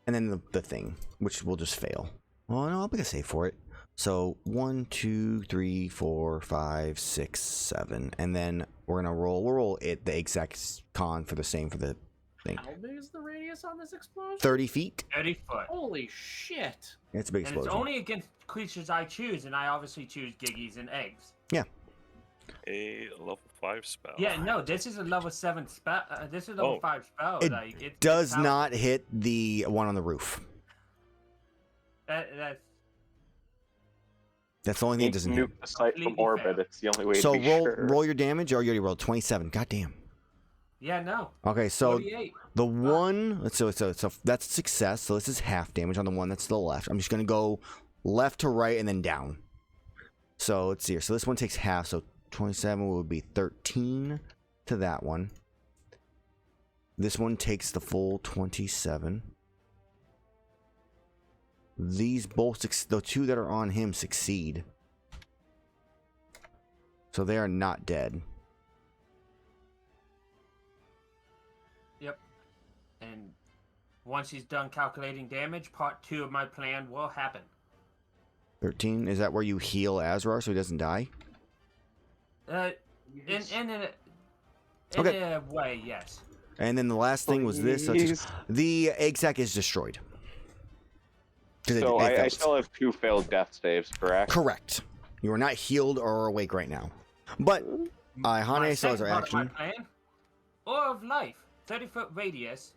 and then the thing, which will just fail. Well, no, I'll make a save for it. So 1, 2, 3, 4, 5, 6, 7, and then we're gonna roll. We'll roll it the exact con for the same for the thing. How big is the radius on this explosion? 30 feet. 30 foot. Holy shit! It's a big And it's explosion. only against creatures I choose, and I obviously choose Giggies and eggs. A level 5 spell. Yeah, no, this is a level 7 spell. This is a level Oh. 5 spell. It like, it's Does powerful. not hit the one on the roof. That's That's the only thing it doesn't hit. Nuke the site from Completely orbit. fair. It's the only way So to be roll sure. roll your damage. Or you already rolled 27. Goddamn. yeah, no. Okay, so 48. the one, so that's a success. So this is half damage on the one that's to the left. I'm just gonna go left to right and then down. So let's see here. So this one takes half. So 27 would be 13 to that one. This one takes the full 27. These both, the 2 that are on him succeed. So they are not dead. Yep. And once he's done calculating damage, part 2 of my plan will happen. 13. Is that where you heal Azrar so he doesn't die? In Okay. a way, yes. And then the last thing was this. So Please. the egg sac is destroyed. 'Cause it So I failed. still have 2 failed death saves, correct? Correct. You are not healed or awake right now. But Iihane still has her action. Or of life, 30-foot radius.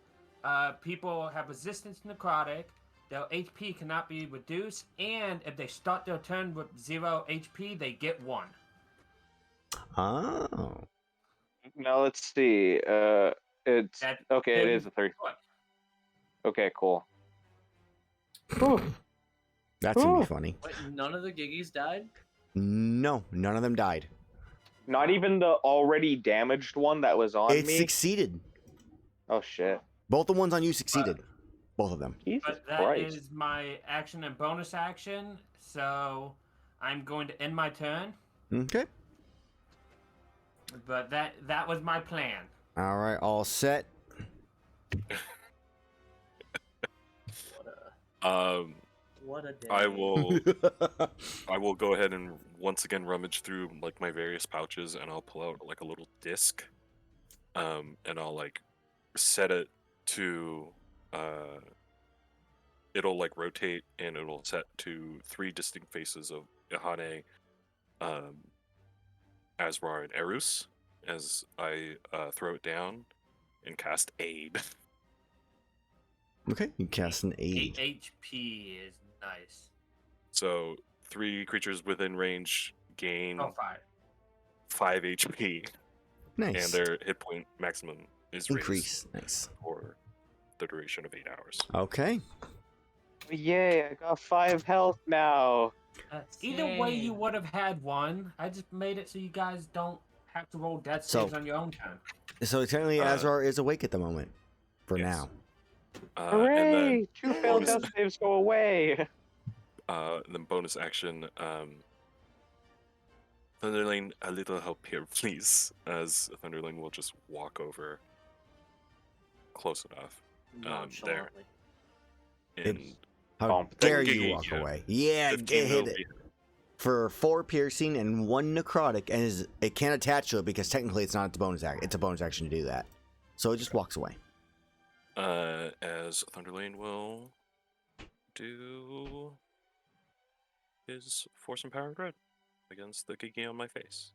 People have resistance to necrotic. Their HP cannot be reduced, and if they start their turn with 0 HP, they get 1. Oh. Now let's see. It's That- okay. It is a 30. Okay, cool. Whew. That's gonna be Ooh. funny. Wait, none of the Giggies died? No, none of them died. Not even the already damaged one that was on It me. succeeded. Oh shit! Both the ones on you succeeded. Both of them. Jesus But that Christ! is my action and bonus action, so I'm going to end my turn. Okay. But that was my plan. All right, all set. What a day. I will go ahead and once again rummage through like my various pouches, and I'll pull out like a little disc, and I'll like set it to it'll like rotate, and it'll set to 3 distinct faces of Iihane, Azrar, and Erus as I throw it down and cast Aid. Okay, you cast an 8 8. HP is nice. So 3 creatures within range gain Oh, 5. 5 HP, Nice. and their hit point maximum is raised Increase. Nice. for the duration of 8 hours. Okay. Yay! I got 5 health now. Either way, you would have had 1. I just made it so you guys don't have to roll death So- saves on your own turn. So technically, Azrar is awake at the moment. For Yes. now. Hooray! 2 failed bonus- death saves go away. Then bonus action, Thunderlane, a little help here, please. As Thunderlane will just walk over close enough, Nonchalantly. and How Bump. dare Then you Gigi, walk yeah. away? Yeah, 15 get hit will it. be- For 4 piercing and 1 necrotic, and it can't attach to it because technically it's not a bonus action. It's a bonus action to do that. So it just walks away. as Thunderlane will do his Force and Power and Dread against the Gigi on my face.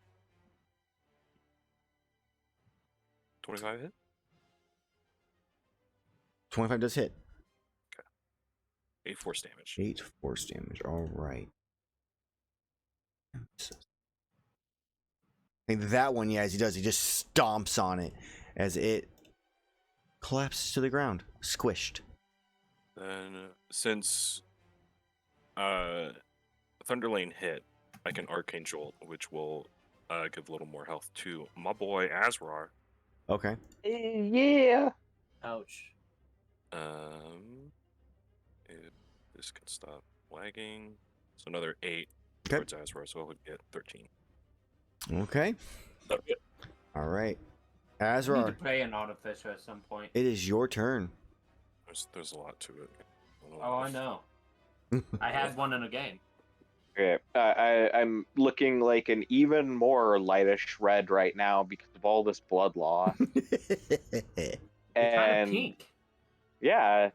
25 hit? 25 does hit. 8 force damage. 8 force damage. All right. And that one, yeah, as he does, he just stomps on it as it collapses to the ground, squished. Then, since Thunderlane hit, I can Arcane Jolt, which will give a little more health to my boy Azrar. Okay. Yeah. Ouch. If this can stop lagging, so another 8 Okay. towards Azrar, so I would get 13. Okay. That'll be it. All right. I need to Azrar, play an artificer at some point. it is your turn. There's a lot to it. Oh, I know. I had one in a game. Okay. I'm looking like an even more lightish red right now because of all this blood loss. You're kind of And pink. yeah,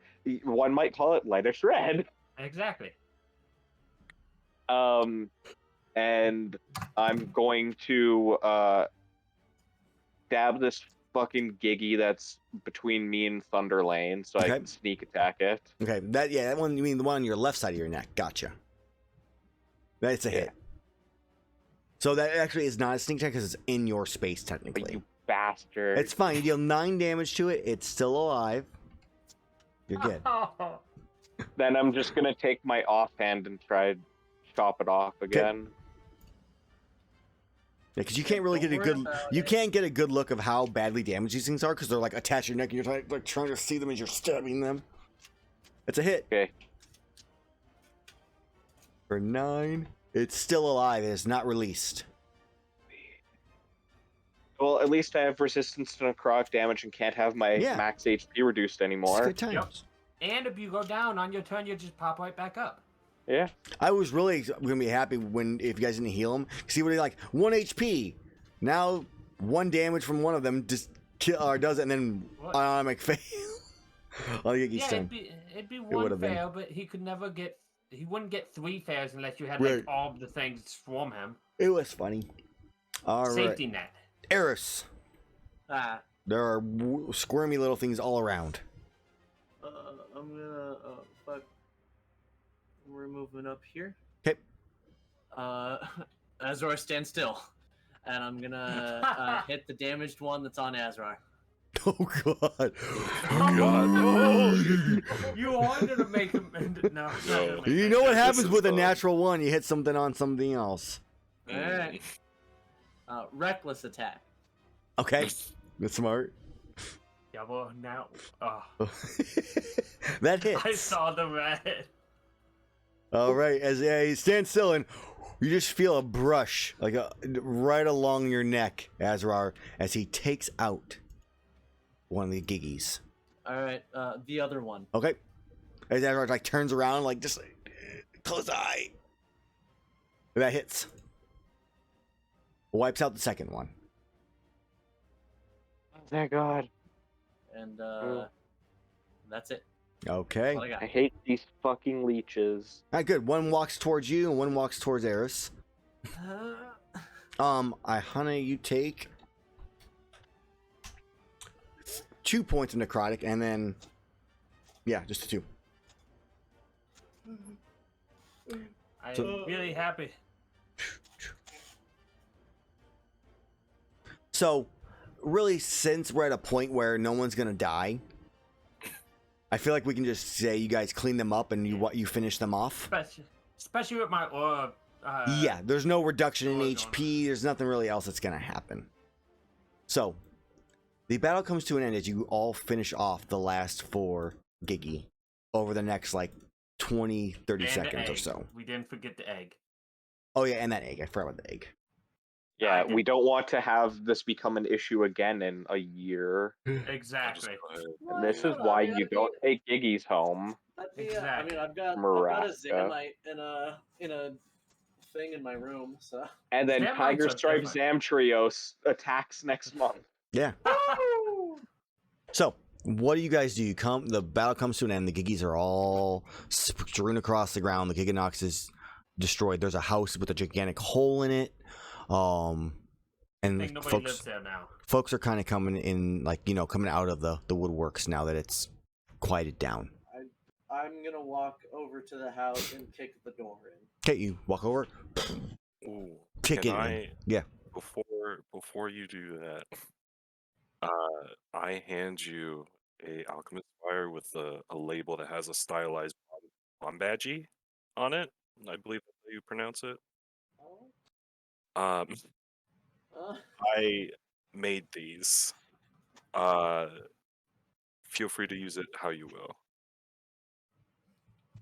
one might call it lightish red. Exactly. And I'm going to stab this fucking Giggy that's between me and Thunderlane, so Okay. I can sneak attack it. Okay, that one, you mean the one on your left side of your neck. Gotcha. That's a Yeah. hit. So that actually is not a sneak attack because it's in your space, But technically. you bastard! It's fine. You deal 9 damage to it. It's still alive. You're good. Then I'm just gonna take my offhand and try to chop it off again. Yeah, because you can't really Don't get a worry good. about You it. can't get a good look of how badly damaged these things are because they're like attached to your neck and you're like trying to see them as you're stabbing them. It's a hit. Okay. For 9. It's still alive. It is not released. Well, at least I have resistance to necrotic damage and can't have my Yeah. max HP reduced It's anymore. good times. And if you go down on your turn, you just pop right back up. Yeah. I was really gonna be happy if you guys didn't heal him, because he would be like 1 HP. Now 1 damage from one of them just does it, and then What? automatic fail. I'll get Yeah, turn. it'd be one would've been. fail, but he could never get. He wouldn't get 3 fails unless you had Right. like all of the things swarm him. It was funny. All right, Safety net. Erus. Ah, There are squirmy little things all around. I'm gonna fuck. We're moving up here. Okay. Azrar, stand still, and I'm gonna hit the damaged one that's on Azrar. Oh god. Oh god. No. You wanted to make him. No. No. You know what This happens is with a fun. natural one? You hit something on something else. All right. Reckless attack. Okay. That's smart. Yeah, well, now. Oh, That hits. I saw the red. All right, as he stands still, and you just feel a brush right along your neck, Azrar, as he takes out one of the giggies. All right. The other one. Okay, as Azrar turns around, just close the eye. That hits. Wipes out the second one. Thank God. And that's it. Okay. That's all I I got. hate these fucking leeches. All right, good. One walks towards you, and one walks towards Erus. Iihane, you take 2 points of necrotic, and then just 2. I'm So- really happy. So, really, since we're at a point where no one's gonna die, I feel like we can just say you guys clean them up and you finish them off. Especially with my orb. Yeah, there's no reduction in Orb going HP. There's nothing really else that's gonna happen. So, the battle comes to an end as you all finish off the last 4 Gigi over the next 20, 30 and the seconds or egg. so. We didn't forget the egg. Oh yeah, and that egg. I forgot about the egg. Yeah, did- we don't want to have this become an issue again in a year. I'll just Exactly. go ahead. And this is why you don't take Giggies home. I mean, I've got a Maraska. Zamite in a thing in my room, so. And then Zamites Tiger are Stripe different. Zamtrios attacks next month. Yeah. So, what do you guys do? The battle comes to an end. The Giggies are all strewn across the ground. The Giganox is destroyed. There's a house with a gigantic hole in it. I And think nobody lives there now. folks are kind of coming in, coming out of the woodworks now that it's quieted down. I'm gonna walk over to the house and kick the door in. Okay, you walk over, Ooh, kick can it. I, Yeah. Before you do that, I hand you a alchemist fire with a label that has a stylized bombadgy on it. I believe that's how you pronounce it. Uh, I made these. Feel free to use it how you will.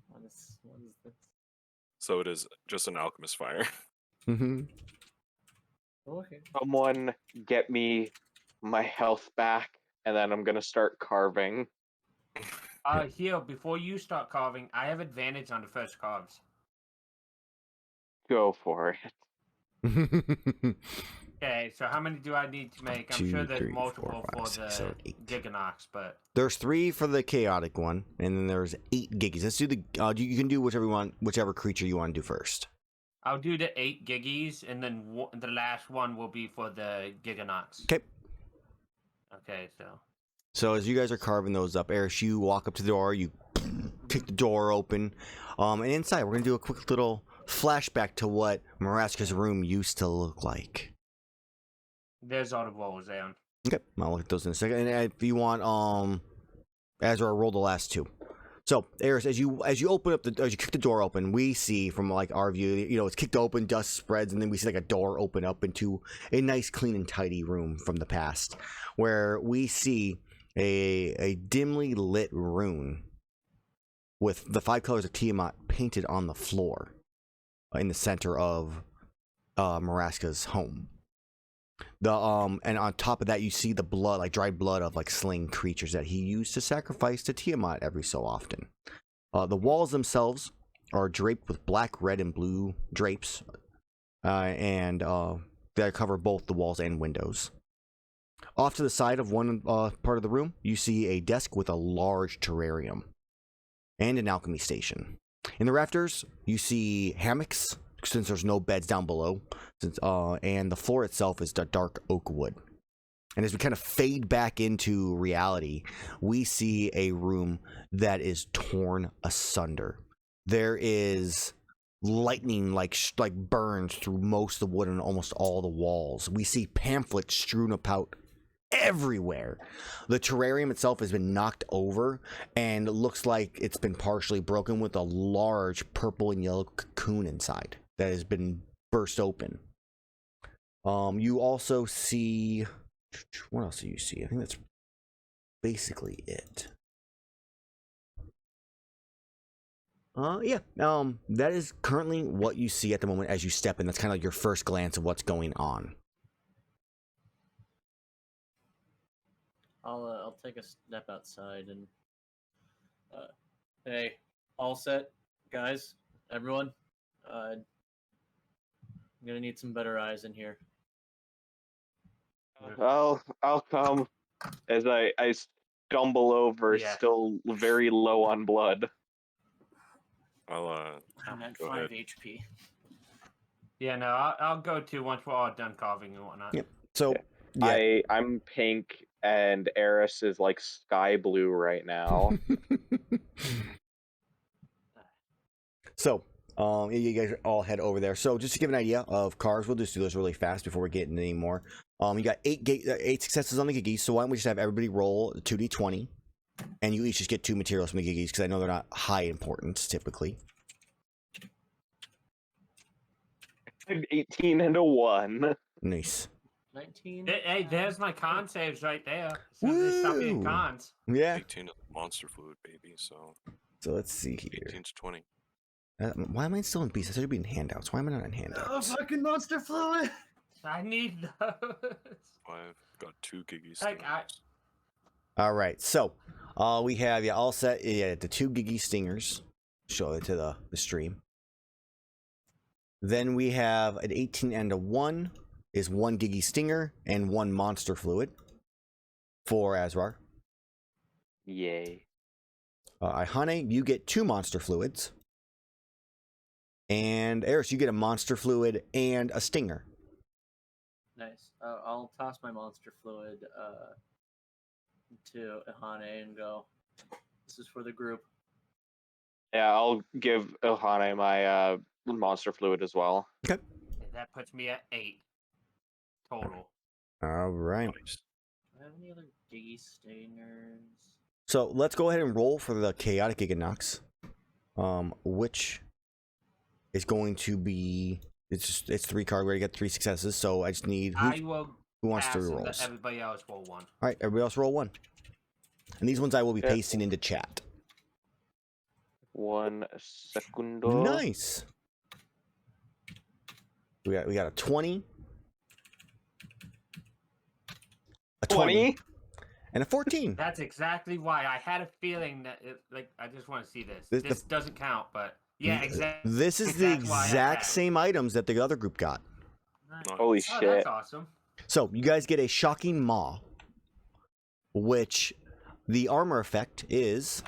what is this? So it is just an alchemist fire. Mm-hmm. Okay. Someone get me my health back, and then I'm gonna start carving. Here, before you start carving, I have advantage on the first carves. Go for it. Okay, so how many do I need to make? I'm 2, sure there's 3, 4, multiple 5, for 6, the 7, 8. Giganox, but There's 3 for the chaotic one, and then there's 8 Giggies. Let's do the. You can do whichever creature you want to do first. I'll do the 8 Giggies, and then the last one will be for the Giganox. Okay. Okay, so So as you guys are carving those up, Erus, you walk up to the door, you kick the door open, and inside we're gonna do a quick little flashback to what Maraska's room used to look like. there's all the rolls down. Okay, I'll look at those in a second. And if you want, Azrar, roll the last 2. So, Erus, as you kick the door open, we see from our view, it's kicked open, dust spreads, and then we see a door open up into a nice, clean and tidy room from the past, where we see a dimly lit rune with the 5 colors of Tiamat painted on the floor in the center of Maraska's home. And on top of that, you see the blood, dried blood of slain creatures that he used to sacrifice to Tiamat every so often. The walls themselves are draped with black, red, and blue drapes, and that cover both the walls and windows. Off to the side of one part of the room, you see a desk with a large terrarium and an alchemy station. In the rafters, you see hammocks, since there's no beds down below, and the floor itself is dark oak wood. And as we kind of fade back into reality, we see a room that is torn asunder. There is lightning like burns through most of the wood and almost all the walls. We see pamphlets strewn about everywhere. The terrarium itself has been knocked over and looks like it's been partially broken, with a large purple and yellow cocoon inside that has been burst open. You also see... What else do you see? I think that's basically it. That is currently what you see at the moment as you step in. That's kind of like your first glance of what's going on. I'll take a step outside and hey, all set, guys, everyone. I'm gonna need some better eyes in here. I'll come as I stumble over, Yeah. still very low on blood. I'm at Go 5 ahead. HP. Yeah, no, I'll go too once we're all done carving and whatnot. Yep. So, yeah. I'm pink and Erus is like sky blue right now. So, you guys all head over there. So, just to give an idea of cards, we'll just do this really fast before we get into any more. You got 8 successes on the Gigis, so why don't we just have everybody roll 2d20, and you each just get 2 materials from the Gigis, because I know they're not high importance, typically. An 18 and a 1. Nice. 19. Hey, there's my con saves right there. So they stop being Woo! cons. Yeah. 18 is monster fluid, baby. So So, let's see here. 18 to 20. Why am I still in beasts? I should be in handouts. Why am I not in handouts? Fucking monster fluid! I need those. I've got 2 Giggy Like, stingers. All right, so we have all set. Yeah, the 2 Giggy stingers. Show it to the stream. Then we have an 18 and a 1 is 1 Giggy stinger and 1 monster fluid for Azrar. Yay. Iihane, you get 2 monster fluids. And Erus, you get a monster fluid and a stinger. Nice. I'll toss my monster fluid to Iihane and go, this is for the group. Yeah, I'll give Iihane my monster fluid as well. Okay. That puts me at 8 total. All right. Nice. Do I have any other Diggy Stingers? So let's go ahead and roll for the chaotic Giganox, which is going to be it's 3 card where you get 3 successes. So I just need I will who wants pass to and roll? let everybody else roll 1. All right, everybody else roll 1. And these ones I will be Yeah. pasting into chat. 1 secundo. Nice. We got a 20, a 20, and a 14. That's exactly why I had a feeling that I just want to see this. This- This doesn't count, but yeah, exactly. This is the Exactly why I exact had it. same items that the other group got. Nice. Holy Oh, shit. that's awesome. So you guys get a shocking maw, which the armor effect is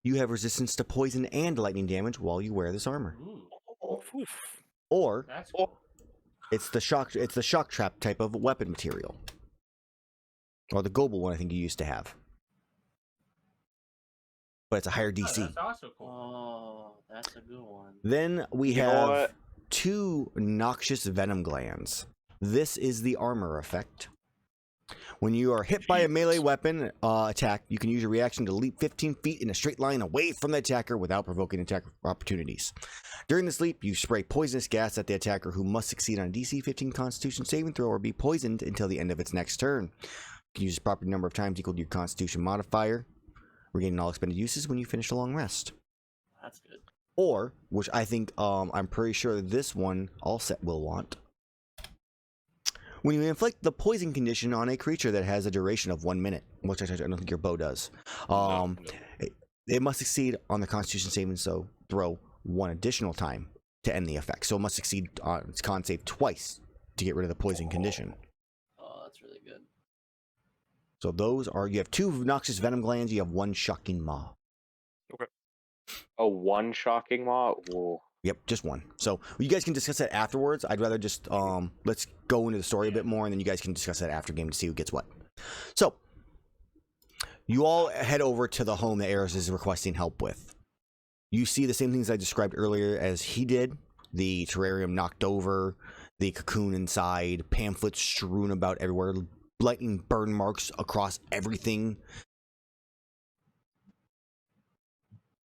you have resistance to poison and lightning damage while you wear this armor. Ooh, Oof. Or that's it's the shock trap type of weapon material. Or the Gobel one I think you used to have. But it's a higher DC. that's also cool. Oh, that's a good one. Then we You know have what? 2 noxious venom glands. This is the armor effect. When you are hit by a melee weapon attack, you can use your reaction to leap 15 feet in a straight line away from the attacker without provoking attack opportunities. During this leap, you spray poisonous gas at the attacker, who must succeed on a DC 15 Constitution saving throw or be poisoned until the end of its next turn. You can use the proper number of times equal to your Constitution modifier, regaining all expended uses when you finish a long rest. That's good. Or, which I think I'm pretty sure this one all set will want. When you inflict the poison condition on a creature that has a duration of 1 minute, which I don't think your bow does, No. it must succeed on the Constitution saving throw one additional time to end the effect. So it must succeed on its con save twice to get rid of the poison condition. Oh, that's really good. So those are, you have 2 noxious venom glands, you have 1 shocking maw. Oh, one shocking maw? Whoa. Yep, just 1. So you guys can discuss that afterwards. I'd rather just, let's go into the story a bit more, and then you guys can discuss that after game to see who gets what. So, you all head over to the home that Erus is requesting help with. You see the same things I described earlier as he did. The terrarium knocked over, the cocoon inside, pamphlets strewn about everywhere, lightning burn marks across everything.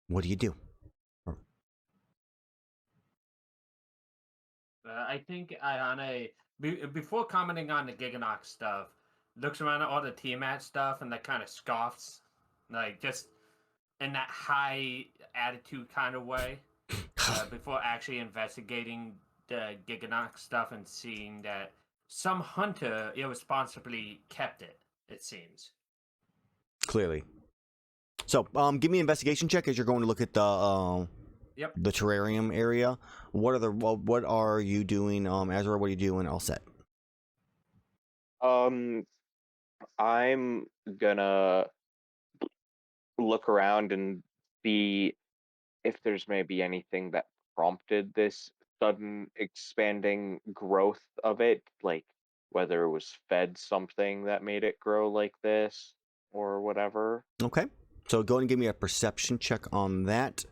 What do you do? I think Iihane, before commenting on the Giganox stuff, looks around at all the Tiamat stuff and kind of scoffs, like just in that high attitude kind of way, before actually investigating the Giganox stuff and seeing that some hunter irresponsibly kept it. It seems. Clearly. So, give me an investigation check as you're going to look at the the terrarium area. What are you doing, Azrar? What are you doing? All set. I'm gonna look around and see if there's maybe anything that prompted this sudden expanding growth of it, like whether it was fed something that made it grow like this or whatever. Okay. So go ahead and give me a perception check on that.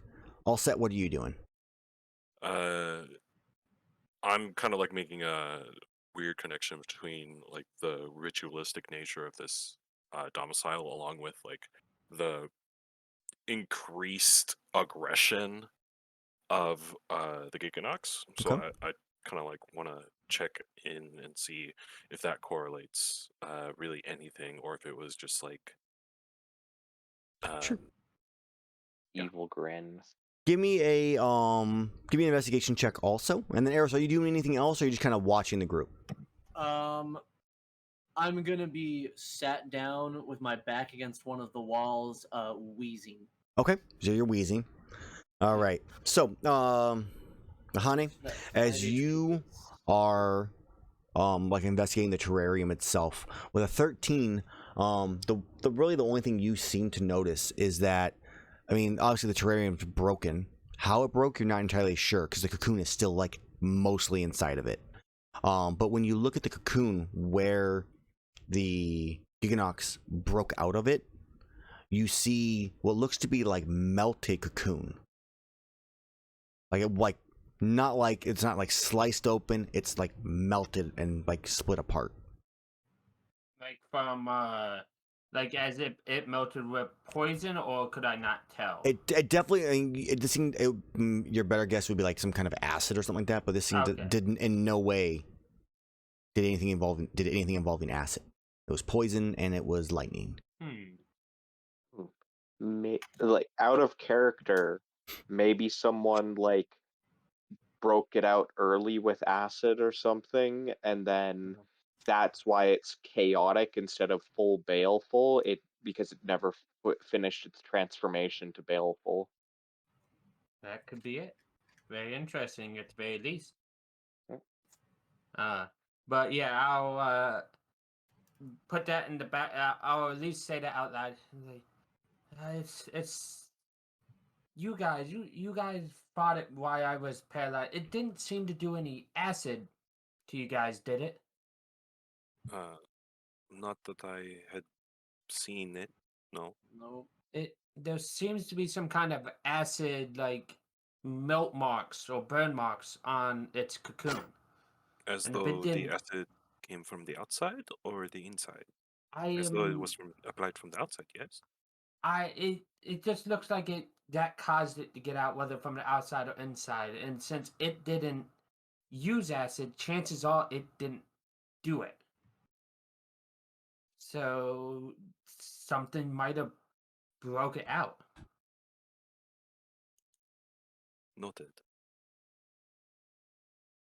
All set. What are you doing? I'm kind of like making a weird connection between like the ritualistic nature of this domicile along with like the increased aggression of the Giganox. So Okay. I kind of like want to check in and see if that correlates really anything, or if it was just like Sure. Evil grin. Give me an investigation check also, and then Erus, are you doing anything else, or are you just kind of watching the group? I'm gonna be sat down with my back against one of the walls, wheezing. Okay, so you're wheezing. All right. So, Iihane, as you are like investigating the terrarium itself with a 13, the only thing you seem to notice is that, I mean, obviously the terrarium's broken. How it broke, you're not entirely sure because the cocoon is still like mostly inside of it. But when you look at the cocoon where the Giganox broke out of it, you see what looks to be like melted cocoon. It's not like sliced open, it's like melted and like split apart. Like from like as if it melted with poison, or could I not tell? It definitely, I mean, your better guess would be like some kind of acid or something like that, but this thing didn't in no way did anything involving acid. It was poison and it was lightning. Like out of character, maybe someone like broke it out early with acid or something, and then that's why it's chaotic instead of full baleful. Because it never finished its transformation to baleful. That could be it. Very interesting at the very least. But yeah, I'll put that in the back. I'll at least say that out loud. It's you guys. You guys fought it while I was paralyzed. It didn't seem to do any acid to you guys, did it? not that I had seen it. No. Nope. There seems to be some kind of acid, like melt marks or burn marks on its cocoon. As And if it though the didn't- acid came from the outside or the inside? I As though it was applied from the outside, yes. It just looks like that caused it to get out, whether from the outside or inside. And since it didn't use acid, chances are it didn't do it. So something might have broke it out. Noted.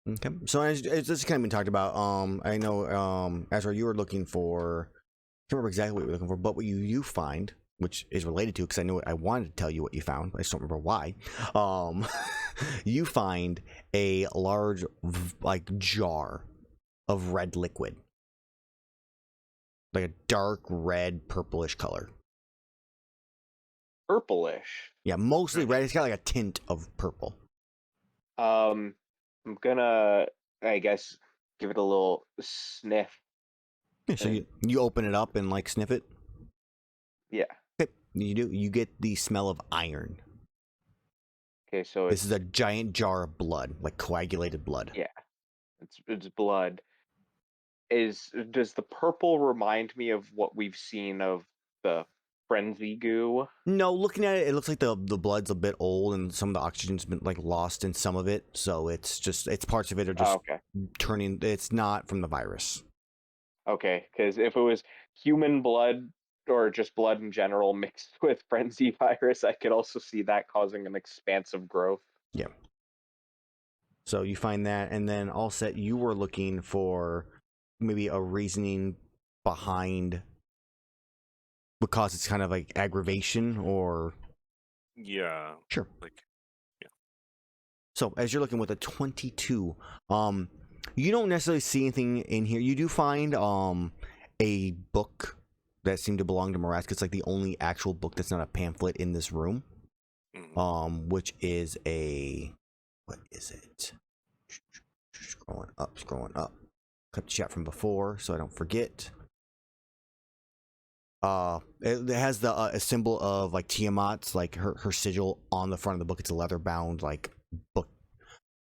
Okay. So as this has kind of been talked about, I know, Azrar, you were looking for, I can't remember exactly what you were looking for, but what you find which is related to because I knew I wanted to tell you what you found, but I just don't remember why. You find a large like jar of red liquid, like a dark red purplish color. Purplish. Yeah, mostly red. It's got like a tint of purple. I'm gonna, I guess, give it a little sniff. Yeah, so you open it up and like sniff it. Yeah. Okay, you do. You get the smell of iron. Okay, so This is a giant jar of blood, like coagulated blood. Yeah, it's blood. Does the purple remind me of what we've seen of the frenzy goo? No, looking at it, it looks like the blood's a bit old and some of the oxygen's been like lost in some of it. So it's parts of it are just Okay. turning. It's not from the virus. Okay, because if it was human blood or just blood in general mixed with frenzy virus, I could also see that causing an expansive growth. Yeah. So you find that, and then all set. You were looking for maybe a reasoning behind because it's kind of like aggravation or Yeah. sure. Like, So as you're looking with a 22, you don't necessarily see anything in here. You do find a book that seemed to belong to Maraska. It's like the only actual book that's not a pamphlet in this room. Which is what is it? Scrolling up. Cut the chat from before so I don't forget. It has the a symbol of like Tiamat's, like her sigil on the front of the book. It's a leather bound like book.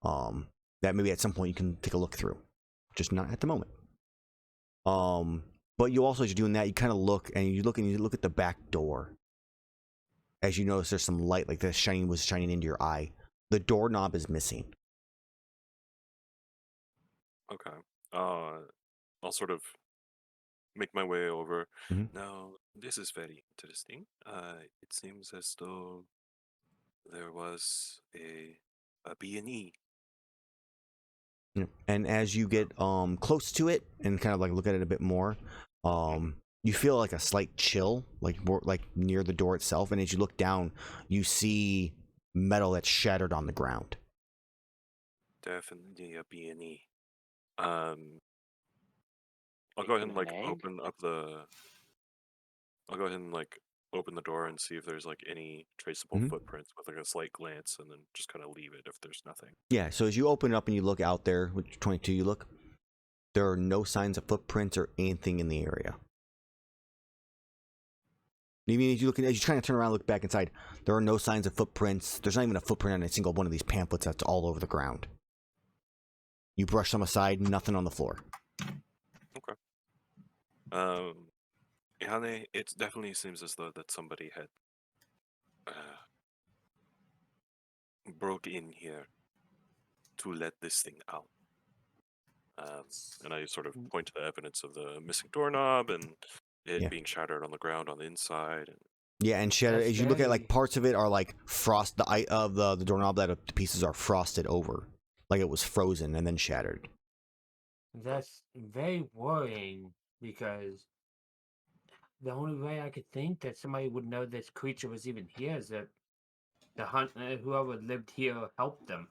That maybe at some point you can take a look through, just not at the moment. But you also, as you're doing that, you kind of look and you look at the back door. As you notice, there's some light, like the shining was shining into your eye. The doorknob is missing. okay. I'll sort of make my way over. Mhm. Now, this is very interesting. It seems as though there was a B&E. Yeah. And as you get close to it and kind of like look at it a bit more, you feel like a slight chill, like more like near the door itself. And as you look down, you see metal that's shattered on the ground. Definitely a B&E. I'll go ahead and like Nag? open up the. I'll go ahead and like open the door and see if there's like any traceable Mhm. footprints with like a slight glance, and then just kind of leave it if there's nothing. Yeah. So as you open it up and you look out there, with 22, you look. There are no signs of footprints or anything in the area. You mean as you try to turn around, and look back inside. There are no signs of footprints. There's not even a footprint on a single one of these pamphlets that's all over the ground. You brush them aside, nothing on the floor. Okay. Iihane, it definitely seems as though that somebody had broke in here to let this thing out. And I sort of point to the evidence of the missing doorknob and it Yeah. being shattered on the ground on the inside. And Yeah, and shattered. That's As you look at like very- parts of it are like frost. The eye of the doorknob, that the pieces are frosted over, like it was frozen and then shattered. That's very worrying because the only way I could think that somebody would know this creature was even here is that whoever lived here helped them.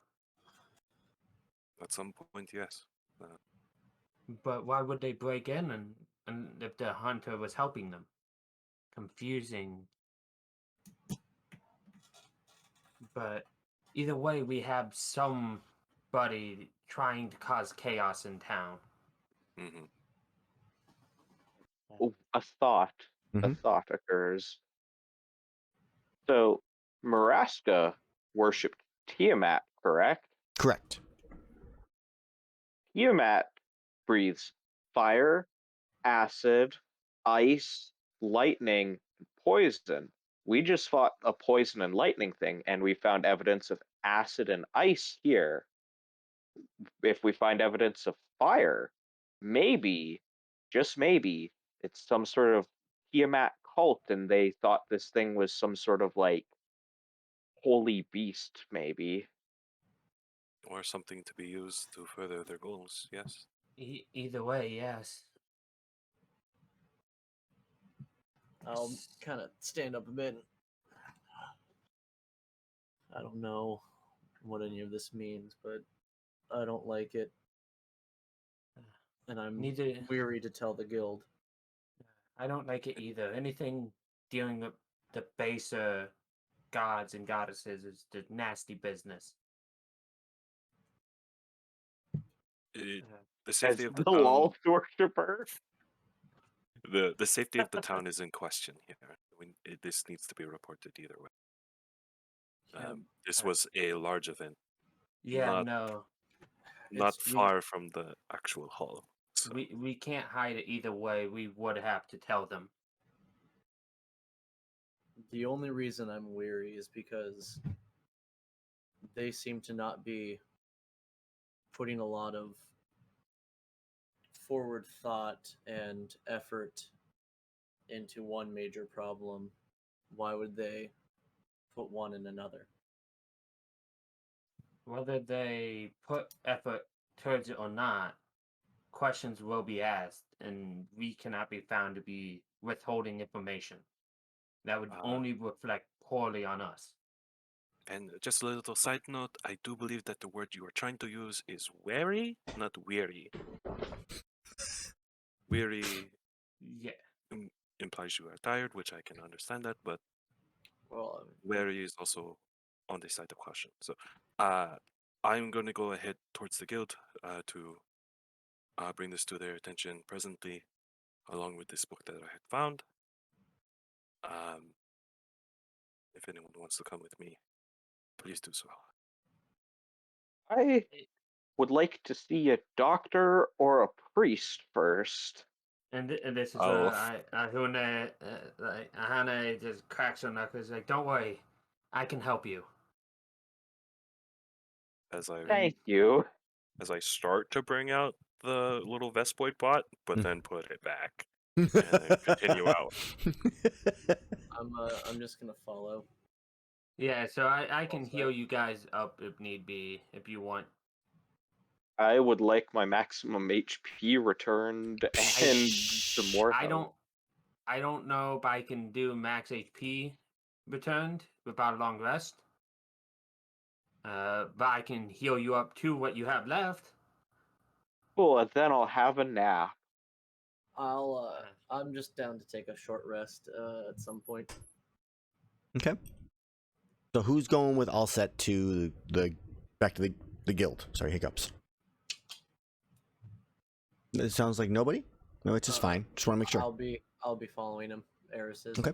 at some point, yes. But why would they break in and if the hunter was helping them? Confusing. But either way, we have somebody trying to cause chaos in town. Mm-hmm. A thought Mhm. occurs. So Maraska worshipped Tiamat, correct? Correct. Tiamat breathes fire, acid, ice, lightning, and poison. We just fought a poison and lightning thing, and we found evidence of acid and ice here. If we find evidence of fire, maybe, just maybe, it's some sort of Tiamat cult, and they thought this thing was some sort of like holy beast, maybe. Or something to be used to further their goals, yes. Either way, yes. I'll kind of stand up a bit. I don't know what any of this means, but I don't like it. And I'm Neither. weary to tell the guild. I don't like it either. Anything dealing with the baser gods and goddesses is the nasty business. The As safety of the the town. Lolth worshiper. The safety of the town is in question here. This needs to be reported either way. This was a large event, Yeah, Not- no. not It's- we- far from the actual hall. So We can't hide it either way. We would have to tell them. The only reason I'm weary is because they seem to not be putting a lot of forward thought and effort into one major problem. Why would they put one in another? Whether they put effort towards it or not, questions will be asked, and we cannot be found to be withholding information. That would only reflect poorly on us. And just a little side note, I do believe that the word you are trying to use is wary, not weary. Weary Yeah. implies you are tired, which I can understand that, but Well, wary is also on the side of caution. So I'm going to go ahead towards the guild to bring this to their attention presently, along with this book that I had found. If anyone wants to come with me, please do so. I would like to see a doctor or a priest first. And this is Oh. Iihane just cracks her knuckles like, "Don't worry, I can help you." As Thank you. I start to bring out the little Vespoid bot, but Hmm. then put it back and then continue out. I'm just gonna follow. Yeah, so I can Well said. heal you guys up if need be, if you want. I would like my maximum HP returned and some more health. I don't know if I can do max HP returned without a long rest. But I can heal you up to what you have left. Cool, and then I'll have a nap. I'm just down to take a short rest at some point. Okay. So who's going with all set to the back to the guild? Sorry, hiccups. It sounds like nobody. No, it's just fine. Just want to make sure. I'll be following him. Erus is. Okay.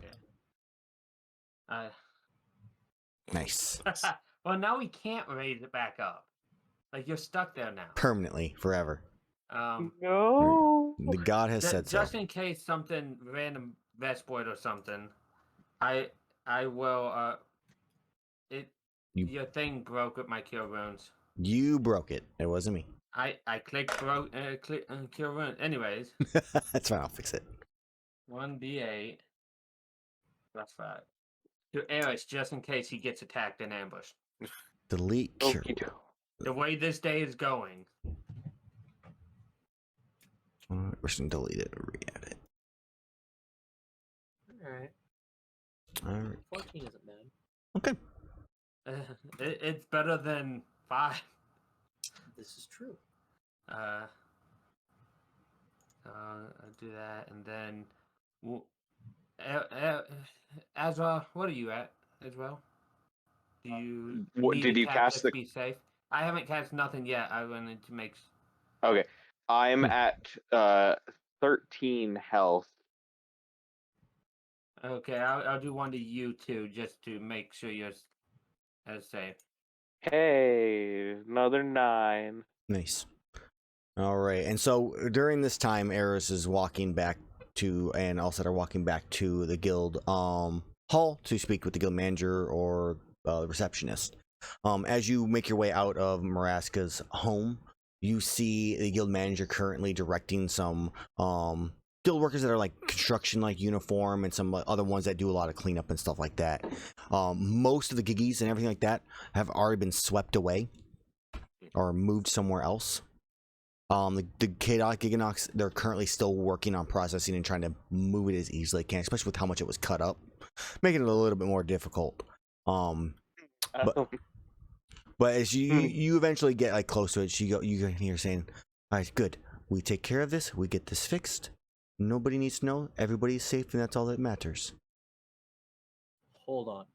Uh, Nice. well, now we can't raise it back up. Like, you're stuck there now. Permanently, forever. No. The god has said so. Just in case something random Vespoid or something, I will. Your thing broke with my cure wounds. You broke it. It wasn't me. I clicked cure wound. Anyways, That's fine. I'll fix it. 1d8 plus 5 to Erus, just in case he gets attacked and ambushed. Delete cure. The way this day is going. We're just gonna delete it and re-add it. Alright. Alright. 14 isn't bad. Okay. It's better than 5. This is true. I'll do that, and then Azrar, what are you at as well? Do you need Did to you cast this to be safe? I haven't cast nothing yet. I wanted to make. Okay, I'm at 13 health. Okay, I'll do one to you too, just to make sure you're as safe. Hey, another 9. Nice. All right. And so during this time, Erus is walking back to, and all set are walking back to the guild hall to speak with the guild manager or the receptionist. As you make your way out of Maraska's home, you see the guild manager currently directing some guild workers that are like construction like uniform and some other ones that do a lot of cleanup and stuff like that. Most of the giggies and everything like that have already been swept away or moved somewhere else. The Giganox, they're currently still working on processing and trying to move it as easily as they can, especially with how much it was cut up, making it a little bit more difficult. But as you eventually get like close to it, you can hear saying, "All right, good. We take care of this. We get this fixed. Nobody needs to know. Everybody's safe, and that's all that matters." Hold on.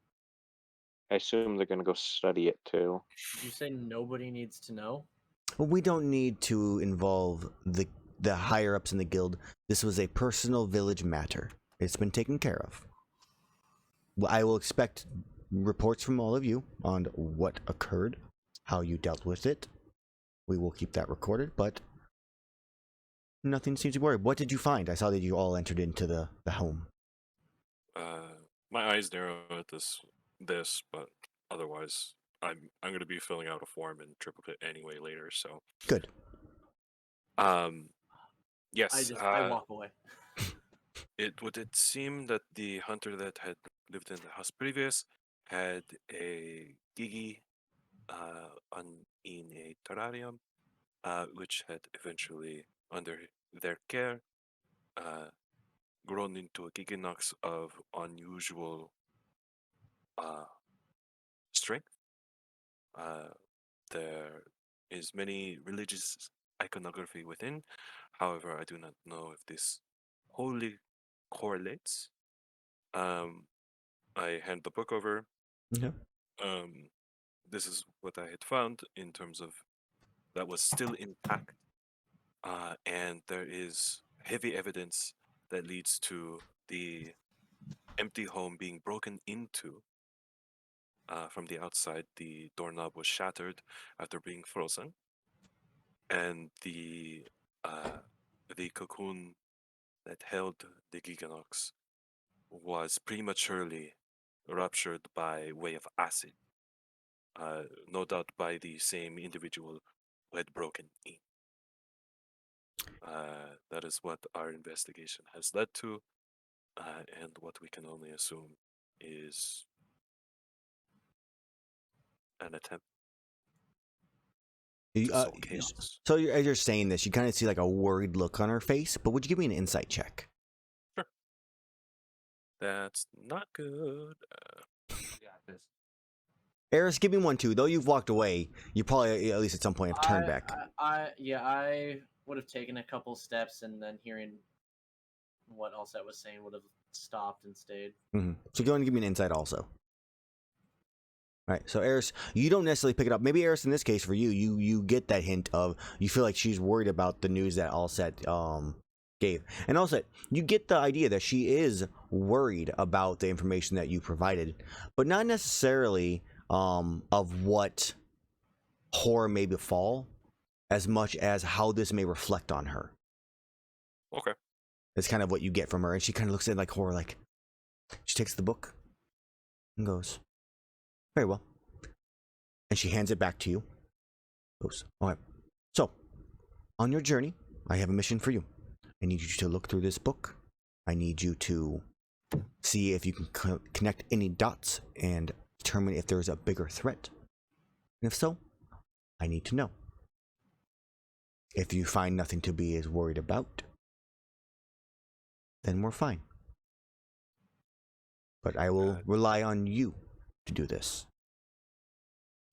I assume they're gonna go study it too. Did you say nobody needs to know? Well, we don't need to involve the higher ups in the guild. This was a personal village matter. It's been taken care of. I will expect reports from all of you on what occurred, how you dealt with it. We will keep that recorded, but nothing seems to worry. What did you find? I saw that you all entered into the home. My eyes narrow at this, but otherwise, I'm going to be filling out a form in Triple Pit anyway later. So Good. Yes. I walk away. It seem that the hunter that had lived in the house previous had a gigi in a terrarium, which had eventually, under their care, grown into a Giganox of unusual strength. There is many religious iconography within. However, I do not know if this wholly correlates. I hand the book over. Yeah. This is what I had found in terms of that was still intact. And there is heavy evidence that leads to the empty home being broken into from the outside. The doorknob was shattered after being frozen, and the cocoon that held the Giganox was prematurely ruptured by way of acid, no doubt by the same individual who had broken in. That is what our investigation has led to, and what we can only assume is an attempt to sow chaos. So as you're saying this, you kind of see like a worried look on her face, but would you give me an insight check? Sure. That's not good. Erus, give me one too. Though you've walked away, you probably at least at some point have turned back. I would have taken a couple steps, and then hearing what else I was saying would have stopped and stayed. Mm-hmm. So go and give me an insight also. All right. So Erus, you don't necessarily pick it up. Maybe Erus, in this case for you, you get that hint of you feel like she's worried about the news that Allset gave, and also you get the idea that she is worried about the information that you provided, but not necessarily of what horror may befall, as much as how this may reflect on her. Okay. That's kind of what you get from her, and she kind of looks at it like horror, like she takes the book and goes, "Very well," and she hands it back to you. Goes, "Okay. So, on your journey, I have a mission for you. I need you to look through this book. I need you to see if you can connect any dots and determine if there's a bigger threat. And if so, I need to know. If you find nothing to be as worried about, then we're fine. But I will rely on you to do this."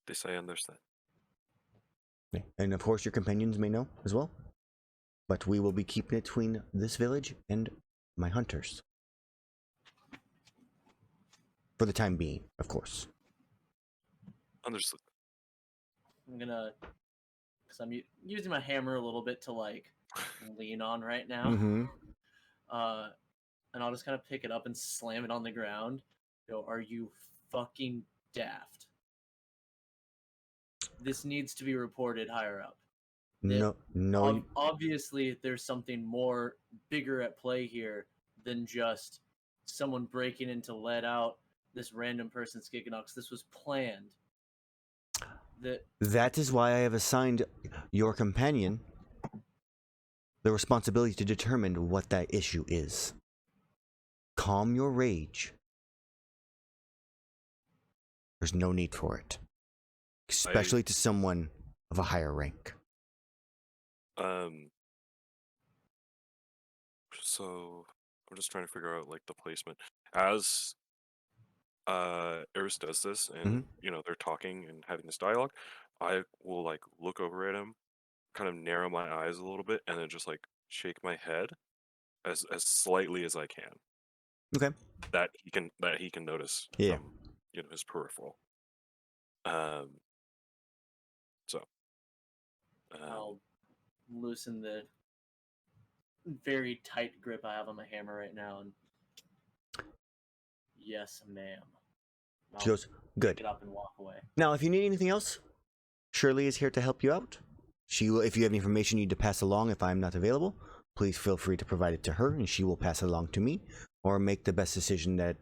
This I understand. Okay. And of course your companions may know as well. But we will be keeping it between this village and my hunters. For the time being, of course. Understood. I'm gonna, because I'm using my hammer a little bit to like lean on right now. Mm-hmm. And I'll just kind of pick it up and slam it on the ground. Go, are you fucking daft? This needs to be reported higher up. No. Obviously, there's something more bigger at play here than just someone breaking in to let out this random person's Giganox. This was planned. That is why I have assigned your companion the responsibility to determine what that issue is. Calm your rage. There's no need for it. Especially to someone of a higher rank. So I'm just trying to figure out like the placement as Erus does this, and they're talking and having this dialogue. I will like look over at him, kind of narrow my eyes a little bit, and then just like shake my head as slightly as I can. Okay. That he can notice Yeah. from his peripheral. Um. So. I'll loosen the very tight grip I have on my hammer right now, and yes, ma'am. She goes, good. Get up and walk away. Now, if you need anything else, Shirley is here to help you out. She will, if you have any information you need to pass along, if I'm not available, please feel free to provide it to her, and she will pass it along to me, or make the best decision that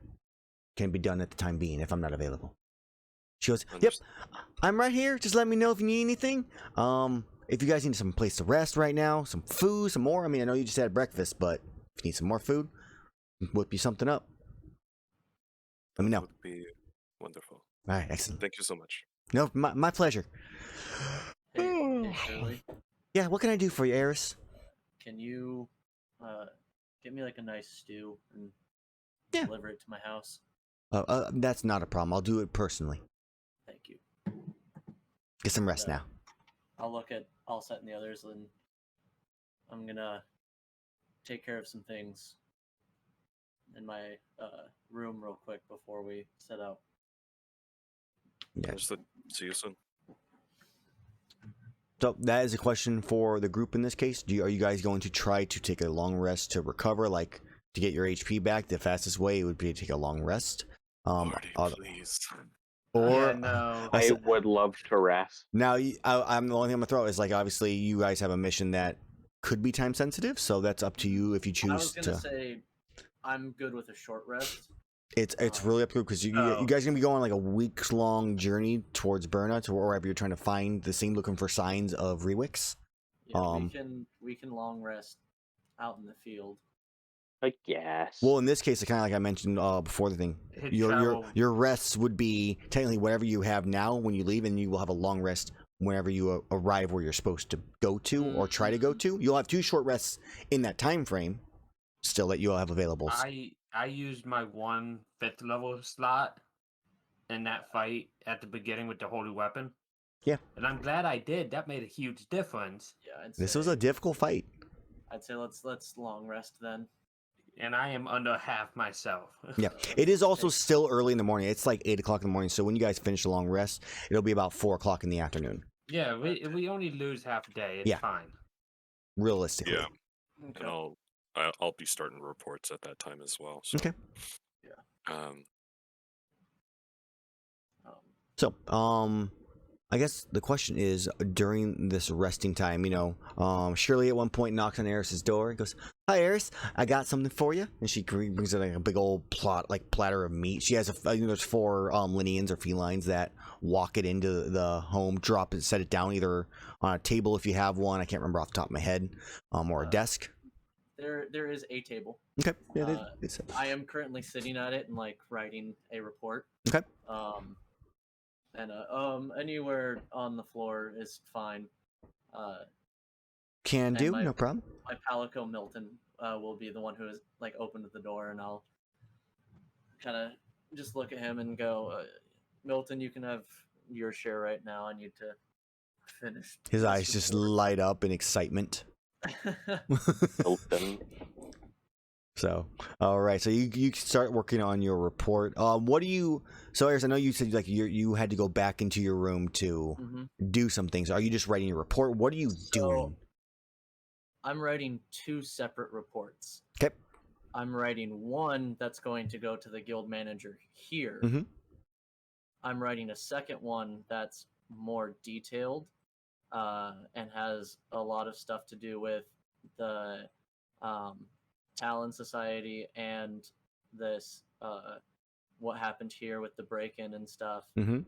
can be done at the time being if I'm not available. She goes, yep, I'm right here. Just let me know if you need anything. If you guys need some place to rest right now, some food, some more. I mean, I know you just had breakfast, but if you need some more food, whip you something up. Let me know. Would be wonderful. All right, excellent. Thank you so much. No, my pleasure. Hey, Shirley, Yeah, what can I do for you, Erus? can you get me like a nice stew and Yeah. deliver it to my house? That's not a problem. I'll do it personally. Thank you. Get some rest now. I'll look at Allset and the others, and I'm gonna take care of some things in my room real quick before we set out. Yeah. Understood. See you soon. So that is a question for the group in this case. Are you guys going to try to take a long rest to recover, like to get your HP back? The fastest way would be to take a long rest. Marty, please. Or no. I would love to rest. now I'm the only thing I'm gonna throw is like obviously you guys have a mission that could be time sensitive, so that's up to you if you choose I was gonna to. say I'm good with a short rest. It's really up to you because you guys are gonna be going like a weeks long journey towards Burnout or wherever you're trying to find the scene, looking for signs of Rewix. Yeah, we can long rest out in the field. I guess. Well, in this case, kind of like I mentioned before the thing, your rests would be technically whatever you have now when you leave, and you will have a long rest whenever you arrive where you're supposed to go to or try to go to. You'll have 2 short rests in that time frame, still that you'll have available. I used my 1 5th level slot in that fight at the beginning with the holy weapon. Yeah, and I'm glad I did. That made a huge difference. Yeah, this was a difficult fight. I'd say let's long rest then. And I am under half myself. Yeah, it is also still early in the morning. It's like 8 o'clock in the morning. So when you guys finish a long rest, it'll be about 4 o'clock in the afternoon. Yeah, we only lose half a day. It's fine. Realistically. Yeah. Okay. And I'll be starting reports at that time as well. So. Okay. Yeah. So, I guess the question is, during this resting time, Shirley at one point knocks on Erus's door. He goes, "Hi, Erus, I got something for you." And she brings in like a big old platter of meat. She has there's 4 Linians or felines that walk it into the home, drop it, set it down either on a table if you have one. I can't remember off the top of my head, or a desk. There is a table. Okay. Yeah, I am currently sitting at it and like writing a report. Okay. And anywhere on the floor is fine. Can do, no problem. My Palico Milton will be the one who has like opened the door, and I'll kind of just look at him and go, Milton, you can have your share right now. I need to finish. His eyes just light up in excitement. Milton. So, all right. So you start working on your report. What do you? So, Erus, I know you said like you had to go back into your room to do some things. Are you just writing your report? What are you doing? I'm writing 2 separate reports. Okay. I'm writing one that's going to go to the guild manager here. Mm-hmm. I'm writing a second one that's more detailed and has a lot of stuff to do with the Talon Society and this what happened here with the break-in and stuff, and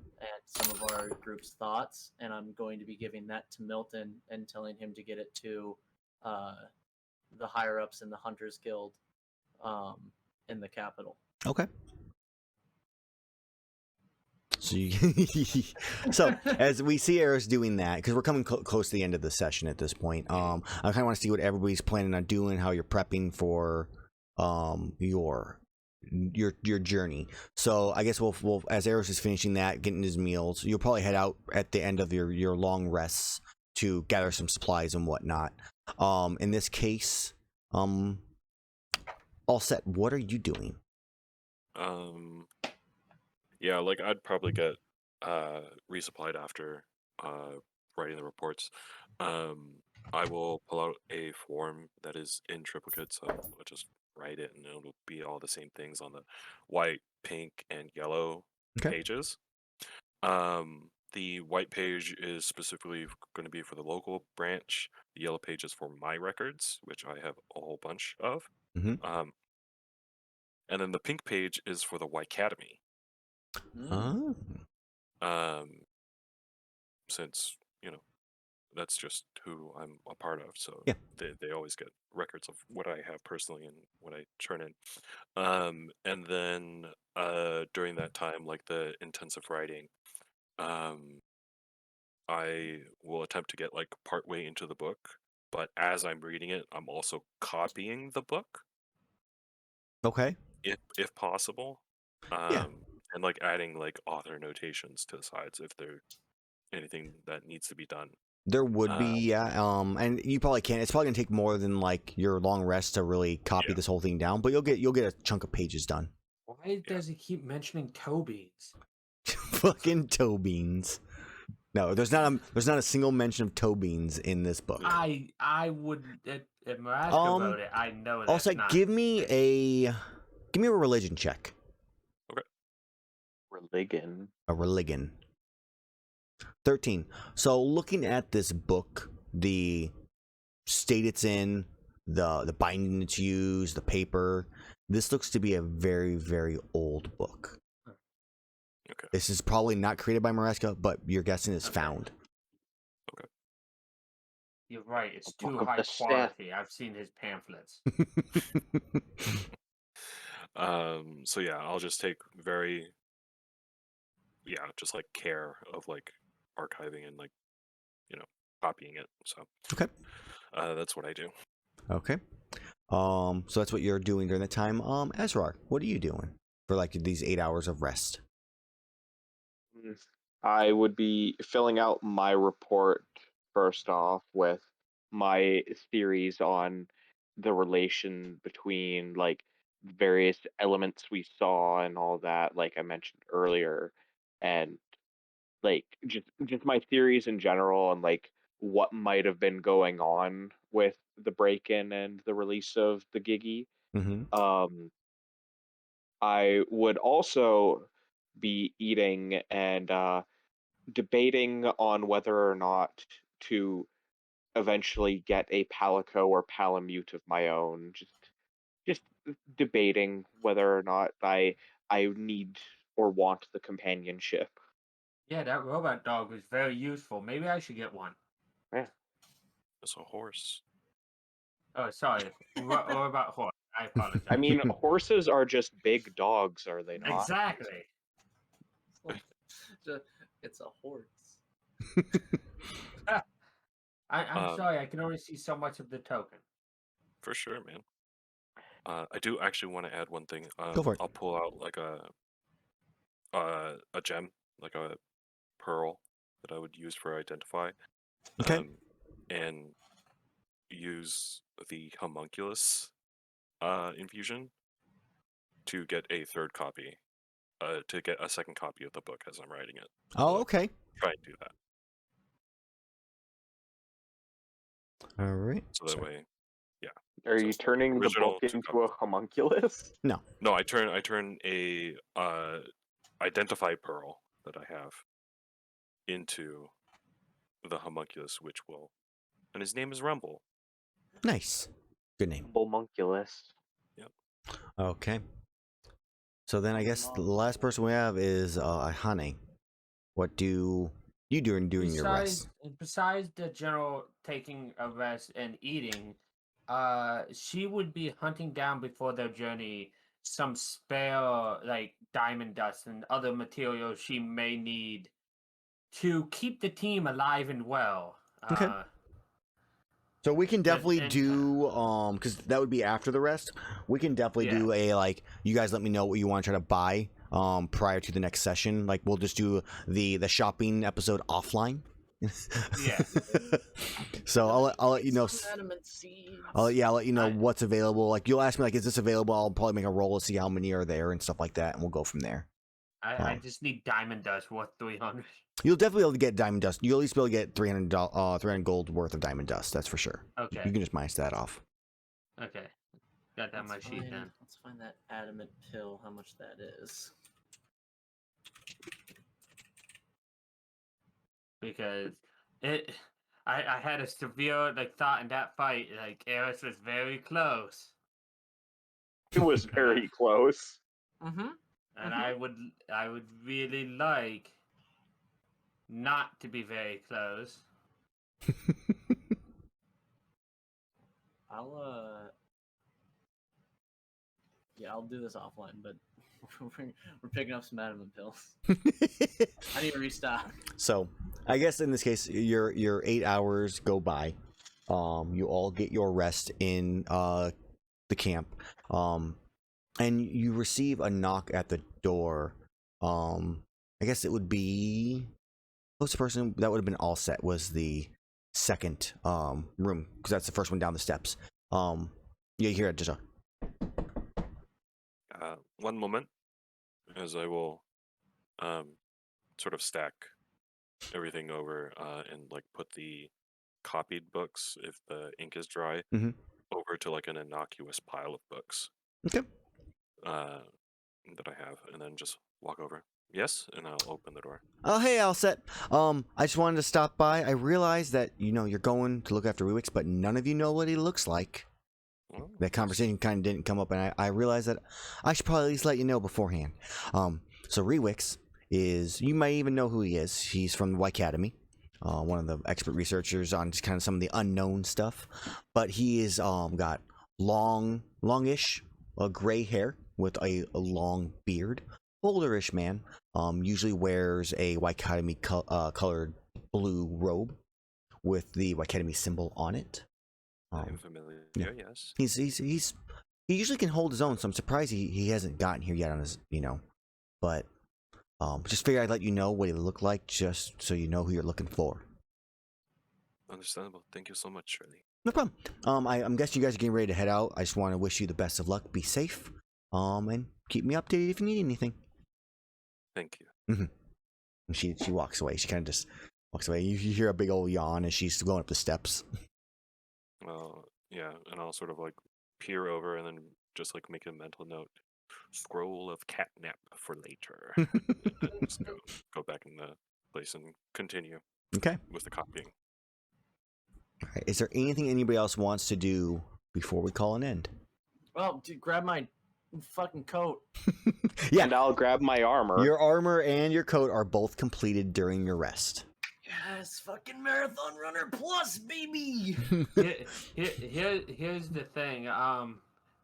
some of our group's thoughts. And I'm going to be giving that to Milton and telling him to get it to the higher-ups in the Hunters Guild in the capital. Okay. So, so as we see Erus doing that, because we're coming close to the end of the session at this point, I kind of want to see what everybody's planning on doing, how you're prepping for your journey. So I guess we'll as Erus is finishing that, getting his meals, you'll probably head out at the end of your long rests to gather some supplies and whatnot. In this case, all set. What are you doing? Yeah, like I'd probably get resupplied after writing the reports. I will pull out a form that is in triplicate, so I'll just write it and it'll be all the same things on the white, pink, and yellow Okay. pages. The white page is specifically going to be for the local branch. The yellow page is for my records, which I have a whole bunch of. Mhm. And then the pink page is for the Y Academy. Oh. Since, that's just who I'm a part of. So Yeah. they always get records of what I have personally and what I turn in. And then during that time, like the intensive writing, I will attempt to get like partway into the book, but as I'm reading it, I'm also copying the book Okay. if possible. Yeah. And like adding like author notations to the sides if there's anything that needs to be done. There would be, yeah. And you probably can't. It's probably gonna take more than like your long rest to really copy Yeah. this whole thing down. But you'll get a chunk of pages done. Why does he keep mentioning toe beans? Fucking toe beans. No, there's not a single mention of toe beans in this book. I would if Maraska wrote it, I know that's Also, not. give me a religion check. Religion. A religion. 13. So looking at this book, the state it's in, the binding it's used, the paper, this looks to be a very, very old book. Okay. This is probably not created by Maraska, but you're guessing it's found. You're right. It's A book too of high the Sith. quality. I've seen his pamphlets. So yeah, I'll just take just like care of like archiving and like, copying it. So Okay. that's what I do. Okay. So that's what you're doing during that time. Azrar, what are you doing for like these 8 hours of rest? I would be filling out my report first off with my theories on the relation between like various elements we saw and all that, like I mentioned earlier, and like just my theories in general and like what might have been going on with the break-in and the release of the Gigi. Mm-hmm. I would also be eating and debating on whether or not to eventually get a Palico or Palamute of my own. Just debating whether or not I need or want the companionship. Yeah, that robot dog was very useful. Maybe I should get one. Yeah. It's a horse. Oh, sorry. Robot horse. I apologize. I mean, horses are just big dogs, are they not? Exactly. It's a horse. I'm sorry. I can only see so much of the token. For sure, man. I do actually want to add one thing. Go for it. I'll pull out like a gem, like a pearl that I would use for identify. Okay. And use the homunculus infusion to get a third copy. To get a second copy of the book as I'm writing it. Oh, So okay. try and do that. All right. So that Sorry. way, Are So you turning the original book two into a homunculus? no, I turn a identify pearl that I have into the homunculus, which will, and his name is Rumble. Nice. Good name. Homunculus. Okay. So then I guess the last person we have is Iihane. What do you do during your rest? Besides the general taking a rest and eating, she would be hunting down before their journey some spare like diamond dust and other materials she may need to keep the team alive and well. Okay. So we can definitely and- do because that would be after the rest. We can definitely Yeah. do a like you guys let me know what you want to try to buy prior to the next session. Like we'll just do the shopping episode offline. Yeah. So I'll let you know. Some adamant seeds. I'll let you know I- what's available. Like you'll ask me like, is this available? I'll probably make a roll to see how many are there and stuff like that, and we'll go from there. I just need diamond dust worth 300. You'll definitely be able to get diamond dust. You'll at least be able to get 300 gold worth of diamond dust. That's for sure. Okay. You can just minus that off. Okay. Got that on my Let's sheet find- then. Let's find that adamant pill, how much that is. Because I had a severe like thought in that fight. Like Erus was very close, It was very close. Mm-hmm. and I would really like not to be very close. I'll do this offline, but we're picking up some adamant pills. I need to restock. So I guess in this case, your 8 hours go by. You all get your rest in the camp, and you receive a knock at the door. I guess it would be what's the person that would have been all set was the second room because that's the first one down the steps. Yeah, you hear it just. One moment, as I will sort of stack everything over and like put the copied books, if the ink is dry, Mhm. over to like an innocuous pile of books Okay. that I have, and then just walk over. Yes, and I'll open the door. Oh, hey, Alset. I just wanted to stop by. I realized that, you're going to look after Rewix, but none of you know what he looks like. Well, That conversation kind of didn't come up, and I realized that I should probably at least let you know beforehand. So Rewix is, you might even know who he is. He's from the Y Academy, one of the expert researchers on just kind of some of the unknown stuff. But he is got longish, gray hair with a long beard. Olderish man. Usually wears a Y Academy colored blue robe with the Y Academy symbol on it. I'm familiar. yeah. Yes. He usually can hold his own, so I'm surprised he hasn't gotten here yet on his, but just figured I'd let you know what he looked like, just so you know who you're looking for. Understandable. Thank you so much, Shirley. No problem. I'm guessing you guys are getting ready to head out. I just want to wish you the best of luck. Be safe. And keep me updated if you need anything. Thank you. And she walks away. She kind of just walks away. You hear a big old yawn as she's going up the steps. Well, yeah, and I'll sort of like peer over and then just like make a mental note. Scroll of catnap for later. And then just go back in the place and continue Okay. with the copying. All right. Is there anything anybody else wants to do before we call an end? Oh, dude, grab my fucking coat. Yeah. And I'll grab my armor. Your armor and your coat are both completed during your rest. Yes, fucking Marathon Runner Plus, baby! Here's the thing.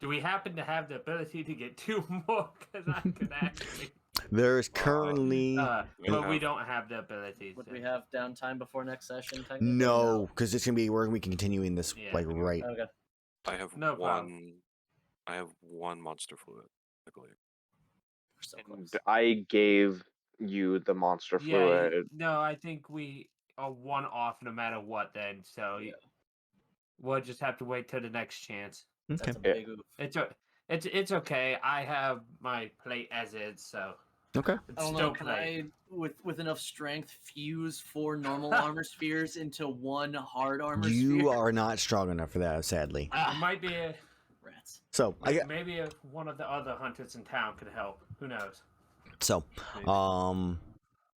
Do we happen to have the ability to get 2 more? Because I could actually. There's currently But we don't have the ability. Would to. we have downtime before next session? Technically? no, because it's gonna be we're gonna be continuing this Yeah. like right. Okay. I have No one. problem. I have one monster fluid, I believe. We're so And close. I gave you the monster Yeah, fluid. no, I think we are 1 off no matter what. Then, so Yeah. we'll just have to wait till the next chance. Okay. That's a Yeah. big oof. It's okay. I have my plate as is, so Okay. it's I don't still know. Can plate. I, with enough strength, fuse 4 normal armor spheres into 1 hard armor You sphere? are not strong enough for that, sadly. It Ah, might be rats. So I get maybe if one of the other hunters in town could help. Who knows? so Maybe.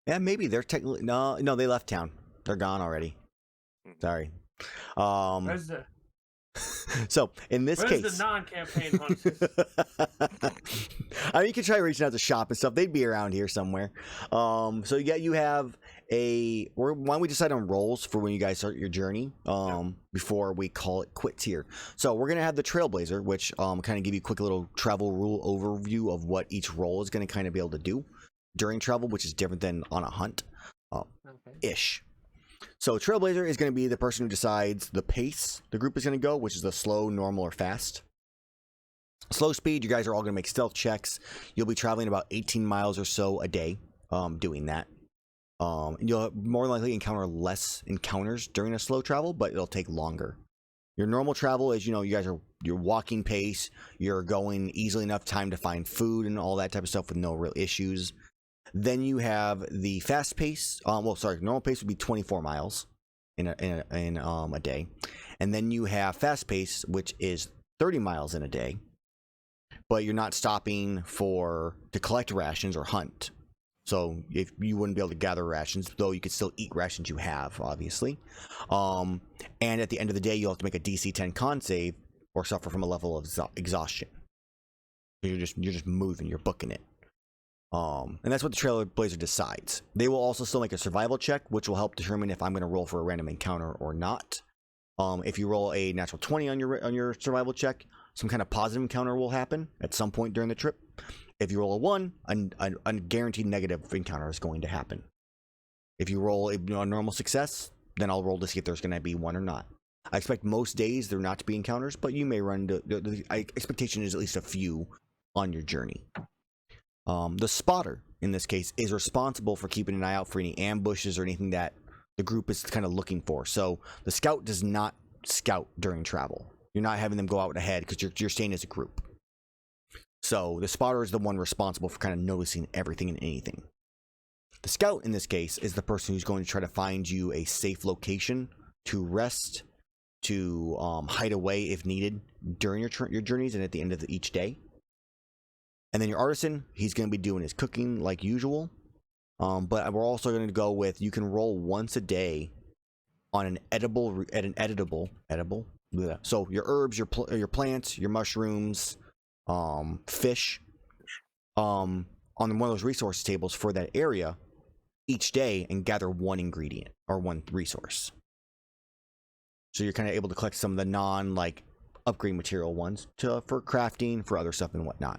yeah, maybe they're technically no they left town. They're gone already. Mhm. Sorry. Where's the So in this where's case, the non-campaign hunters? I mean, you can try reaching out to shop and stuff. They'd be around here somewhere. So yeah, you have why don't we decide on roles for when you guys start your journey before we call it quits here. So we're going to have the Trailblazer, which kind of give you a quick little travel rule overview of what each role is going to kind of be able to do during travel, which is different than on a hunt ish. So Trailblazer is going to be the person who decides the pace the group is going to go, which is the slow, normal, or fast. Slow speed, you guys are all going to make stealth checks. You'll be traveling about 18 miles or so a day doing that. And you'll more likely encounter less encounters during a slow travel, but it'll take longer. Your normal travel is, you guys are your walking pace. You're going easily enough time to find food and all that type of stuff with no real issues. Then you have the fast pace. Normal pace would be 24 miles in a day, and then you have fast pace, which is 30 miles in a day. But you're not stopping to collect rations or hunt. So if you wouldn't be able to gather rations, though you could still eat rations you have, obviously. And at the end of the day, you'll have to make a DC 10 con save or suffer from a level of exhaustion. You're just moving, you're booking it. And that's what the Trailblazer decides. They will also still make a survival check, which will help determine if I'm going to roll for a random encounter or not. If you roll a natural 20 on your survival check, some kind of positive encounter will happen at some point during the trip. If you roll a 1, a guaranteed negative encounter is going to happen. If you roll a normal success, then I'll roll to see if there's going to be one or not. I expect most days there not to be encounters, but you may run into... The expectation is at least a few on your journey. The spotter, in this case, is responsible for keeping an eye out for any ambushes or anything that the group is kind of looking for. So the scout does not scout during travel. You're not having them go out ahead because you're staying as a group. So the spotter is the one responsible for kind of noticing everything and anything. The scout, in this case, is the person who's going to try to find you a safe location to rest, to hide away if needed during your journeys and at the end of each day. And then your artisan, he's going to be doing his cooking like usual. But we're also going to go with, you can roll once a day on an editable. Bleh. So your herbs, your plants, your mushrooms, fish, on one of those resource tables for that area each day, and gather one ingredient or one resource. So you're kind of able to collect some of the upgrade material ones for crafting, for other stuff and whatnot.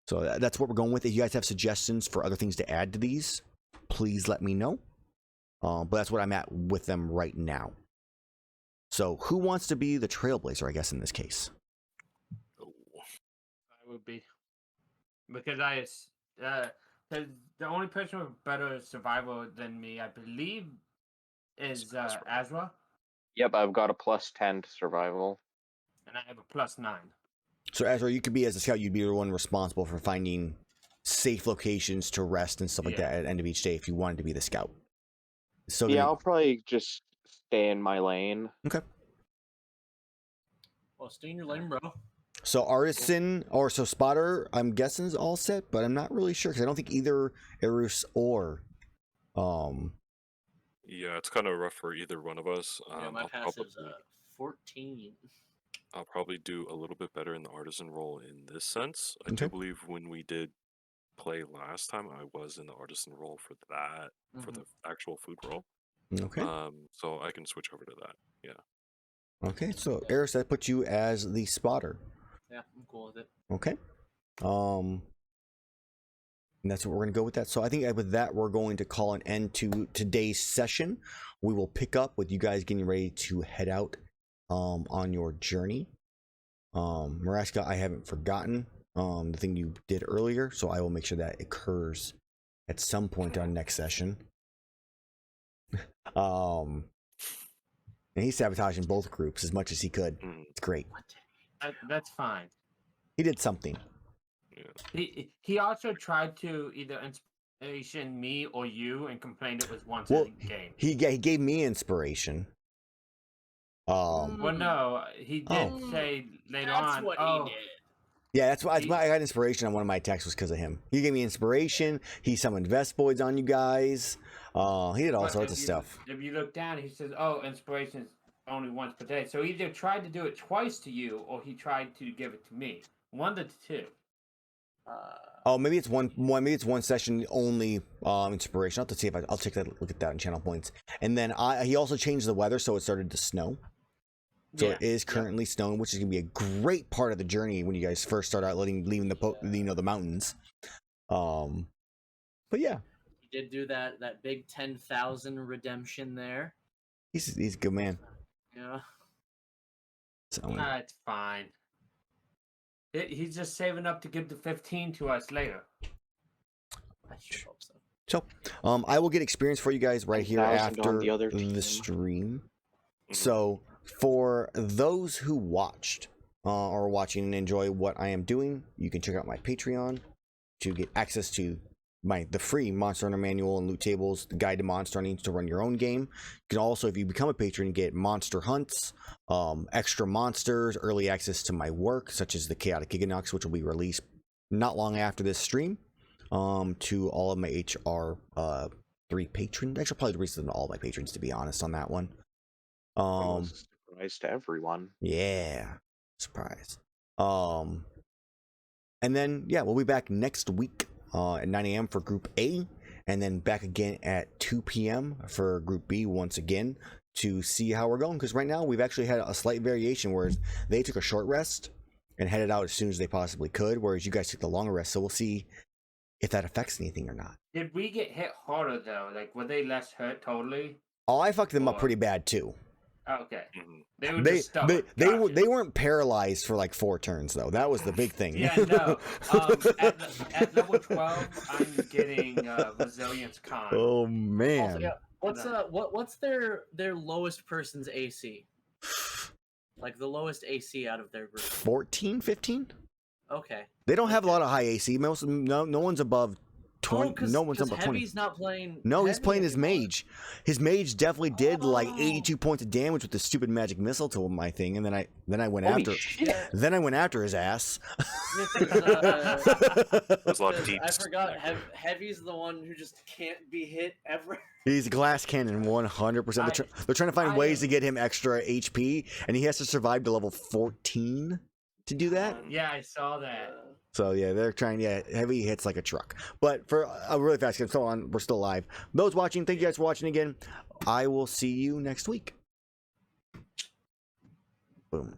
So that's what we're going with. If you guys have suggestions for other things to add to these, please let me know. But that's what I'm at with them right now. So who wants to be the Trailblazer, I guess, in this case? I would be. Because because the only person with better survival than me, I believe, is Azrar. Yep, I've got a +10 to survival. And I have a +9. So Azrar, you could be, as a scout, you'd be the one responsible for finding safe locations to rest and stuff like that at the end of each day if you wanted to be the scout. So yeah, I'll probably just stay in my lane. Okay. Well, stay in your lane, bro. So artisan so spotter, I'm guessing is all set, but I'm not really sure because I don't think either Erus or Yeah, it's kind of rough for either one of us. Yeah, my passive's 14. I'll probably do a little bit better in the artisan role in this sense. I Okay. do believe when we did play last time, I was in the artisan role for that, for the actual food role. Okay. So I can switch over to that. Yeah. Okay, so Erus, that puts you as the spotter. Yeah, I'm cool with it. Okay. And that's what we're going to go with that. So I think with that, we're going to call an end to today's session. We will pick up with you guys getting ready to head out on your journey. Maraska, I haven't forgotten the thing you did earlier, so I will make sure that occurs at some point on next session. And he's sabotaging both groups as much as he could. It's great. That's fine. He did something. Yeah. He also tried to either inspiration me or you and complained it was once Well, a game. he gave me inspiration. Well, no, he did say later That's on. what Oh, he did. Yeah, that's why I got inspiration on one of my attacks was because of him. He gave me inspiration. He summoned Vespoids on you guys. He did all but sorts if of you- stuff. If you look down, he says, "Oh, inspiration is only once per day." So he either tried to do it twice to you, or he tried to give it to me. One of the two. Oh, maybe it's maybe it's one session only inspiration. I'll have to see if I'll take that look at that in channel points. And then he also changed the weather, so it started to snow. So it is currently snowing, which is gonna be a great part of the journey when you guys first start out leaving the mountains. But yeah, He did do that big 10,000 redemption there. he's a good man. Yeah. So It's fine. He's just saving up to give the 15 to us later. I sure hope so. So, I will get experience for you guys right here 1,000 on after the other the team. stream. Mhm. So, for those who watched or watching and enjoy what I am doing, you can check out my Patreon to get access to the free Monster Hunter Manual and loot tables, the guide to monster hunting to run your own game. You can also, if you become a patron, get monster hunts, extra monsters, early access to my work, such as the Chaotic Giganox, which will be released not long after this stream, to all of my HR 3 patrons. Actually, probably release them to all my patrons, to be honest, on that one. Almost a surprise to everyone. Yeah, surprise. And then we'll be back next week at 9 a.m. for Group A, and then back again at 2 p.m. for Group B once again to see how we're going. Because right now we've actually had a slight variation, whereas they took a short rest and headed out as soon as they possibly could, whereas you guys took the longer rest. So we'll see if that affects anything or not. Did we get hit harder though? Like, were they less hurt totally? Oh, I fucked them up pretty bad too. Okay. Mhm. They were They just stubborn. they Gotcha. they weren't paralyzed for like 4 turns though. That was the big thing. Yeah, no. At level 12, I'm getting Resilience Con. Oh Also, man. yeah, what's their lowest person's AC? Like the lowest AC out of their group. 14, 15? Okay. They don't have a lot of high AC. No one's above 20. No one's above 20. Heavy's not playing. No, he's Heavy playing his anymore. mage. His mage definitely did like Oh. 82 points of damage with the stupid magic missile to my thing, and then I went Holy after. shit! Yeah, Then I went after his ass. There's a lot of because I deeps. forgot. Heavy's the one who just can't be hit ever. He's a glass cannon 100%. They're trying to find ways to get him extra HP, and he has to survive to level 14 to do that. Yeah, I saw that. So yeah, they're trying. Yeah, heavy hits like a truck. But for a really fast game, so on, we're still live. Those watching, thank you guys for watching again. I will see you next week. Boom.